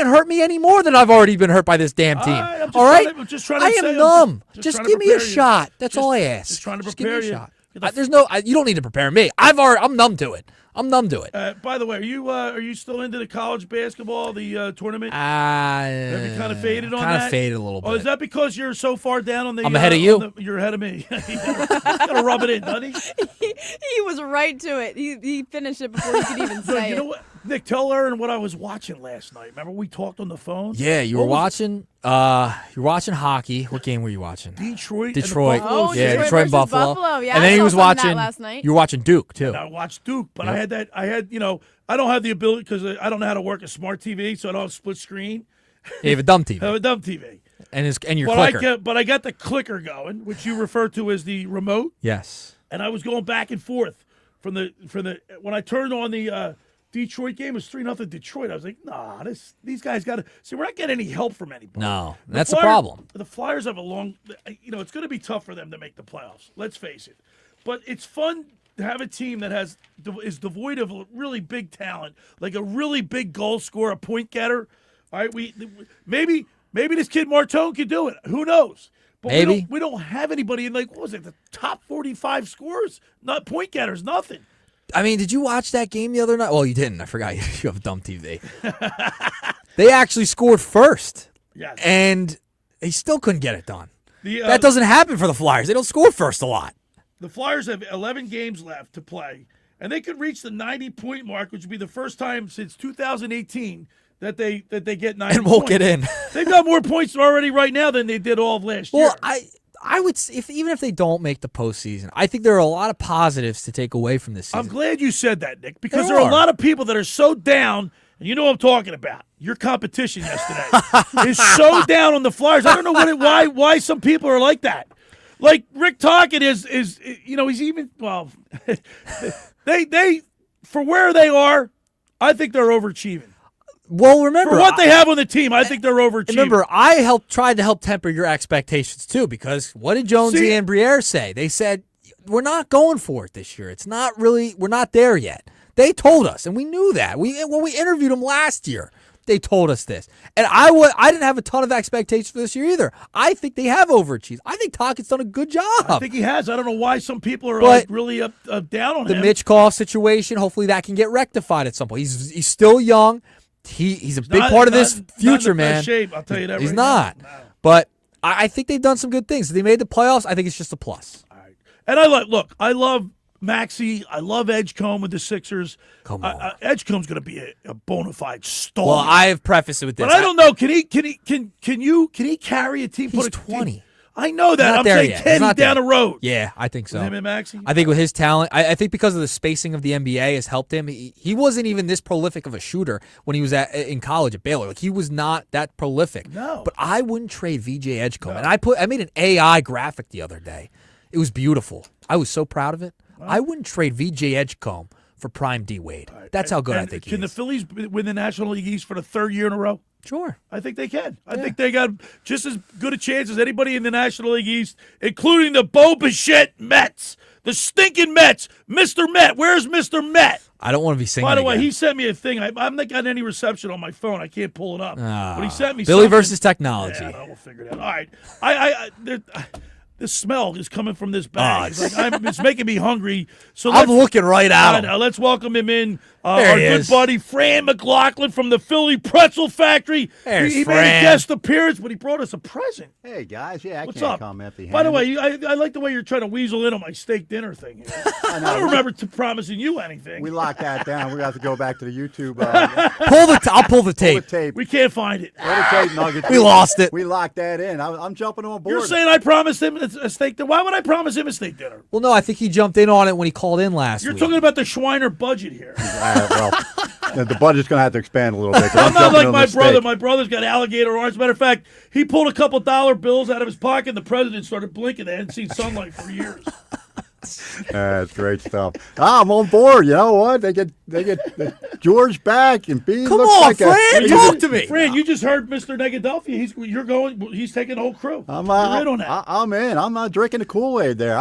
[SPEAKER 14] can't hurt me any more than I've already been hurt by this damn team. All right?
[SPEAKER 12] I'm just trying to
[SPEAKER 14] I
[SPEAKER 12] say,
[SPEAKER 14] am numb.
[SPEAKER 12] just
[SPEAKER 14] Just
[SPEAKER 12] trying to
[SPEAKER 14] give me a
[SPEAKER 12] prepare you.
[SPEAKER 14] shot. That's all I ask.
[SPEAKER 12] Just trying to
[SPEAKER 14] Just give me
[SPEAKER 12] prepare
[SPEAKER 14] a
[SPEAKER 12] you.
[SPEAKER 14] shot. You don't need to prepare me. I'm numb to it. I'm numb to it.
[SPEAKER 12] By the way, are you still into the college basketball, the tournament? Have you kind of faded on that?
[SPEAKER 14] Kind of faded a little bit.
[SPEAKER 12] Oh, is that because you're so far down on the?
[SPEAKER 14] I'm ahead of you.
[SPEAKER 12] You're ahead of me. You gotta rub it in, doesn't he?
[SPEAKER 15] He was right to it. He finished it before he could even say
[SPEAKER 12] You know what, Nick? Tell Erin what I was watching last night. Remember we talked on the phone?
[SPEAKER 14] Yeah, you were watching. You're watching hockey. What game were you watching?
[SPEAKER 12] Detroit.
[SPEAKER 14] Detroit.
[SPEAKER 12] And the Buffalo.
[SPEAKER 14] Yeah, Detroit and Buffalo.
[SPEAKER 15] Yeah,
[SPEAKER 14] and then
[SPEAKER 15] I
[SPEAKER 14] he
[SPEAKER 15] saw
[SPEAKER 14] was
[SPEAKER 15] some of that
[SPEAKER 14] watching.
[SPEAKER 15] last night.
[SPEAKER 14] You were watching Duke too.
[SPEAKER 12] And I watched Duke, but
[SPEAKER 14] Yep.
[SPEAKER 12] I don't have the ability because I don't know how to work a smart TV, so I don't have split screen.
[SPEAKER 14] You have a dumb TV.
[SPEAKER 12] I have a dumb TV.
[SPEAKER 14] And your clicker.
[SPEAKER 12] But I got the clicker going, which you refer to as the remote.
[SPEAKER 14] Yes.
[SPEAKER 12] And I was going back and forth from the when I turned on the Detroit game, it was 3-0 Detroit. I was like, nah, these guys got to see. We're not getting any help from anybody.
[SPEAKER 14] No, that's the problem.
[SPEAKER 12] The Flyers have a long, it's going to be tough for them to make the playoffs. Let's face it. But it's fun to have a team that is devoid of really big talent, like a really big goal scorer, a point getter. All right, maybe this kid Martone could do it. Who knows? But
[SPEAKER 14] maybe
[SPEAKER 12] we don't have anybody in what was it? The top 45 scorers, not point getters, nothing.
[SPEAKER 14] I mean, did you watch that game the other night? Well, you didn't. I forgot you have a dumb TV. They actually scored first.
[SPEAKER 12] Yes.
[SPEAKER 14] And he still couldn't get it done. That doesn't happen for the Flyers. They don't score first a lot.
[SPEAKER 12] The Flyers have 11 games left to play, and they could reach the 90-point mark, which would be the first time since 2018 that they get 90
[SPEAKER 14] and won't
[SPEAKER 12] points.
[SPEAKER 14] get in.
[SPEAKER 12] They've got more points already right now than they did all of last year.
[SPEAKER 14] Well, I would even if they don't make the postseason, I think there are a lot of positives to take away from this season.
[SPEAKER 12] I'm glad you said that, Nick, because there are a lot of people that are so down, and you know what I'm talking about. Your competition yesterday is so down on the Flyers. I don't know why some people are like that. Like Rick Tocchet is he's even they for where they are, I think they're overachieving.
[SPEAKER 14] Well, remember
[SPEAKER 12] for what they have on the team, I think they're overachieving.
[SPEAKER 14] Remember, I tried to help temper your expectations too, because what did Jonesy and Briere say? They said we're not going for it this year. It's not really. We're not there yet. They told us, and we knew that. When we interviewed them last year, they told us this, and I didn't have a ton of expectations for this year either. I think they have overachieved. I think Tockett's done a good job.
[SPEAKER 12] I think he has. I don't know why some people are really up down on
[SPEAKER 14] the
[SPEAKER 12] him.
[SPEAKER 14] Mitch Koff situation. Hopefully, that can get rectified at some point. He's still young. He's a big part of this future, man.
[SPEAKER 12] Shape, I'll tell you that.
[SPEAKER 14] He's
[SPEAKER 12] right
[SPEAKER 14] not.
[SPEAKER 12] now. No.
[SPEAKER 14] But I think they've done some good things. They made the playoffs. I think it's just a plus.
[SPEAKER 12] All right. And I love Maxey. I love Edgecombe with the Sixers.
[SPEAKER 14] Come on.
[SPEAKER 12] Edgecombe's going to be a bona fide star.
[SPEAKER 14] Well, I have prefaced it with this.
[SPEAKER 12] But I don't know. Can he carry a team?
[SPEAKER 14] He's 20.
[SPEAKER 12] I know that.
[SPEAKER 14] I'm
[SPEAKER 12] saying
[SPEAKER 14] yet.
[SPEAKER 12] Kenny down
[SPEAKER 14] there.
[SPEAKER 12] the road.
[SPEAKER 14] Yeah, I think so.
[SPEAKER 12] With him and Maxey?
[SPEAKER 14] I think with his talent, I think because of the spacing of the NBA has helped him. He wasn't even this prolific of a shooter when he was in college at Baylor. Like, he was not that prolific.
[SPEAKER 12] No.
[SPEAKER 14] But I wouldn't trade VJ Edgecombe. And I made an AI graphic the other day. It was beautiful. I was so proud of it. I wouldn't trade VJ Edgecombe for prime D Wade. That's how good I think he is.
[SPEAKER 12] Can the Phillies win the National League East for the third year in a row?
[SPEAKER 14] Sure.
[SPEAKER 12] I think they can. I think they got just as good a chance as anybody in the National League East, including the Bo Bichette Mets. The stinking Mets. Mr. Met. Where's Mr. Met?
[SPEAKER 14] I don't want to be singing
[SPEAKER 12] By the way,
[SPEAKER 14] again.
[SPEAKER 12] he sent me a thing. I'm not got any reception on my phone. I can't pull it up. But he sent me
[SPEAKER 14] Billy
[SPEAKER 12] something.
[SPEAKER 14] versus technology.
[SPEAKER 12] Yeah, we'll figure it out. All right. This smell is coming from this bag. It's making me hungry. So
[SPEAKER 14] I'm looking right at him.
[SPEAKER 12] Now let's welcome him in.
[SPEAKER 14] There
[SPEAKER 12] Our
[SPEAKER 14] he
[SPEAKER 12] good
[SPEAKER 14] is.
[SPEAKER 12] buddy Fran McLaughlin from the Philly Pretzel Factory.
[SPEAKER 14] There's
[SPEAKER 12] He made a
[SPEAKER 14] Fran.
[SPEAKER 12] guest appearance, but he brought us a present.
[SPEAKER 23] Hey, guys. Yeah, I
[SPEAKER 12] What's
[SPEAKER 23] can't
[SPEAKER 12] up?
[SPEAKER 23] come empty-handed.
[SPEAKER 12] By the way, I like the way you're trying to weasel in on my steak dinner thing here. I don't remember promising you anything.
[SPEAKER 23] We locked that down. We have to go back to the YouTube.
[SPEAKER 14] I'll pull the tape.
[SPEAKER 23] Pull the tape.
[SPEAKER 12] We can't find it.
[SPEAKER 23] Pull the tape, Nuggets.
[SPEAKER 14] We lost it.
[SPEAKER 23] We locked that in. I'm jumping on board.
[SPEAKER 12] You're saying I promised him a steak dinner? Why would I promise him a steak dinner?
[SPEAKER 14] Well, no, I think he jumped in on it when he called in last
[SPEAKER 12] You're
[SPEAKER 14] week.
[SPEAKER 12] talking about the Schweiner budget here.
[SPEAKER 23] The budget's going to have to expand a little bit.
[SPEAKER 12] I'm not like my brother. My brother's got alligator arms. Matter of fact, he pulled a couple $1 bills out of his pocket, and the president started blinking. They hadn't seen sunlight for years.
[SPEAKER 23] That's great stuff. I'm on board. You know what? They get George back, and Bean
[SPEAKER 14] Come
[SPEAKER 23] looks
[SPEAKER 14] on,
[SPEAKER 23] like
[SPEAKER 14] Fran, talk to me.
[SPEAKER 12] Fran, you just heard Mr. Negadelphia. He's taking the whole crew.
[SPEAKER 23] I'm
[SPEAKER 12] You're in on that.
[SPEAKER 23] I'm in. I'm not drinking the Kool-Aid there.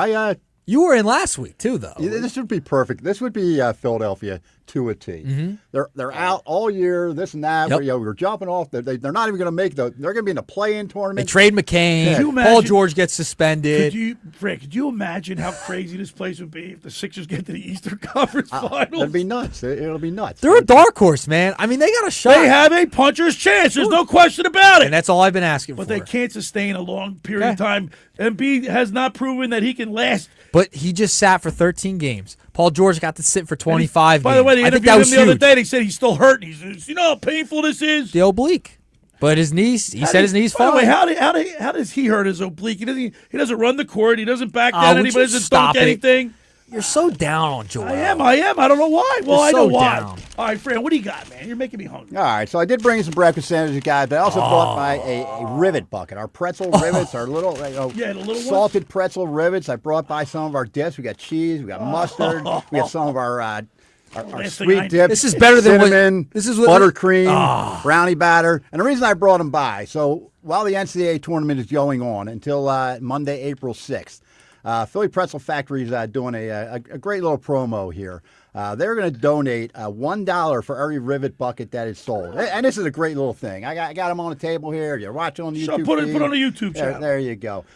[SPEAKER 14] You were in last week, too, though.
[SPEAKER 23] Yeah, this would be perfect. This would be Philadelphia to a T.
[SPEAKER 14] Mm-hmm.
[SPEAKER 23] They're out all year, this and that.
[SPEAKER 14] Yep.
[SPEAKER 23] We're jumping off. They're not even going to make they're going to be in the play-in tournament.
[SPEAKER 14] They trade McCain. Paul George gets suspended.
[SPEAKER 12] Could you imagine how crazy this place would be if the Sixers get to the Eastern Conference Finals?
[SPEAKER 23] That'd be nuts. It'll be nuts.
[SPEAKER 14] They're a dark horse, man. I mean, they got a shot.
[SPEAKER 12] They have a puncher's chance. There's no question about it.
[SPEAKER 14] And that's all I've been asking
[SPEAKER 12] but
[SPEAKER 14] for.
[SPEAKER 12] But they can't sustain a long period of time. Embiid has not proven that he can last.
[SPEAKER 14] But he just sat for 13 games. Paul George got to sit for 25 games.
[SPEAKER 12] By the way, they interviewed him the other day. They said he's still hurt. He says, you know how painful this is?
[SPEAKER 14] The oblique. But his knees, he said his knees fine.
[SPEAKER 12] By the way, how does he hurt his oblique? He doesn't run the court. He doesn't back down anybody. He doesn't dunk anything.
[SPEAKER 14] You're so down on Joel.
[SPEAKER 12] I am. I don't know why. Well, I know why.
[SPEAKER 14] Down.
[SPEAKER 12] All right, Fran, what do you got, man? You're making me hungry.
[SPEAKER 23] All right, so I did bring some breakfast sandwiches, guys, but I also brought a rivet bucket. Our pretzel rivets, our little,
[SPEAKER 12] the little
[SPEAKER 23] salted pretzel rivets. I brought by some of our dips. We got cheese, we got mustard, we got some of our sweet dips.
[SPEAKER 14] This is better than
[SPEAKER 23] cinnamon,
[SPEAKER 14] this is
[SPEAKER 23] buttercream, brownie batter. And the reason I brought them by, so while the NCAA tournament is going on until Monday, April 6th, Philly Pretzel Factory is doing a great little promo here. They're going to donate $1 for every rivet bucket that is sold. And this is a great little thing. I got them on the table here. You're watching on the YouTube
[SPEAKER 12] Put
[SPEAKER 23] feed.
[SPEAKER 12] on the YouTube channel.
[SPEAKER 23] There you go.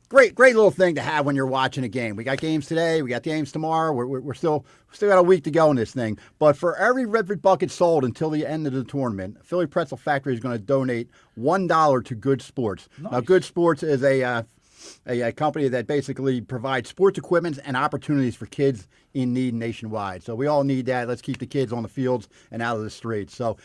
[SPEAKER 23] Great little thing to have when you're watching a game. We got games today. We got games tomorrow. We're still got a week to go in this thing. But for every rivet bucket sold until the end of the tournament, Philly Pretzel Factory is going to donate $1 to Good Sports.
[SPEAKER 12] Nice.
[SPEAKER 23] Now, Good Sports is a company that basically provides sports equipment and opportunities for kids in need nationwide. So we all need that. Let's keep the kids on the fields and out of the streets. So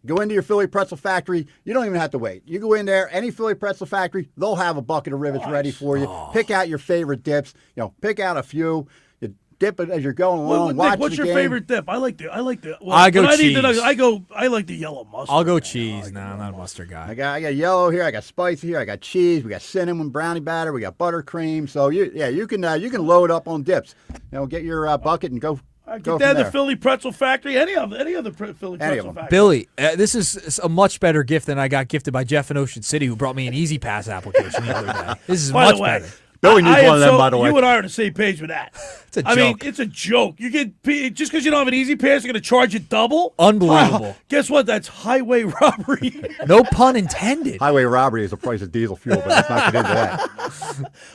[SPEAKER 23] go into your Philly Pretzel Factory. You don't even have to wait. You go in there, any Philly Pretzel Factory, they'll have a bucket of rivets ready for you. Pick out your favorite dips. Pick out a few. You dip it as you're going along. Watch
[SPEAKER 12] what's
[SPEAKER 23] the
[SPEAKER 12] your
[SPEAKER 23] game.
[SPEAKER 12] favorite dip? I like the. Well,
[SPEAKER 14] I go cheese.
[SPEAKER 12] I like the yellow mustard.
[SPEAKER 14] I'll go cheese. No, I'm not a mustard guy.
[SPEAKER 23] I got yellow here. I got spicy here. I got cheese. We got cinnamon brownie batter. We got buttercream. So you can load up on dips. Get your bucket and go.
[SPEAKER 12] Get down to the Philly Pretzel Factory. Any other Philly Pretzel Factory.
[SPEAKER 14] Billy, this is a much better gift than I got gifted by Jeff in Ocean City, who brought me an Easy Pass application the other day. This is much better.
[SPEAKER 23] Billy needs one of them, by the way.
[SPEAKER 12] You and I are on the same page with that.
[SPEAKER 14] It's a joke.
[SPEAKER 12] I mean, it's a joke. You get just because you don't have an Easy Pass, you're going to charge you double?
[SPEAKER 14] Unbelievable.
[SPEAKER 12] Guess what? That's highway robbery.
[SPEAKER 14] No pun intended.
[SPEAKER 23] Highway robbery is the price of diesel fuel, but let's not get into that.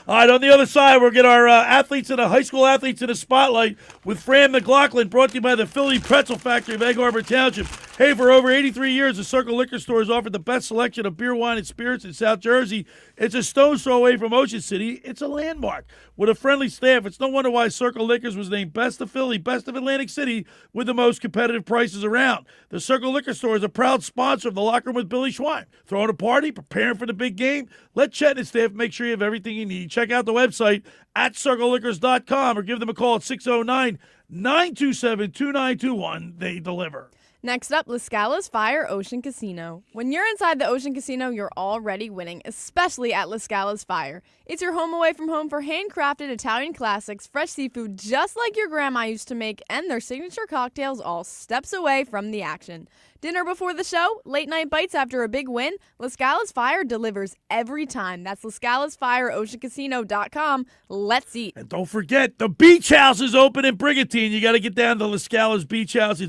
[SPEAKER 12] All right, on the other side, we'll get our high school athletes in the spotlight with Fran Mclaughlin, brought to you by the Philly Pretzel Factory of Egg Harbor Township. Hey, for over 83 years, the Circle Liquor Store has offered the best selection of beer, wine, and spirits in South Jersey. It's a stone's throw away from Ocean City. It's a landmark. With a friendly staff, it's no wonder why Circle Liquors was named Best of Philly, Best of Atlantic City, with the most competitive prices around. The Circle Liquor Store is a proud sponsor of the Locker Room with Billy Schwein. Throwing a party, preparing for the big game? Let Chet and his staff make sure you have everything you need. Check out the website at circleliquors.com or give them a call at 609-927-2921. They deliver.
[SPEAKER 15] Next up, La Scala's Fire Ocean Casino. When you're inside the Ocean Casino, you're already winning, especially at La Scala's Fire. It's your home away from home for handcrafted Italian classics, fresh seafood just like your grandma used to make, and their signature cocktails all steps away from the action. Dinner before the show, late night bites after a big win, La Scala's Fire delivers every time. That's LaScalasFireOceanCasino.com. Let's eat.
[SPEAKER 12] And don't forget, the beach house is open in Brigantine. You got to get down to La Scala's Beach House.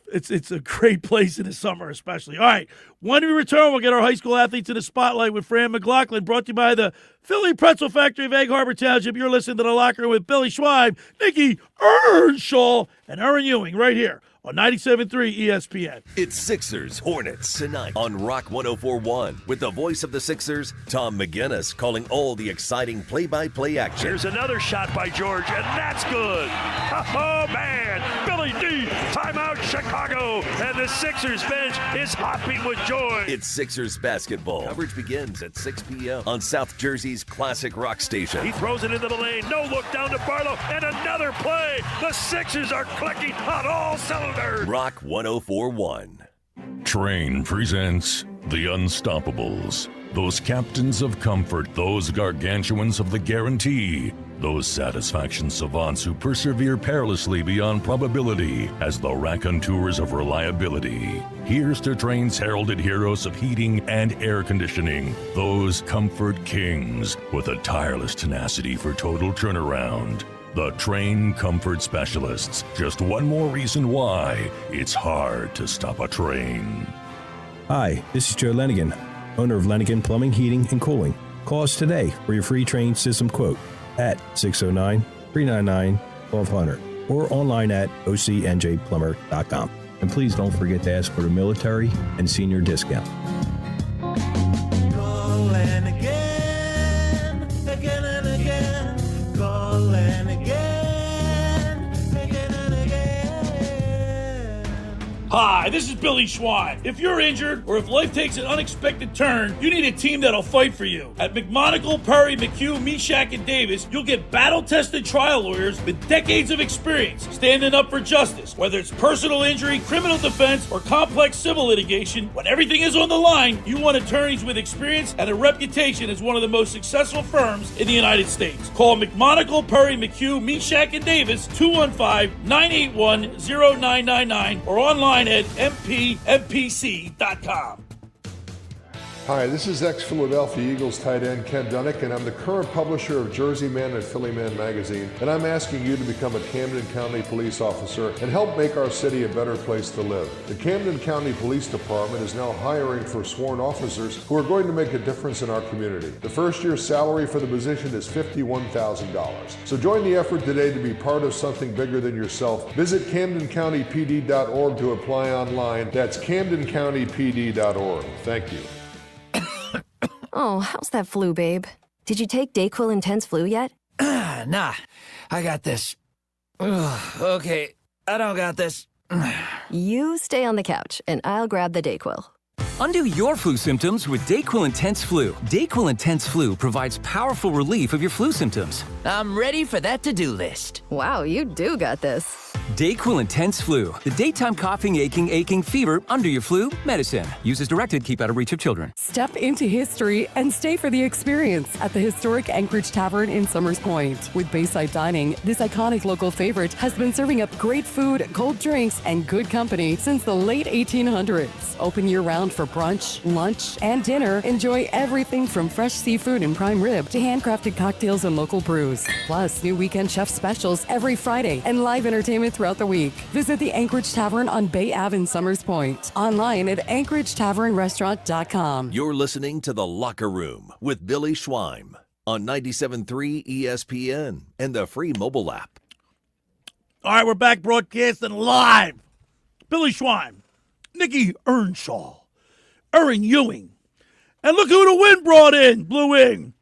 [SPEAKER 12] It's a great place in the summer, especially. All right, when we return, we'll get our high school athletes in the spotlight with Fran Mclaughlin, brought to you by the Philly Pretzel Factory of Egg Harbor Township. You're listening to The Locker Room with Billy Schwein, Nick Earnshaw, and Erin Ewing right here on 97.3 ESPN.
[SPEAKER 9] It's Sixers Hornets tonight on Rock 104.1 with the voice of the Sixers, Tom McGinnis, calling all the exciting play-by-play action.
[SPEAKER 1] Here's another shot by George, and that's good. Oh, man. Billy D, timeout Chicago, and the Sixers bench is hopping with joy.
[SPEAKER 9] It's Sixers basketball. Coverage begins at 6 p.m. on South Jersey's classic rock station.
[SPEAKER 1] He throws it into the lane. No look down to Barlow, and another play. The Sixers are clicking on all cylinders.
[SPEAKER 9] Rock 104.1.
[SPEAKER 22] Train presents The Unstoppables. Those captains of comfort, those gargantuans of the guarantee, those satisfaction savants who persevere perilously beyond probability as the raconteurs of reliability. Here's to Train's heralded heroes of heating and air conditioning, those Comfort Kings with a tireless tenacity for total turnaround. The Train Comfort Specialists. Just one more reason why it's hard to stop a train.
[SPEAKER 3] Hi, this is Joe Lenigan, owner of Lenigan Plumbing, Heating, and Cooling. Call us today for your free Train system quote at 609-399-1200 or online at ocnjplumber.com. And please don't forget to ask for the military and senior discount.
[SPEAKER 5] Call and again and again. Call and again and again.
[SPEAKER 12] Hi, this is Billy Schwein. If you're injured or if life takes an unexpected turn, you need a team that'll fight for you. At McMonagle, Perry, McHugh, Meshach, and Davis, you'll get battle-tested trial lawyers with decades of experience standing up for justice. Whether it's personal injury, criminal defense, or complex civil litigation, when everything is on the line, you want attorneys with experience and a reputation as one of the most successful firms in the United States. Call McMonagle, Perry, McHugh, Meshach, and Davis, 215-981-0999, or online at mpmpc.com.
[SPEAKER 16] Hi, this is ex-Philadelphia Eagles tight end Ken Dunnick, and I'm the current publisher of Jersey Man and Philly Man magazine, and I'm asking you to become a Camden County police officer and help make our city a better place to live. The Camden County Police Department is now hiring for sworn officers who are going to make a difference in our community. The first year's salary for the position is $51,000. So join the effort today to be part of something bigger than yourself. Visit CamdenCountyPD.org to apply online. That's CamdenCountyPD.org. Thank you.
[SPEAKER 19] Oh, how's that flu, babe? Did you take Dayquil Intense Flu yet?
[SPEAKER 24] Nah, I got this. Ugh, okay, I don't got this.
[SPEAKER 19] You stay on the couch, and I'll grab the Dayquil.
[SPEAKER 25] Undo your flu symptoms with Dayquil Intense Flu. Dayquil Intense Flu provides powerful relief of your flu symptoms.
[SPEAKER 24] I'm ready for that to-do list.
[SPEAKER 19] Wow, you do got this.
[SPEAKER 25] Dayquil Intense Flu. The daytime coughing, aching, fever, under your flu, medicine. Use as directed, keep out of reach of children.
[SPEAKER 26] Step into history and stay for the experience at the historic Anchorage Tavern in Summers Point. With Bayside Dining, this iconic local favorite has been serving up great food, cold drinks, and good company since the late 1800s. Open year-round for brunch, lunch, and dinner. Enjoy everything from fresh seafood and prime rib to handcrafted cocktails and local brews. Plus, new weekend chef specials every Friday and live entertainment throughout the week. Visit the Anchorage Tavern on Bay Ave in Summers Point. Online at anchoragetavernrestaurant.com.
[SPEAKER 9] You're listening to The Locker Room with Billy Schwein on 97.3 ESPN and the free mobile app.
[SPEAKER 12] All right, we're back broadcasting live. Billy Schwein, Nick Earnshaw, Erin Ewing. And look who the wind brought in, Blue Wing.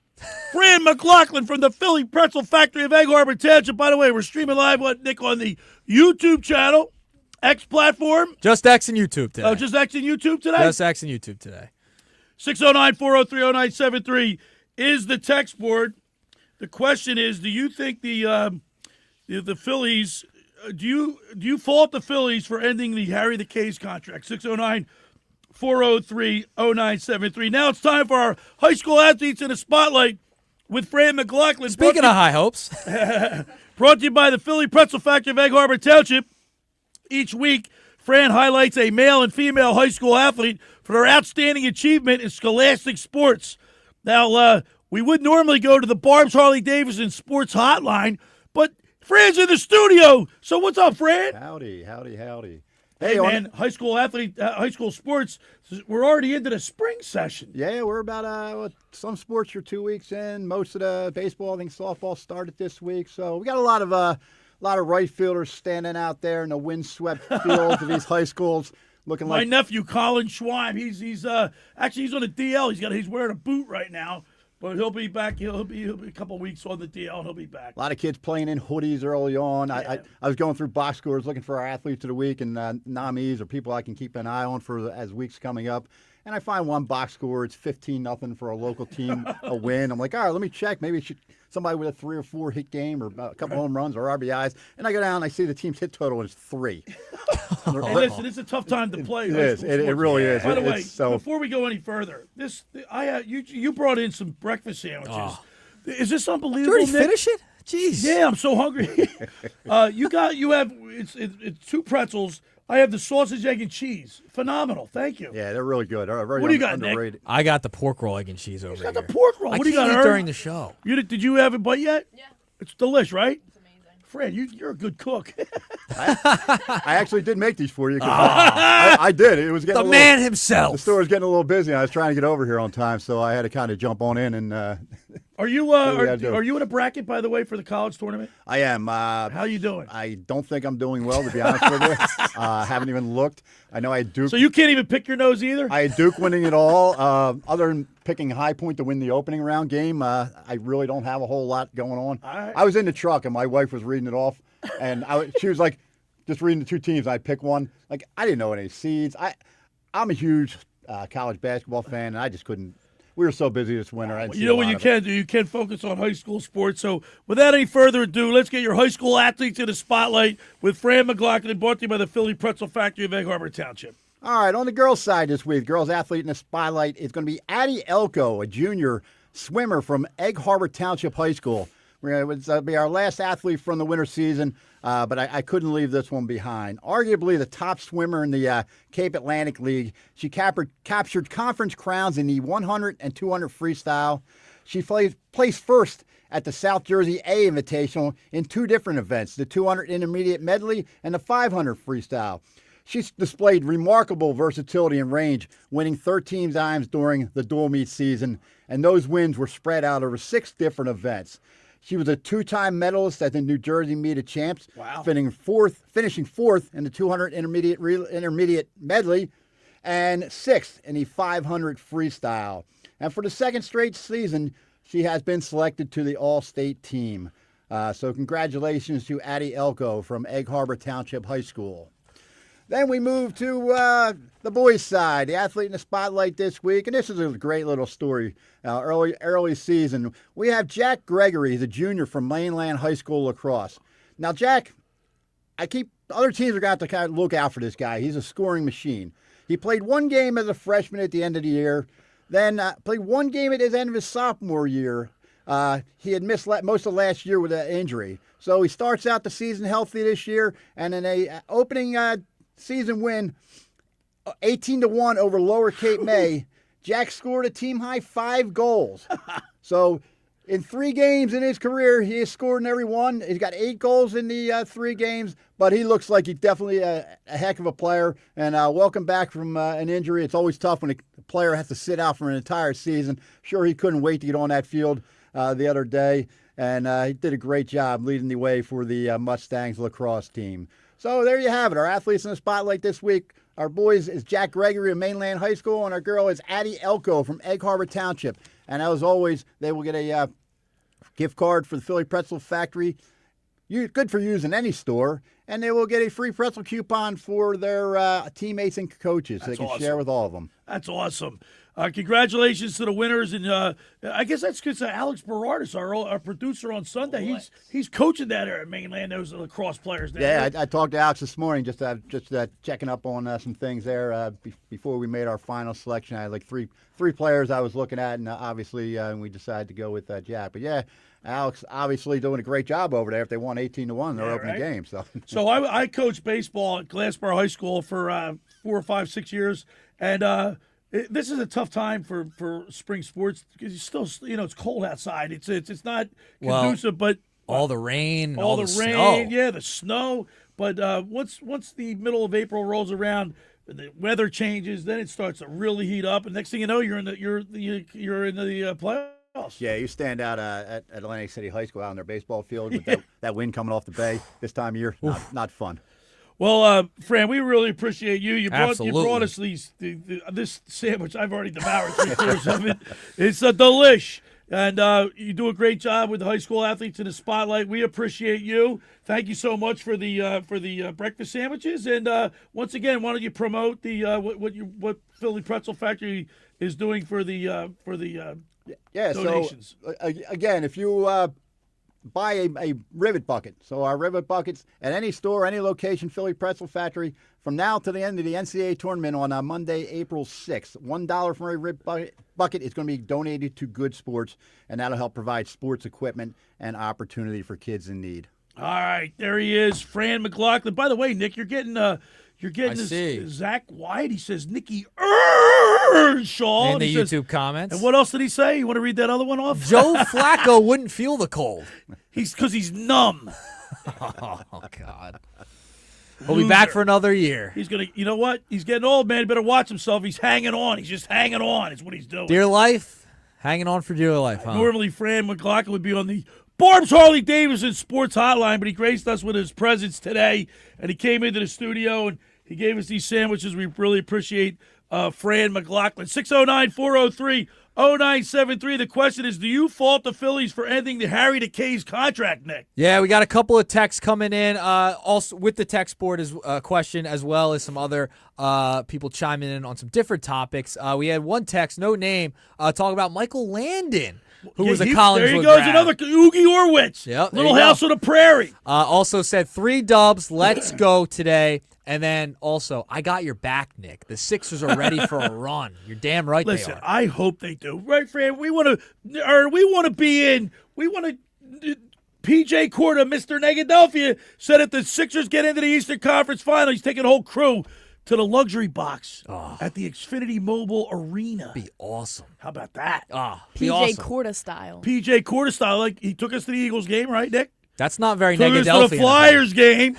[SPEAKER 12] Fran Mclaughlin from the Philly Pretzel Factory of Egg Harbor Township. By the way, we're streaming live, Nick, on the YouTube channel, X platform.
[SPEAKER 14] Just X and YouTube today.
[SPEAKER 12] Oh, just X and YouTube today?
[SPEAKER 14] Just X and YouTube today.
[SPEAKER 12] 609-403-0973 is the text board. The question is, do you think the Phillies, do you fault the Phillies for ending the Harry the K's contract? 609-403-0973. Now it's time for our high school athletes in the spotlight with Fran Mclaughlin.
[SPEAKER 14] Speaking of high hopes.
[SPEAKER 12] Brought to you by the Philly Pretzel Factory of Egg Harbor Township. Each week, Fran highlights a male and female high school athlete for their outstanding achievement in scholastic sports. Now, we would normally go to the Barb's Harley-Davidson Sports Hotline, but Fran's in the studio. So what's up, Fran?
[SPEAKER 23] Howdy.
[SPEAKER 12] Hey, man, high school athlete, high school sports, we're already into the spring session.
[SPEAKER 23] Yeah, we're about, some sports are 2 weeks in. Most of the baseball, I think softball started this week. So we got a lot of right fielders standing out there in the windswept fields of these high schools. Looking
[SPEAKER 12] My
[SPEAKER 23] like
[SPEAKER 12] nephew, Colin Schwein, he's on a DL. He's wearing a boot right now. But he'll be back. He'll be a couple weeks on the DL, and he'll be back.
[SPEAKER 23] a lot of kids playing in hoodies early on. Yeah. I was going through box scores looking for our athletes of the week and nominees or people I can keep an eye on for as weeks coming up. And I find one box score, it's 15-0 for a local team, a win. I'm like, all right, let me check. Maybe somebody with a 3 or 4 hit game or a couple home runs or RBIs. And I go down and I see the team's hit total is 3.
[SPEAKER 12] Hey, listen, it's a tough time to play.
[SPEAKER 23] It is. It really is.
[SPEAKER 12] By the way, before we go any further, you brought in some breakfast sandwiches. Oh. Is this unbelievable?
[SPEAKER 14] Did you already finish it? Jeez.
[SPEAKER 12] Yeah, I'm so hungry. It's 2 pretzels. I have the sausage, egg, and cheese. Phenomenal. Thank you.
[SPEAKER 23] Yeah, they're really good. Very
[SPEAKER 12] What do you got,
[SPEAKER 23] underrated.
[SPEAKER 12] Nick?
[SPEAKER 14] I got the pork roll, egg, and cheese over
[SPEAKER 12] Got
[SPEAKER 14] here.
[SPEAKER 12] the pork roll.
[SPEAKER 14] I
[SPEAKER 12] What do you got,
[SPEAKER 14] can't eat
[SPEAKER 12] Ern?
[SPEAKER 14] during the show.
[SPEAKER 12] Did you have a bite yet? Yeah. It's delish, right? It's amazing. Fran, you're a good cook.
[SPEAKER 23] I actually did make these for you. I did. It was getting
[SPEAKER 14] The man himself.
[SPEAKER 23] The store was getting a little busy. I was trying to get over here on time, so I had to kind of jump on in and.
[SPEAKER 12] Are you are you in a bracket, by the way, for the college tournament?
[SPEAKER 23] I am.
[SPEAKER 12] How you doing?
[SPEAKER 23] I don't think I'm doing well, to be honest with you. Haven't even looked. I know I had Duke.
[SPEAKER 12] So you can't even pick your nose either?
[SPEAKER 23] I had Duke winning it all. Other than picking High Point to win the opening round game, I really don't have a whole lot going on. I was in the truck, and my wife was reading it off, and she was like, just reading the 2 teams. I pick one. Like, I didn't know any seeds. I'm a huge college basketball fan, and I just couldn't. We were so busy this winter.
[SPEAKER 12] You know what you can do? You can focus on high school sports. So without any further ado, let's get your high school athletes in the spotlight with Fran Mclaughlin, brought to you by the Philly Pretzel Factory of Egg Harbor Township.
[SPEAKER 23] All right, on the girls' side this week, girls athlete in the spotlight is going to be Addie Elko, a junior swimmer from Egg Harbor Township High School. It would be our last athlete from the winter season, but I couldn't leave this one behind. Arguably the top swimmer in the Cape Atlantic League, she captured conference crowns in the 100 and 200 freestyle. She placed first at the South Jersey A Invitational in 2 different events, the 200 intermediate medley and the 500 freestyle. She's displayed remarkable versatility and range, winning 13 times during the dual meet season, and those wins were spread out over 6 different events. She was a 2-time medalist at the New Jersey Meet of Champs, finishing fourth in the 200 intermediate medley and 6th in the 500 freestyle. And for the 2nd straight season, she has been selected to the All-State team. So congratulations to Addie Elko from Egg Harbor Township High School. Then we move to the boys' side, the athlete in the spotlight this week, and this is a great little story. Early season, we have Jack Gregory, the junior from Mainland High School lacrosse. Now, Jack, other teams are going to have to kind of look out for this guy. He's a scoring machine. He played 1 game as a freshman at the end of the year, then played 1 game at the end of his sophomore year. He had missed most of last year with an injury. So he starts out the season healthy this year, and in a opening season win, 18-1 over Lower Cape May, Jack scored a team-high 5 goals. So in 3 games in his career, he has scored in every one. He's got 8 goals in the 3 games, but he looks like he's definitely a heck of a player. And welcome back from an injury. It's always tough when a player has to sit out for an entire season. Sure, he couldn't wait to get on that field the other day, and he did a great job leading the way for the Mustangs lacrosse team. So there you have it. Our athletes in the spotlight this week. Our boys is Jack Gregory of Mainland High School, and our girl is Addie Elko from Egg Harbor Township. And as always, they will get a gift card for the Philly Pretzel Factory. Good for use in any store. And they will get a free pretzel coupon for their teammates and coaches. So they can share with all of them.
[SPEAKER 12] That's awesome. Congratulations to the winners, and I guess that's because Alex Berardis, our producer on Sunday, he's coaching that at Mainland, those lacrosse players. There.
[SPEAKER 23] Yeah, I talked to Alex this morning, just checking up on some things there before we made our final selection. I had like three players I was looking at, and obviously we decided to go with Jack. But yeah, Alex obviously doing a great job over there. If they won 18-1 in their opening game,
[SPEAKER 12] So I coached baseball at Glassboro High School for 4 or 5, 6 years, and. This is a tough time for spring sports because it's still, it's cold outside. It's not conducive, but
[SPEAKER 14] all the rain,
[SPEAKER 12] all the rain,
[SPEAKER 14] snow.
[SPEAKER 12] Yeah, the snow. But once the middle of April rolls around, the weather changes. Then it starts to really heat up, and next thing you know, you're in the playoffs.
[SPEAKER 23] Yeah, you stand out at Atlantic City High School out on their baseball field with that wind coming off the bay this time of year. Not fun.
[SPEAKER 12] Well, Fran, we really appreciate you. You brought us this sandwich. I've already devoured 3/4 of it. It's a delish. And you do a great job with the high school athletes in the spotlight. We appreciate you. Thank you so much for the breakfast sandwiches. And once again, why don't you promote the what Philly Pretzel Factory is doing for the donations?
[SPEAKER 23] So again, if you buy a rivet bucket. So our rivet buckets at any store, any location, Philly Pretzel Factory, from now to the end of the NCAA tournament on Monday, April 6th. $1 for a rivet bucket is going to be donated to Good Sports, and that'll help provide sports equipment and opportunity for kids in need.
[SPEAKER 12] All right, there he is, Fran Mclaughlin. By the way, Nick, you're getting this Zach White. He says Nicky Earnshaw
[SPEAKER 14] in the YouTube comments.
[SPEAKER 12] And what else did he say? You want to read that other one off?
[SPEAKER 14] Joe Flacco wouldn't feel the cold.
[SPEAKER 12] Because he's numb.
[SPEAKER 14] Oh God. We'll be back for another year.
[SPEAKER 12] He's gonna. You know what? He's getting old, man. He better watch himself. He's hanging on. He's just hanging on. Is what he's doing.
[SPEAKER 14] Dear life, hanging on for dear life. Huh?
[SPEAKER 12] Normally, Fran Mclaughlin would be on the Barb's Harley Davidson Sports Hotline, but he graced us with his presence today, and he came into the studio and he gave us these sandwiches. We really appreciate Fran Mclaughlin. 609-403-0973. The question is, do you fault the Phillies for ending the Harry DeKay's contract, Nick?
[SPEAKER 14] Yeah, we got a couple of texts coming in, also with the text board as question, as well as some other people chiming in on some different topics. We had one text, no name, talking about Michael Landon, who was a Collinswood
[SPEAKER 12] There he goes,
[SPEAKER 14] grad.
[SPEAKER 12] another Oogie Orwitz.
[SPEAKER 14] Yep,
[SPEAKER 12] Little House on the Prairie.
[SPEAKER 14] Also said 3 dubs, let's go today. And then also, I got your back, Nick. The Sixers are ready for a run. You're damn right
[SPEAKER 12] Listen,
[SPEAKER 14] they are.
[SPEAKER 12] I hope they do. Right, Fran? We want to be in. We want to. P.J. Corda, Mr. Negadelphia, said if the Sixers get into the Eastern Conference Final, he's taking a whole crew to the luxury box at the Xfinity Mobile Arena.
[SPEAKER 14] Be awesome.
[SPEAKER 12] How about that?
[SPEAKER 15] PJ
[SPEAKER 14] awesome.
[SPEAKER 15] Corda style.
[SPEAKER 12] PJ Corda style. Like he took us to the Eagles game, right, Nick?
[SPEAKER 14] That's not very
[SPEAKER 12] Took us
[SPEAKER 14] Negadelphia.
[SPEAKER 12] to the Flyers game.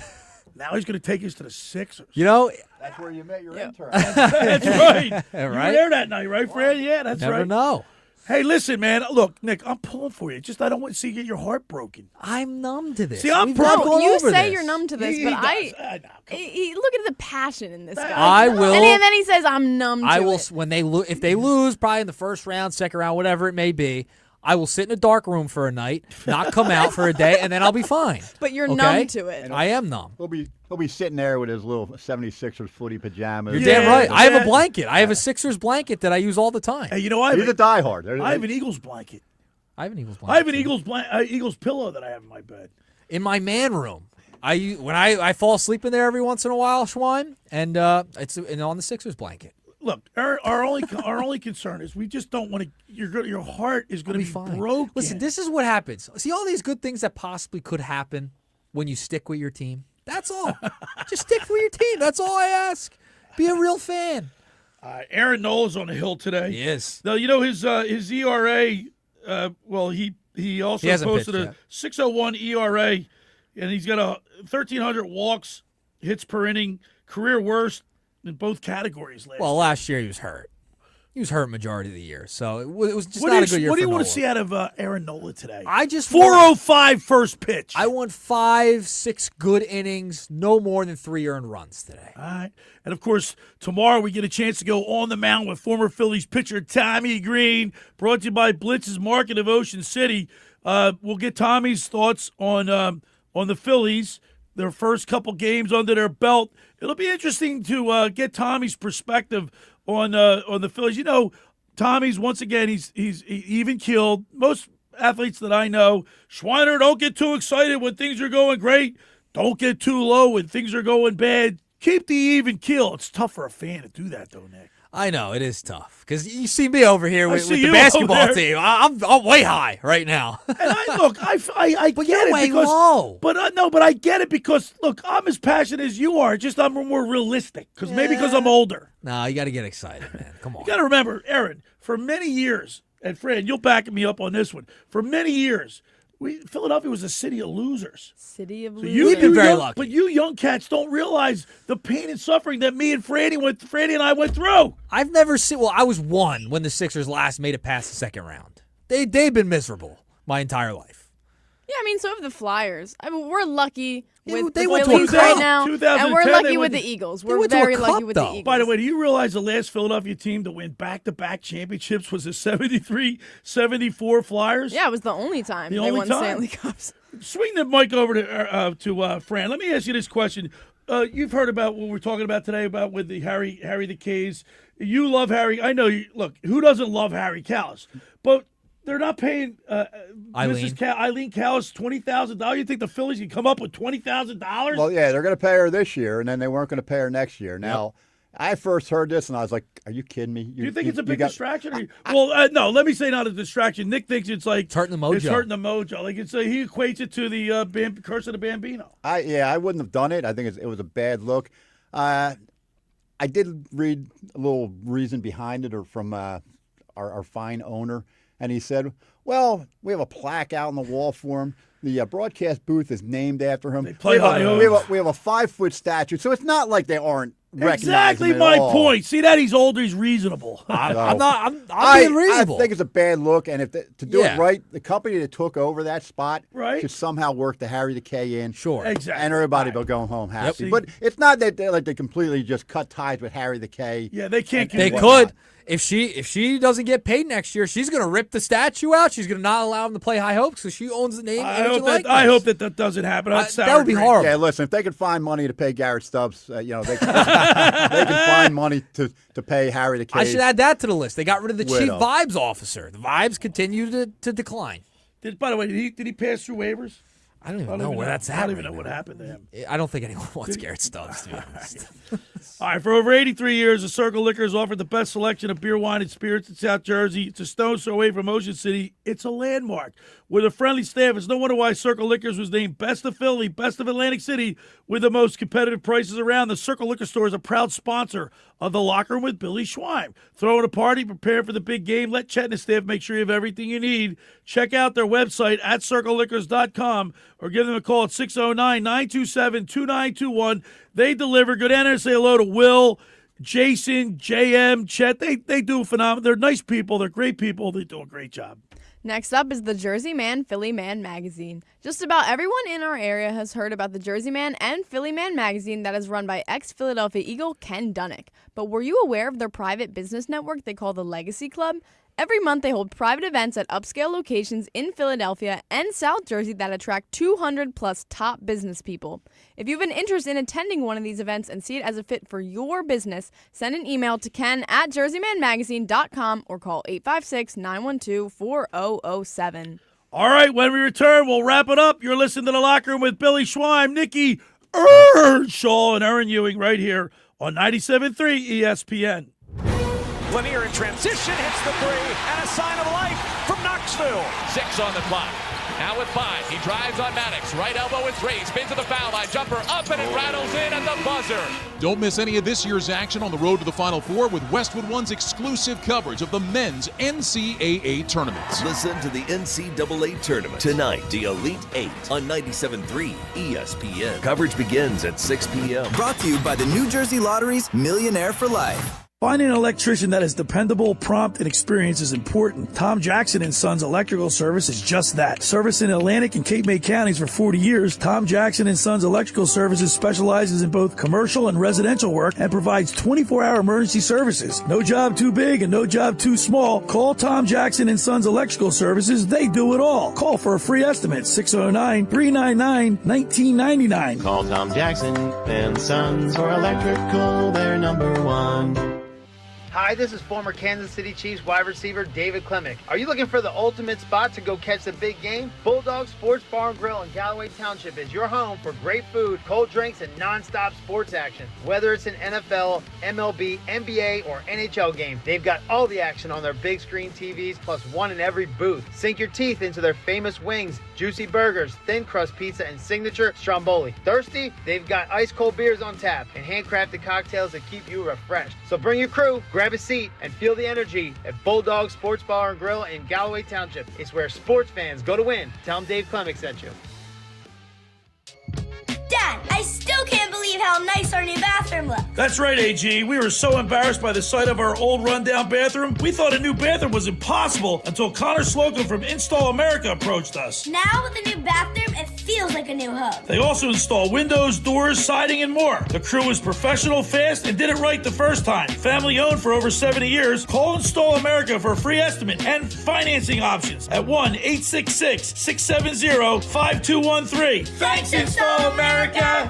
[SPEAKER 12] Now he's going to take us to the Sixers.
[SPEAKER 14] You know,
[SPEAKER 23] That's where you met your intern.
[SPEAKER 12] That's right. You were
[SPEAKER 14] Right?
[SPEAKER 12] there that night, right, Fran? Yeah, that's
[SPEAKER 14] never
[SPEAKER 12] right.
[SPEAKER 14] know.
[SPEAKER 12] Hey, listen, man. Look, Nick, I'm pulling for you. Just I don't want to see you get your heart broken.
[SPEAKER 14] I'm numb to this.
[SPEAKER 12] See, I'm
[SPEAKER 14] We've gone
[SPEAKER 15] No, you
[SPEAKER 14] over
[SPEAKER 15] say
[SPEAKER 14] this.
[SPEAKER 15] you're numb to this,
[SPEAKER 12] He
[SPEAKER 15] but
[SPEAKER 12] does.
[SPEAKER 15] I look at the passion in this guy.
[SPEAKER 14] I will.
[SPEAKER 15] And then he says, "I'm numb to
[SPEAKER 14] I will
[SPEAKER 15] it."
[SPEAKER 14] when they if they lose, probably in the first round, second round, whatever it may be. I will sit in a dark room for a night, not come out for a day, and then I'll be fine.
[SPEAKER 15] But you're
[SPEAKER 14] Okay?
[SPEAKER 15] numb to it.
[SPEAKER 14] I am numb.
[SPEAKER 23] He'll be sitting there with his little 76ers footy pajamas.
[SPEAKER 14] You're damn right. I have a blanket. I have a Sixers blanket that I use all the time.
[SPEAKER 12] Hey, you know,
[SPEAKER 23] He's a diehard.
[SPEAKER 12] I have an Eagles blanket.
[SPEAKER 14] I have an Eagles blanket.
[SPEAKER 12] I have an Eagles pillow that I have in my bed.
[SPEAKER 14] In my man room. When I fall asleep in there every once in a while, Schwein, and it's on the Sixers blanket.
[SPEAKER 12] Look, our only concern is we just don't want to. Your heart is going to be
[SPEAKER 14] fine.
[SPEAKER 12] broken.
[SPEAKER 14] Listen, this is what happens. See all these good things that possibly could happen when you stick with your team. That's all. Just stick with your team. That's all I ask. Be a real fan.
[SPEAKER 12] Aaron Nola's on the hill today.
[SPEAKER 14] He is.
[SPEAKER 12] Now, you know his ERA. He also
[SPEAKER 14] hasn't
[SPEAKER 12] posted
[SPEAKER 14] pitched
[SPEAKER 12] a
[SPEAKER 14] yet.
[SPEAKER 12] 6.01 ERA, and he's got a 1,300 walks, hits per inning, career worst in both categories last.
[SPEAKER 14] Well, last year he was hurt. He was hurt majority of the year, so it was just not a good year.
[SPEAKER 12] What do
[SPEAKER 14] for
[SPEAKER 12] you want
[SPEAKER 14] Nola.
[SPEAKER 12] to see out of Aaron Nola today?
[SPEAKER 14] I just
[SPEAKER 12] 405 first pitch.
[SPEAKER 14] I want 5-6 good innings, no more than 3 earned runs today.
[SPEAKER 12] All right. And, of course, tomorrow we get a chance to go on the mound with former Phillies pitcher Tommy Green, brought to you by Blitz's Market of Ocean City. We'll get Tommy's thoughts on the Phillies, their first couple games under their belt. It'll be interesting to get Tommy's perspective on the Phillies. You know, Tommy's, once again, he's even killed. Most athletes that I know, Schweiner, don't get too excited when things are going great. Don't get too low when things are going bad. Keep the even keel. It's tough for a fan to do that, though, Nick.
[SPEAKER 14] I know, it is tough. Because you see me over here with
[SPEAKER 12] see
[SPEAKER 14] the
[SPEAKER 12] you
[SPEAKER 14] basketball
[SPEAKER 12] over
[SPEAKER 14] team. I'm way high right now.
[SPEAKER 12] And I
[SPEAKER 14] But
[SPEAKER 12] get
[SPEAKER 14] you're
[SPEAKER 12] it
[SPEAKER 14] way
[SPEAKER 12] because
[SPEAKER 14] low.
[SPEAKER 12] But I get it because look, I'm as passionate as you are. Just I'm more realistic because I'm older.
[SPEAKER 14] No, you got to get excited, man. Come on.
[SPEAKER 12] You got to remember, Aaron, for many years, and Fran, you'll back me up on this one. For many years, Philadelphia was a city of losers.
[SPEAKER 15] City of
[SPEAKER 12] So
[SPEAKER 15] losers.
[SPEAKER 14] We've been very lucky.
[SPEAKER 12] But you young cats don't realize the pain and suffering that me and Franny and I went through.
[SPEAKER 14] I've never seen. Well, I was 1 when the Sixers last made it past the second round. They've been miserable my entire life.
[SPEAKER 15] Yeah, I mean, so have the Flyers. I mean, we're lucky with
[SPEAKER 14] they
[SPEAKER 15] the
[SPEAKER 14] went to a
[SPEAKER 15] Phillies
[SPEAKER 14] cup.
[SPEAKER 15] right now,
[SPEAKER 12] 2010,
[SPEAKER 15] and we're
[SPEAKER 12] they
[SPEAKER 15] lucky
[SPEAKER 12] went
[SPEAKER 15] with
[SPEAKER 12] to-
[SPEAKER 15] the Eagles.
[SPEAKER 14] they
[SPEAKER 15] We're
[SPEAKER 14] went to a
[SPEAKER 15] very lucky
[SPEAKER 14] cup,
[SPEAKER 15] with the
[SPEAKER 14] though.
[SPEAKER 15] Eagles.
[SPEAKER 12] By the way, do you realize the last Philadelphia team to win back-to-back championships was the 73-74 Flyers?
[SPEAKER 15] Yeah, it was the only time
[SPEAKER 12] The
[SPEAKER 15] they
[SPEAKER 12] only
[SPEAKER 15] won
[SPEAKER 12] time.
[SPEAKER 15] Stanley Cups.
[SPEAKER 12] Swing the mic over to Fran. Let me ask you this question. You've heard about what we're talking about today about with the Harry the K's. You love Harry. I know you. Look, who doesn't love Harry Callis? But They're not paying Eileen Callis $20,000. You think the Phillies can come up with $20,000?
[SPEAKER 23] Well, yeah, they're going to pay her this year, and then they weren't going to pay her next year. Now, I first heard this, and I was like, are you kidding me?
[SPEAKER 12] Do you think it's a big distraction? No, let me say not a distraction. Nick thinks it's like...
[SPEAKER 14] It's hurting the mojo.
[SPEAKER 12] It's hurting the mojo. Like he equates it to the curse of the Bambino.
[SPEAKER 23] I wouldn't have done it. I think it was a bad look. I did read a little reason behind it, or from our fine owner, and he said, well, we have a plaque out on the wall for him. The broadcast booth is named after him.
[SPEAKER 12] They play high hopes.
[SPEAKER 23] We have a 5-foot statue, so it's not like they aren't recognizing
[SPEAKER 12] exactly
[SPEAKER 23] him
[SPEAKER 12] my
[SPEAKER 23] at all.
[SPEAKER 12] point. See that he's older, he's reasonable.
[SPEAKER 14] I'm being reasonable.
[SPEAKER 23] I think it's a bad look, and to do it right, the company that took over that spot should somehow work to Harry the K in.
[SPEAKER 14] Sure,
[SPEAKER 12] exactly,
[SPEAKER 23] and everybody will go home happy.
[SPEAKER 12] Yep.
[SPEAKER 23] But it's not that they completely just cut ties with Harry the K.
[SPEAKER 12] Yeah, they can't.
[SPEAKER 14] They could. If she doesn't get paid next year, she's going to rip the statue out. She's going to not allow him to play high hopes because she owns the name.
[SPEAKER 12] I hope that doesn't happen.
[SPEAKER 14] That would be horrible.
[SPEAKER 23] Yeah, listen, if they could find money to pay Garrett Stubbs, they can find money to pay Harry the K.
[SPEAKER 14] I should add that to the list. They got rid of the chief vibes officer. The vibes continue to decline.
[SPEAKER 12] By the way, did he pass through waivers?
[SPEAKER 14] I don't even know where that's happening.
[SPEAKER 12] I don't even know what happened to him.
[SPEAKER 14] I don't think anyone wants Garrett Stubbs, to be honest.
[SPEAKER 12] All right, for over 83 years, the Circle Liquor has offered the best selection of beer, wine, and spirits in South Jersey. It's a stone's throw away from Ocean City. It's a landmark. With a friendly staff, it's no wonder why Circle Liquors was named Best of Philly, Best of Atlantic City, with the most competitive prices around. The Circle Liquor Store is a proud sponsor of the Locker Room with Billy Schweim. Throwing a party, prepare for the big game. Let Chet and his staff make sure you have everything you need. Check out their website at circleliquors.com or give them a call at 609-927-2921. They deliver. Go down there and say hello to Will, Jason, JM, Chet. They do phenomenal. They're nice people. They're great people. They do a great job.
[SPEAKER 15] Next up is the Jersey Man, Philly Man magazine. Just about everyone in our area has heard about the Jersey Man and Philly Man magazine that is run by ex-Philadelphia Eagle Ken Dunnick. But were you aware of their private business network they call the Legacy Club? Every month they hold private events at upscale locations in Philadelphia and South Jersey that attract 200 plus top business people. If you have an interest in attending one of these events and see it as a fit for your business, send an email to ken@jerseymanmagazine.com or call 856-912-4007.
[SPEAKER 12] All right, when we return, we'll wrap it up. You're listening to The Locker Room with Billy Schweim, Nick Earnshaw, and Erin Ewing right here on 97.3 ESPN.
[SPEAKER 10] Lanier in transition, hits the three, and a sign of life from Knoxville. 6 on the clock. Now with 5, he drives on Maddox. Right elbow with 3, spins to the foul line, jumper up, and it rattles in at the buzzer.
[SPEAKER 11] Don't miss any of this year's action on the road to the Final Four with Westwood One's exclusive coverage of the men's NCAA tournaments.
[SPEAKER 9] Listen to the NCAA tournament tonight, the Elite 8 on 97.3 ESPN. Coverage begins at 6 p.m.
[SPEAKER 13] Brought to you by the New Jersey Lottery's Millionaire for Life.
[SPEAKER 12] Finding an electrician that is dependable, prompt, and experienced is important. Tom Jackson & Sons Electrical Service is just that. Servicing Atlantic and Cape May counties for 40 years, Tom Jackson & Sons Electrical Services specializes in both commercial and residential work and provides 24-hour emergency services. No job too big and no job too small. Call Tom Jackson & Sons Electrical Services. They do it all. Call for a free estimate, 609-399-1999.
[SPEAKER 17] Call Tom Jackson and Sons for electrical, they're number one.
[SPEAKER 2] Hi, this is former Kansas City Chiefs wide receiver David Klemick. Are you looking for the ultimate spot to go catch the big game? Bulldog Sports Bar and Grill in Galloway Township is your home for great food, cold drinks, and non-stop sports action. Whether it's an NFL, MLB, NBA, or NHL game, they've got all the action on their big screen TVs, plus one in every booth. Sink your teeth into their famous wings, juicy burgers, thin crust pizza, and signature stromboli. Thirsty? They've got ice cold beers on tap and handcrafted cocktails that keep you refreshed. So bring your crew, grab a seat, and feel the energy at Bulldog Sports Bar and Grill in Galloway Township. It's where sports fans go to win. Tell them Dave Klemick sent you.
[SPEAKER 4] Dad, I still can't believe how nice our new bathroom looks.
[SPEAKER 12] That's right, AG. We were so embarrassed by the sight of our old rundown bathroom, we thought a new bathroom was impossible until Connor Slocum from Install America approached us.
[SPEAKER 4] Now with the new bathroom, it feels like a new home.
[SPEAKER 12] They also install windows, doors, siding, and more. The crew is professional, fast, and did it right the first time. Family owned for over 70 years. Call Install America for a free estimate and financing options at 1-866-670-5213.
[SPEAKER 4] Thanks, Install America!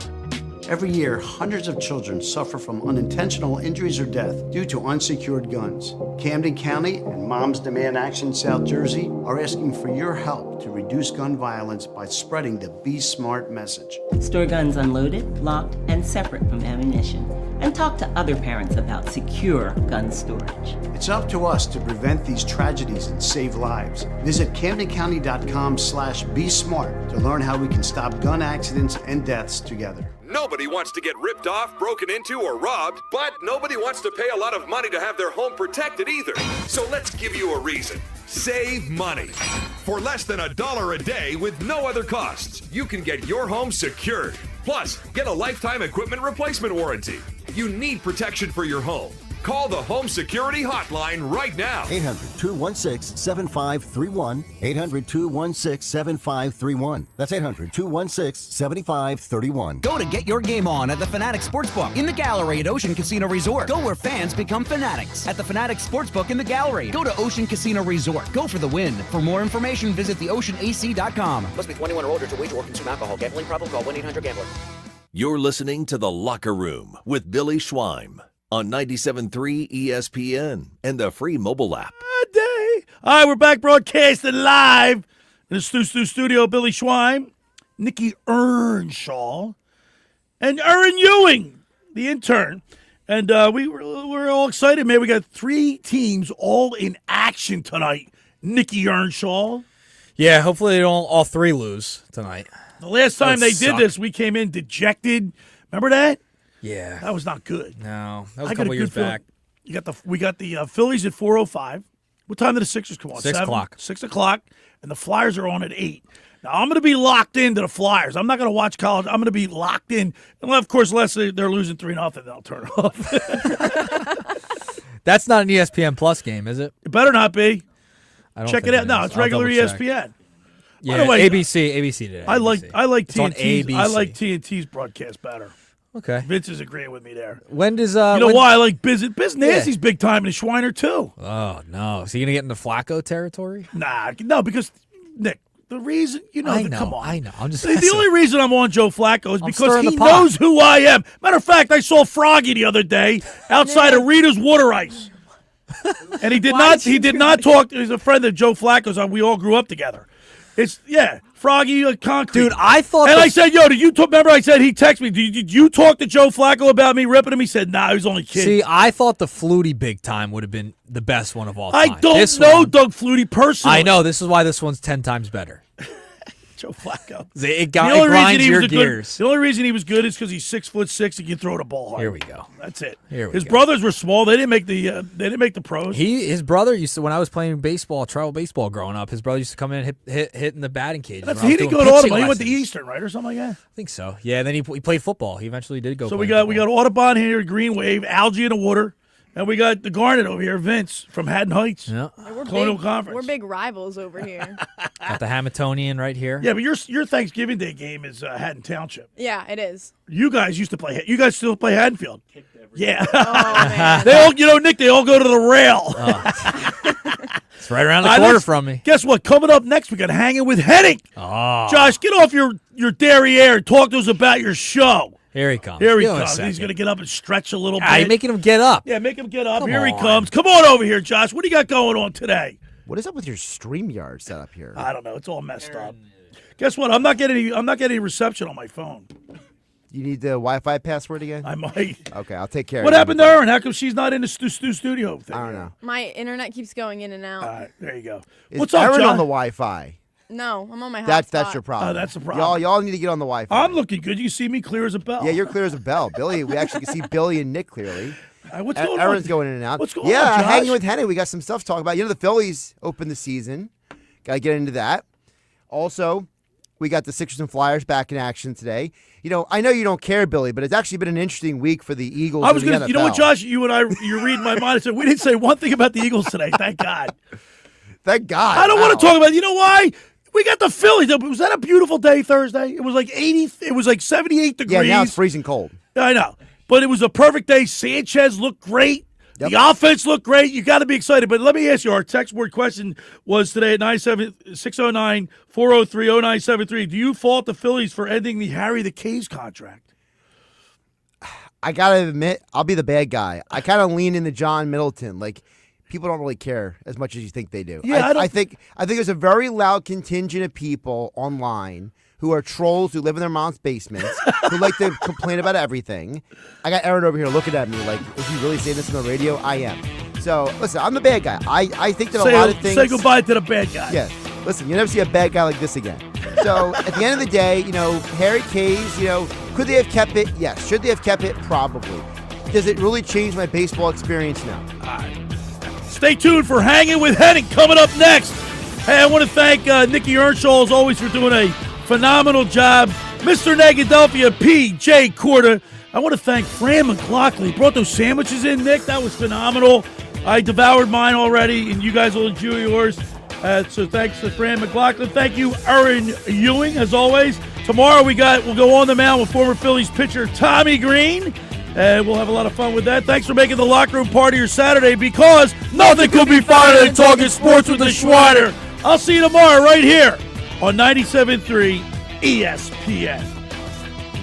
[SPEAKER 6] Every year, hundreds of children suffer from unintentional injuries or death due to unsecured guns. Camden County and Moms Demand Action South Jersey are asking for your help to reduce gun violence by spreading the Be Smart message.
[SPEAKER 7] Store guns unloaded, locked, and separate from ammunition. And talk to other parents about secure gun storage.
[SPEAKER 6] It's up to us to prevent these tragedies and save lives. Visit CamdenCounty.com/BeSmart to learn how we can stop gun accidents and deaths together.
[SPEAKER 8] Nobody wants to get ripped off, broken into, or robbed, but nobody wants to pay a lot of money to have their home protected either. So let's give you a reason. Save money. For less than $1 a day with no other costs, you can get your home secured. Plus, get a lifetime equipment replacement warranty. You need protection for your home. Call the Home Security Hotline right now.
[SPEAKER 18] 800-216-7531. 800-216-7531. That's 800-216-7531.
[SPEAKER 20] Go to get your game on at the Fanatics Sportsbook in the Gallery at Ocean Casino Resort. Go where fans become fanatics at the Fanatics Sportsbook in the Gallery. Go to Ocean Casino Resort. Go for the win. For more information, visit theoceanac.com.
[SPEAKER 21] Must be 21 or older to wager or consume alcohol. Gambling problem? Call 1-800-GAMBLER.
[SPEAKER 9] You're listening to The Locker Room with Billy Schweim on 97.3 ESPN and the free mobile app.
[SPEAKER 12] All right, we're back broadcasting live in the studio. Billy Schweim, Nick Earnshaw, and Erin Ewing, the intern. And we're all excited, man. We got 3 teams all in action tonight. Nick Earnshaw.
[SPEAKER 14] Yeah, hopefully they don't all 3 lose tonight.
[SPEAKER 12] The last time they did this, we came in dejected. Remember that?
[SPEAKER 14] Yeah.
[SPEAKER 12] That was not good.
[SPEAKER 14] No, that was a couple years back.
[SPEAKER 12] We got the Phillies at 4:05. What time did the Sixers come on?
[SPEAKER 14] 6 o'clock.
[SPEAKER 12] 6 o'clock, and the Flyers are on at 8. Now, I'm going to be locked into the Flyers. I'm not going to watch college. I'm going to be locked in. And, of course, unless they're losing 3-0, then I'll turn it off.
[SPEAKER 14] That's not an ESPN Plus game, is it?
[SPEAKER 12] It better not be. Check it out. No,
[SPEAKER 14] is.
[SPEAKER 12] it's regular ESPN.
[SPEAKER 14] Yeah,
[SPEAKER 12] By the way,
[SPEAKER 14] ABC today.
[SPEAKER 12] I like
[SPEAKER 14] It's on
[SPEAKER 12] TNT's.
[SPEAKER 14] ABC.
[SPEAKER 12] I like TNT's broadcast better.
[SPEAKER 14] Okay.
[SPEAKER 12] Vince is agreeing with me there.
[SPEAKER 14] When does
[SPEAKER 12] you know why I like Biz Nasty's big time and Schweiner too.
[SPEAKER 14] Oh no, is he gonna get into Flacco territory?
[SPEAKER 12] Nah, no, because Nick, the reason come on,
[SPEAKER 14] I know. I'm just
[SPEAKER 12] the only reason I'm on Joe Flacco is because
[SPEAKER 14] stirring
[SPEAKER 12] he
[SPEAKER 14] the pot.
[SPEAKER 12] knows who I am. Matter of fact, I saw Froggy the other day outside of Rita's Water Ice, and he did not talk. He's a friend of Joe Flacco's. We all grew up together. Froggy Concrete.
[SPEAKER 14] Dude, I thought.
[SPEAKER 12] And I said, yo, did you remember I said he texted me, did you talk to Joe Flacco about me ripping him? He said, nah, he was only kidding.
[SPEAKER 14] See, I thought the Flutie big time would have been the best one of all time.
[SPEAKER 12] I don't know Doug Flutie personally.
[SPEAKER 14] I know. This is why this one's 10 times better.
[SPEAKER 12] Joe Flacco.
[SPEAKER 14] It grinds your gears.
[SPEAKER 12] The only reason he was good is because he's 6'6" and can throw the ball hard.
[SPEAKER 14] Here we go.
[SPEAKER 12] That's it.
[SPEAKER 14] His
[SPEAKER 12] brothers were small. They didn't make the pros.
[SPEAKER 14] His brother used to, when I was playing travel baseball growing up, his brother used to come in and hit in the batting cage.
[SPEAKER 12] He didn't go to Audubon. He went to Eastern, right, or something like that.
[SPEAKER 14] I think so. Yeah. And then he played football. He eventually did go.
[SPEAKER 12] So we got Audubon here, Green Wave, Algae in the Water. And we got the Garnet over here, Vince from Haddon Heights.
[SPEAKER 14] Yeah.
[SPEAKER 12] Colonial Conference.
[SPEAKER 15] We're big rivals over here.
[SPEAKER 14] Got the Hamiltonian right here.
[SPEAKER 12] Yeah, but your Thanksgiving Day game is Haddon Township.
[SPEAKER 15] Yeah, it is.
[SPEAKER 12] You guys used to play. You guys still play Haddonfield. Yeah.
[SPEAKER 15] Oh, man.
[SPEAKER 12] They all, Nick. They all go to the rail.
[SPEAKER 14] It's right around the corner from me.
[SPEAKER 12] Guess what? Coming up next, we got Hanging with Henning.
[SPEAKER 14] Oh.
[SPEAKER 12] Josh, get off your derriere and talk to us about your show.
[SPEAKER 14] Here he comes.
[SPEAKER 12] Here he comes. He's going to get up and stretch a little bit.
[SPEAKER 14] You're making him get up.
[SPEAKER 12] Yeah, make him get up. Here he comes. Come on over here, Josh. What do you got going on today?
[SPEAKER 27] What is up with your StreamYard setup here?
[SPEAKER 12] I don't know. It's all messed up. Guess what? I'm not getting any reception on my phone.
[SPEAKER 27] You need the Wi-Fi password again?
[SPEAKER 12] I might.
[SPEAKER 27] Okay, I'll take care of it.
[SPEAKER 12] What happened to Erin? How come she's not in the studio thing?
[SPEAKER 27] I don't know.
[SPEAKER 15] My internet keeps going in and out.
[SPEAKER 12] All right, there you go.
[SPEAKER 27] Is
[SPEAKER 12] What's up,
[SPEAKER 27] Erin
[SPEAKER 12] John?
[SPEAKER 27] on the Wi-Fi?
[SPEAKER 15] No, I'm on my hotspot.
[SPEAKER 27] That's your problem.
[SPEAKER 12] Oh, that's the problem.
[SPEAKER 27] Y'all need to get on the Wi-Fi.
[SPEAKER 12] I'm looking good. You see me clear as a bell.
[SPEAKER 27] Yeah, you're clear as a bell. Billy, we actually can see Billy and Nick clearly.
[SPEAKER 12] What's going on?
[SPEAKER 27] Erin's going in and out.
[SPEAKER 12] What's going on,
[SPEAKER 27] Yeah,
[SPEAKER 12] Josh?
[SPEAKER 27] Hanging with Henning. We got some stuff to talk about. The Phillies opened the season. Got to get into that. Also, we got the Sixers and Flyers back in action today. I know you don't care, Billy, but it's actually been an interesting week for the Eagles.
[SPEAKER 12] I was
[SPEAKER 27] going
[SPEAKER 12] to. You know what, Josh? You're reading my mind. I said we didn't say one thing about the Eagles today. Thank God.
[SPEAKER 27] Thank God.
[SPEAKER 12] I don't want to talk about. You know why? We got the Phillies. Was that a beautiful day Thursday? It was like 80. It was like 78 degrees.
[SPEAKER 27] Yeah, now it's freezing cold.
[SPEAKER 12] I know, but it was a perfect day. Sanchez looked great. Yep. The offense looked great. You got to be excited. But let me ask you, our text word question was today at 609-403-0973. Do you fault the Phillies for ending the Harry the K's contract?
[SPEAKER 27] I got to admit, I'll be the bad guy. I kind of lean into John Middleton. Like, people don't really care as much as you think they do.
[SPEAKER 12] Yeah,
[SPEAKER 27] I think there's a very loud contingent of people online who are trolls who live in their mom's basements, who like to complain about everything. I got Erin over here looking at me like, is he really saying this on the radio? I am. So, listen, I'm the bad guy. I think that a lot of things...
[SPEAKER 12] Say goodbye to the bad guy.
[SPEAKER 27] Yeah. Listen, you'll never see a bad guy like this again. So, at the end of the day, Harry K's, could they have kept it? Yes. Should they have kept it? Probably. Does it really change my baseball experience? No.
[SPEAKER 12] Stay tuned for Hanging with Henning coming up next. Hey, I want to thank Nick Earnshaw, as always, for doing a phenomenal job. Mr. Negadelphia P.J. Corda. I want to thank Fran Mclaughlin. He brought those sandwiches in, Nick. That was phenomenal. I devoured mine already, and you guys will enjoy yours. So thanks to Fran Mclaughlin. Thank you, Erin Ewing, as always. Tomorrow we'll go on the mound with former Phillies pitcher Tommy Green. And we'll have a lot of fun with that. Thanks for making the locker room part of your Saturday, because nothing could be finer than talking sports with the Schweiner. I'll see you tomorrow right here on 97.3 ESPN.